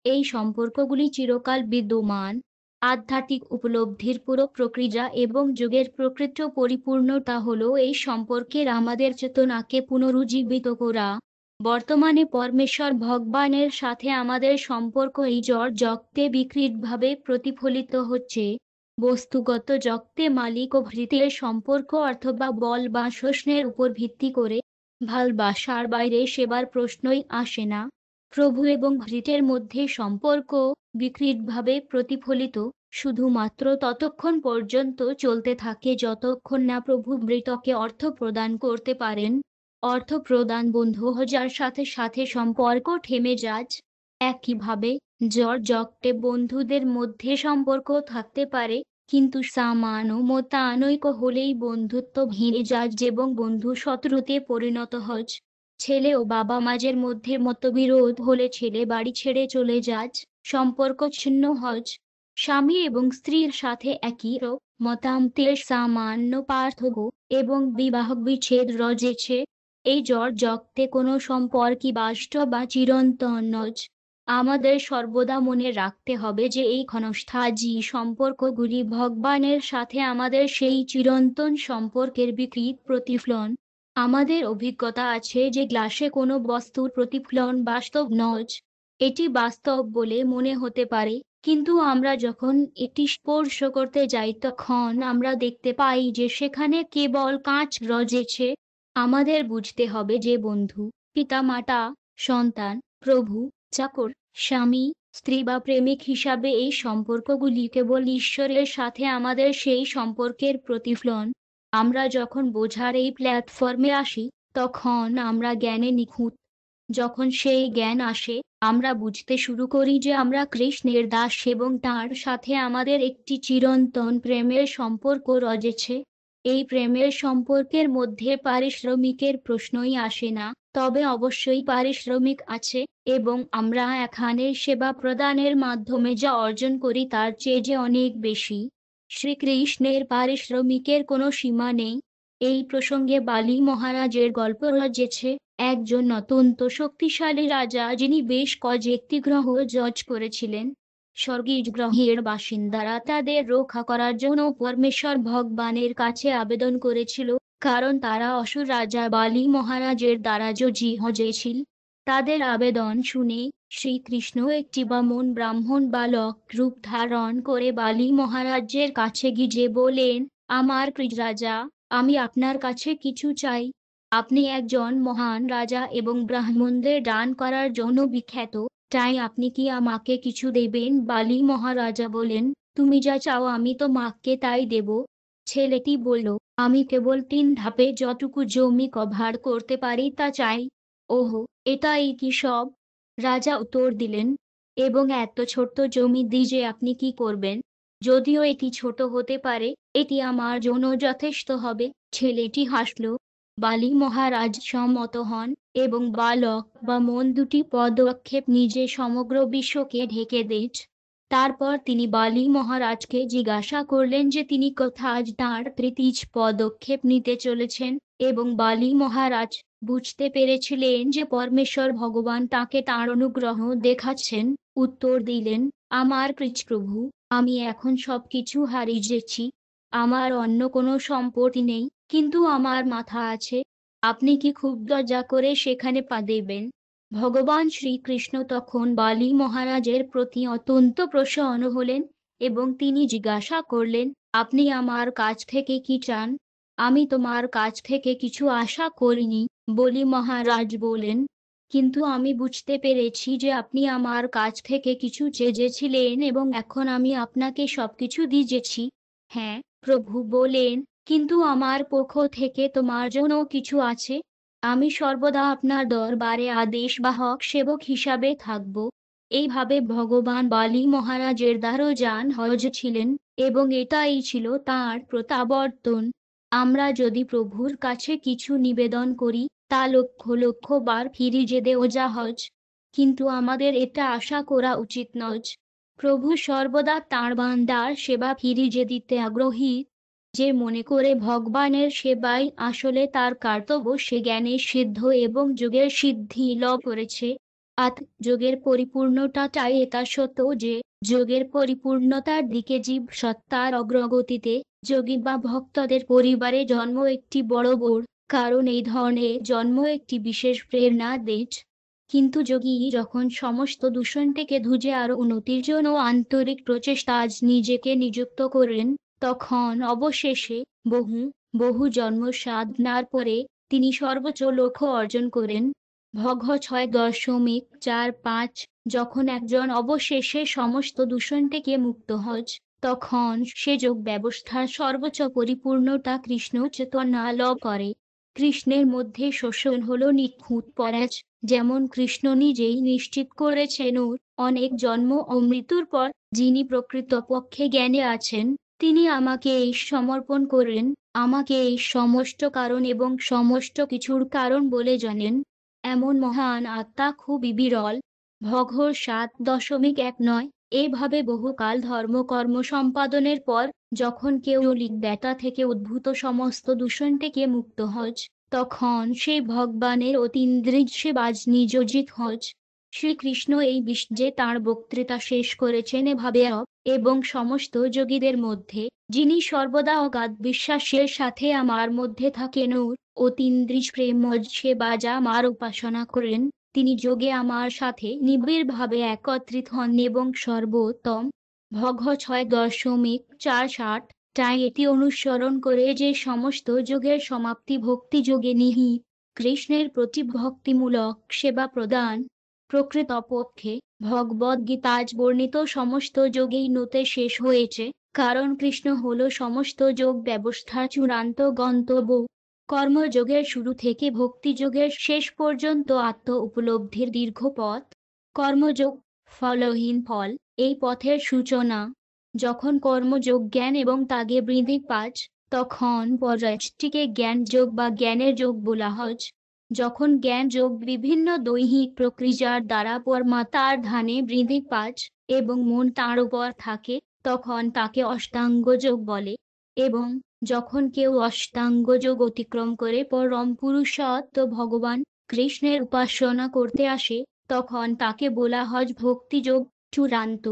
এই সম্পর্কগুলি চিরকাল বিদ্যমান। আধ্যাত্মিক উপলব্ধির পুরো প্রক্রিয়া এবং যোগের প্রকৃত পরিপূর্ণতা হল এই সম্পর্কের আমাদের চেতনাকে পুনরুজ্জীবিত করা। বর্তমানে পরমেশ্বর ভগবানের সাথে আমাদের সম্পর্ক এই জগতে বিকৃতভাবে প্রতিফলিত হচ্ছে। বস্তুগত জগতে মালিক ও ভৃত্যের সম্পর্ক অথবা বল বা শোষণের উপর ভিত্তি করে। ভালবাসার বাইরে সেবার প্রশ্নই আসে না। প্রভু এবং ভৃত্যের মধ্যে সম্পর্ক বিকৃতভাবে প্রতিফলিত শুধুমাত্র ততক্ষণ পর্যন্ত চলতে থাকে যতক্ষণ না প্রভু ভৃত্যকে অর্থ প্রদান করতে পারেন। অর্থ প্রদান বন্ধ হওয়ার সাথে সাথে সম্পর্ক থেমে যায়। একইভাবে জগতে বন্ধুদের মধ্যে সম্পর্ক থাকতে পারে, কিন্তু সামান্য মতানৈক্য হলেই বন্ধুত্ব ভেঙে যায় এবং বন্ধু শত্রুতে পরিণত হয়। ছেলে ও বাবা মাঝের মধ্যে মতবিরোধ হলে ছেলে বাড়ি ছেড়ে চলে যায়, সম্পর্ক ছিন্ন হয়। স্বামী এবং স্ত্রীর সাথে একই মতামতের সামান্য পার্থক্য এবং বিবাহ বিচ্ছেদ রয়েছে। এই জগতে কোনো সম্পর্কই বাস্তব বা চিরন্তন নয়। আমাদের সর্বদা মনে রাখতে হবে যে এই ক্ষণস্থায়ী সম্পর্কগুলি ভগবানের সাথে আমাদের সেই চিরন্তন সম্পর্কের বিকৃত প্রতিফলন। আমাদের অভিজ্ঞতা আছে যে গ্লাসে কোনো বস্তুর প্রতিফলন বাস্তব নয়। এটি বাস্তব বলে মনে হতে পারে, কিন্তু আমরা যখন এটি স্পর্শ করতে যাই তখন আমরা দেখতে পাই যে সেখানে কেবল কাঁচ রয়েছে। আমাদের বুঝতে হবে যে বন্ধু, পিতামাতা, সন্তান, প্রভু, চাকর, স্বামী, স্ত্রী বা প্রেমিক হিসাবে এই সম্পর্কগুলি কেবল ঈশ্বরের সাথে আমাদের সেই সম্পর্কের প্রতিফলন। আমরা যখন বোঝার এই প্ল্যাটফর্মে আসি, তখন আমরা জ্ঞানে নিখুঁত। যখন সেই জ্ঞান আসে, আমরা বুঝতে শুরু করি যে আমরা কৃষ্ণের দাস এবং তাঁর সাথে আমাদের একটি চিরন্তন প্রেমের সম্পর্ক রয়েছে। এই প্রেমের সম্পর্কের মধ্যে পারিশ্রমিকের প্রশ্নই আসে না, তবে অবশ্যই পারিশ্রমিক আছে, এবং আমরা এখানে সেবা প্রদানের মাধ্যমে যা অর্জন করি তার চেয়ে যে অনেক বেশি। শ্রীকৃষ্ণের পারিশ্রমিকের কোনো সীমা নেই। এই প্রসঙ্গে বালি মহারাজের গল্প রয়েছে। একজন অত্যন্ত শক্তিশালী রাজা, যিনি বেশ কয়েকটি গ্রহ জয় করেছিলেন। স্বর্গীয় গ্রহের বাসিন্দারা তাদের রক্ষা করার জন্য পরমেশ্বর ভগবানের কাছে আবেদন করেছিল, কারণ তারা অসুর রাজা বালি মহারাজের দ্বারা জয়ী হয়েছিল। তাদের আবেদন শুনে শ্রীকৃষ্ণ একটি বামন ব্রাহ্মণ বালক রূপ ধারণ করে বালি মহারাজের কাছে গিয়ে বলেন, আমার প্রিয় রাজা, আমি আপনার কাছে কিছু চাই। আপনি একজন মহান রাজা এবং ব্রাহ্মণদের দান করার জন্য বিখ্যাত, তাই আপনি কি আমাকে কিছু দেবেন? বালি মহারাজা বলেন, তুমি যা চাও আমি তোমাকে তাই দেব। ছেলেটি বলল, আমি কেবল 3 ধাপে যতটুকু জমি কভার করতে পারি তা চাই। ওহো, এটাই কি সব? রাজা উত্তর দিলেন, এবং এত ছোট্ট জমি দিয়ে আপনি কি করবেন? যদিও এটি ছোট হতে পারে, এটি আমার জন্য যথেষ্ট হবে। ছেলেটি হাসল। বালি মহারাজ সম্মত হন, এবং বালক বা মন দুটি পদক্ষেপ নিজে সমগ্র বিশ্বকে ঢেকে দেন। তারপর তিনি বালি মহারাজকে জিজ্ঞাসা করলেন যে তিনি কোথায় তাঁর তৃতীয় পদক্ষেপ নিতে চলেছেন, এবং বালি মহারাজ বুঝতে পেরেছিলেন যে পরমেশ্বর ভগবান তাকে তাঁর অনুগ্রহ দেখাচ্ছেন। উত্তর দিলেন, আমার প্রভু, আমি এখন সবকিছু হারিয়েছি। আমার অন্য কোনো সম্পত্তি নেই, কিন্তু আমার মাথা আছে। আপনি কি খুব দয়া করে সেখানে পা দেবেন? ভগবান শ্রীকৃষ্ণ তখন বালি মহারাজের প্রতি অত্যন্ত প্রসন্ন হলেন, এবং তিনি জিজ্ঞাসা করলেন, আপনি আমার কাছ থেকে কি চান? আমি তোমার কাছ থেকে কিছু আশা করিনি, বলি মহারাজ বলেন, কিন্তু আমি বুঝতে পেরেছি যে আপনি আমার কাছ থেকে কিছু চেয়েছিলেন এবং এখন আমি আপনাকে সবকিছু দিয়েছি। হ্যাঁ, প্রভু বলেন, কিন্তু আমার পক্ষ থেকে তোমার জন্য কিছু আছে। আমি সর্বদা আপনার দরবারে আদেশবাহক সেবক হিসাবে থাকব। এইভাবে ভগবান বালি মহারাজের দ্বারজান হয়েছিলেন, এবং এটাই ছিল তাঁর প্রত্যাবর্তন। আমরা যদি প্রভুর কাছে কিছু নিবেদন করি, তা লক্ষ লক্ষ বার ফিরে দেওয়া সহজ, কিন্তু আমাদের এটা আশা করা উচিত নয়। প্রভু সর্বদা তাঁর বান্দার সেবা ফিরিয়ে দিতে আগ্রহী। যে মনে করে ভগবানের সেবাই আসলে তার কর্তব্য, সে জ্ঞানে সিদ্ধ এবং যোগের সিদ্ধি লাভ করেছে। যোগের পরিপূর্ণতাটাই এটা সত্য যে যোগের পরিপূর্ণতার দিকে জীব সত্তার অগ্রগতিতে যোগী বা ভক্তদের পরিবারে জন্ম একটি বড় বোর, কারণ এই ধরনের জন্ম একটি বিশেষ প্রেরণা দেয়। কিন্তু যোগী যখন সমস্ত দূষণ থেকে ধুজে আরো উন্নতির জন্য আন্তরিক প্রচেষ্টায় নিজেকে নিযুক্ত করেন, তখন অবশেষে বহু বহু জন্ম সাধনার পরে তিনি সর্বোচ্চ লক্ষ্য অর্জন করেন। ভগ 6.45। যখন একজন অবশেষে সমস্ত দূষণ থেকে মুক্ত হয়, তখন সে যোগ ব্যবস্থার সর্বোচ্চ পরিপূর্ণতা কৃষ্ণ চেতনা লাভ করে। কৃষ্ণের মধ্যে শোষণ হল নিখুঁত পরাজ, যেমন কৃষ্ণ নিজেই নিশ্চিত করেছেন। অনেক জন্ম ও মৃত্যুর পর যিনি প্রকৃতপক্ষে জ্ঞানে আছেন, তিনি আমাকে এই সমর্পণ করেন, আমাকে এই সমস্ত কারণ এবং সমস্ত কিছুর কারণ বলে জানেন। এমন মহান আত্মা খুবই বিরল। ভগবত 7.19। এভাবে বহুকাল ধর্মকর্ম সম্পাদনের পর যখন কেউ ব্যথা থেকে উদ্ভূত সমস্ত দূষণ থেকে মুক্ত হয়, তখন সেই ভগবানের অতীন্দ্রিয় সেবায় নিয়োজিত হয়। শ্রীকৃষ্ণ এই বিশ্বে তাঁর বক্তৃতা শেষ করেছেন এভাবে, এবং সমস্ত যোগীদের মধ্যে যিনি সর্বদা অগাধ বিশ্বাসের সাথে আমার মধ্যে থাকেন ও অতীন্দ্রিয় প্রেম সেবা যা আমার উপাসনা করেন, তিনি যোগে আমার সাথে নিবিড়ভাবে একত্রিত হন এবং সর্বোত্তম। ভগ 6.47। তাই এটি অনুসরণ করে যে সমস্ত যোগের সমাপ্তি ভক্তি যোগে নিহিত। কৃষ্ণের প্রতি ভক্তিমূলক সেবা প্রদান। প্রকৃতপক্ষে ভগবদ্গীতায় বর্ণিত সমস্ত যোগেই নতে শেষ হয়েছে, কারণ কৃষ্ণ হল সমস্ত যোগ ব্যবস্থার চূড়ান্ত গন্তব্য। কর্মযোগের শুরু থেকে ভক্তিযোগের শেষ পর্যন্ত আত্ম উপলব্ধির দীর্ঘ পথ। কর্মযোগ ফলহীন ফল, এই পথের সূচনা। যখন কর্মযোগ জ্ঞান এবং ত্যাগে বৃদ্ধি পায়, তখন পর্যায়টিকে জ্ঞানযোগ বা জ্ঞানের যোগ বলা হয়। যখন জ্ঞান যোগ বিভিন্ন দৈহিক প্রক্রিয়ার দ্বারা পরমাত্মার ধ্যানে বৃদ্ধি পায় এবং মন তার উপর থাকে, তখন তাকে অষ্টাঙ্গ যোগ বলে। এবং যখন কেউ অষ্টাঙ্গ যোগ অতিক্রম করে পরম পুরুষোত্তম ভগবান কৃষ্ণের উপাসনা করতে আসে, তখন তাকে বলা হয় ভক্তিযোগ চূড়ান্ত।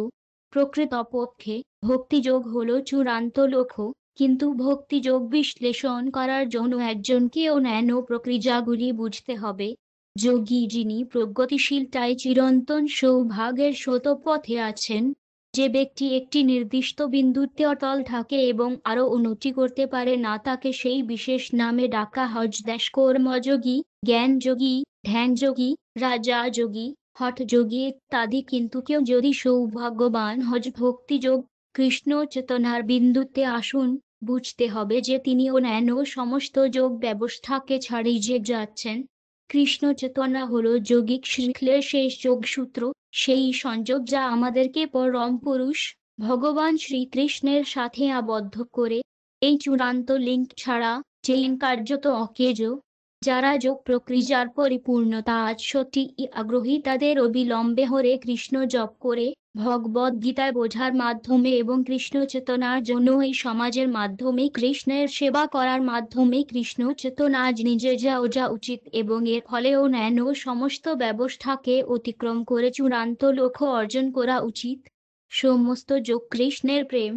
প্রকৃতপক্ষে ভক্তিযোগ হলো চূড়ান্ত লক্ষ্য, কিন্তু ভক্তিযোগ বিশ্লেষণ করার জন্য একজনকে অন্যান্য প্রক্রিয়াগুলি বুঝতে হবে। যোগী যিনি প্রগতিশীল তাই চিরন্তন সৌভাগ্যের শতপথে আছেন। যে ব্যক্তি একটি নির্দিষ্ট বিন্দুতে অটল থাকে এবং আরও উন্নতি করতে পারে না, তাকে সেই বিশেষ নামে ডাকা হয় কর্মযোগী, জ্ঞানযোগী, ধ্যানযোগী, রাজাযোগী, হঠযোগী ইত্যাদি। কিন্তু কেউ যদি সৌভাগ্যবান হয় ভক্তিযোগ কৃষ্ণ চেতনার বিন্দুতে আসুন, বুঝতে হবে যে তিনি অন্যান্য সমস্ত যোগ ব্যবস্থাকে ছাড়িয়ে যাচ্ছেন। কৃষ্ণ চেতনা হল যৌগিক শৃঙ্খলের শেষ যোগসূত্র, সেই সংযোগ যা আমাদেরকে পরম পুরুষ ভগবান শ্রীকৃষ্ণের সাথে আবদ্ধ করে। এই চূড়ান্ত লিঙ্ক ছাড়া, যে লিঙ্ক কার্যত অকেজ, যারা যোগ প্রক্রিয়ার পরিপূর্ণতা আজ সত্যি আগ্রহী তাদের অবিলম্বে হরে কৃষ্ণ জপ করে ভগবদ গীতায় বোঝার মাধ্যমে এবং কৃষ্ণ চেতনার জন্য এই সমাজের মাধ্যমে কৃষ্ণের সেবা করার মাধ্যমে কৃষ্ণ চেতনা আজ নিজে যা উচিত এবং এর ফলে অন্যান্য সমস্ত ব্যবস্থাকে অতিক্রম করে চূড়ান্ত লক্ষ্য অর্জন করা উচিত। সমস্ত যোগ কৃষ্ণের প্রেম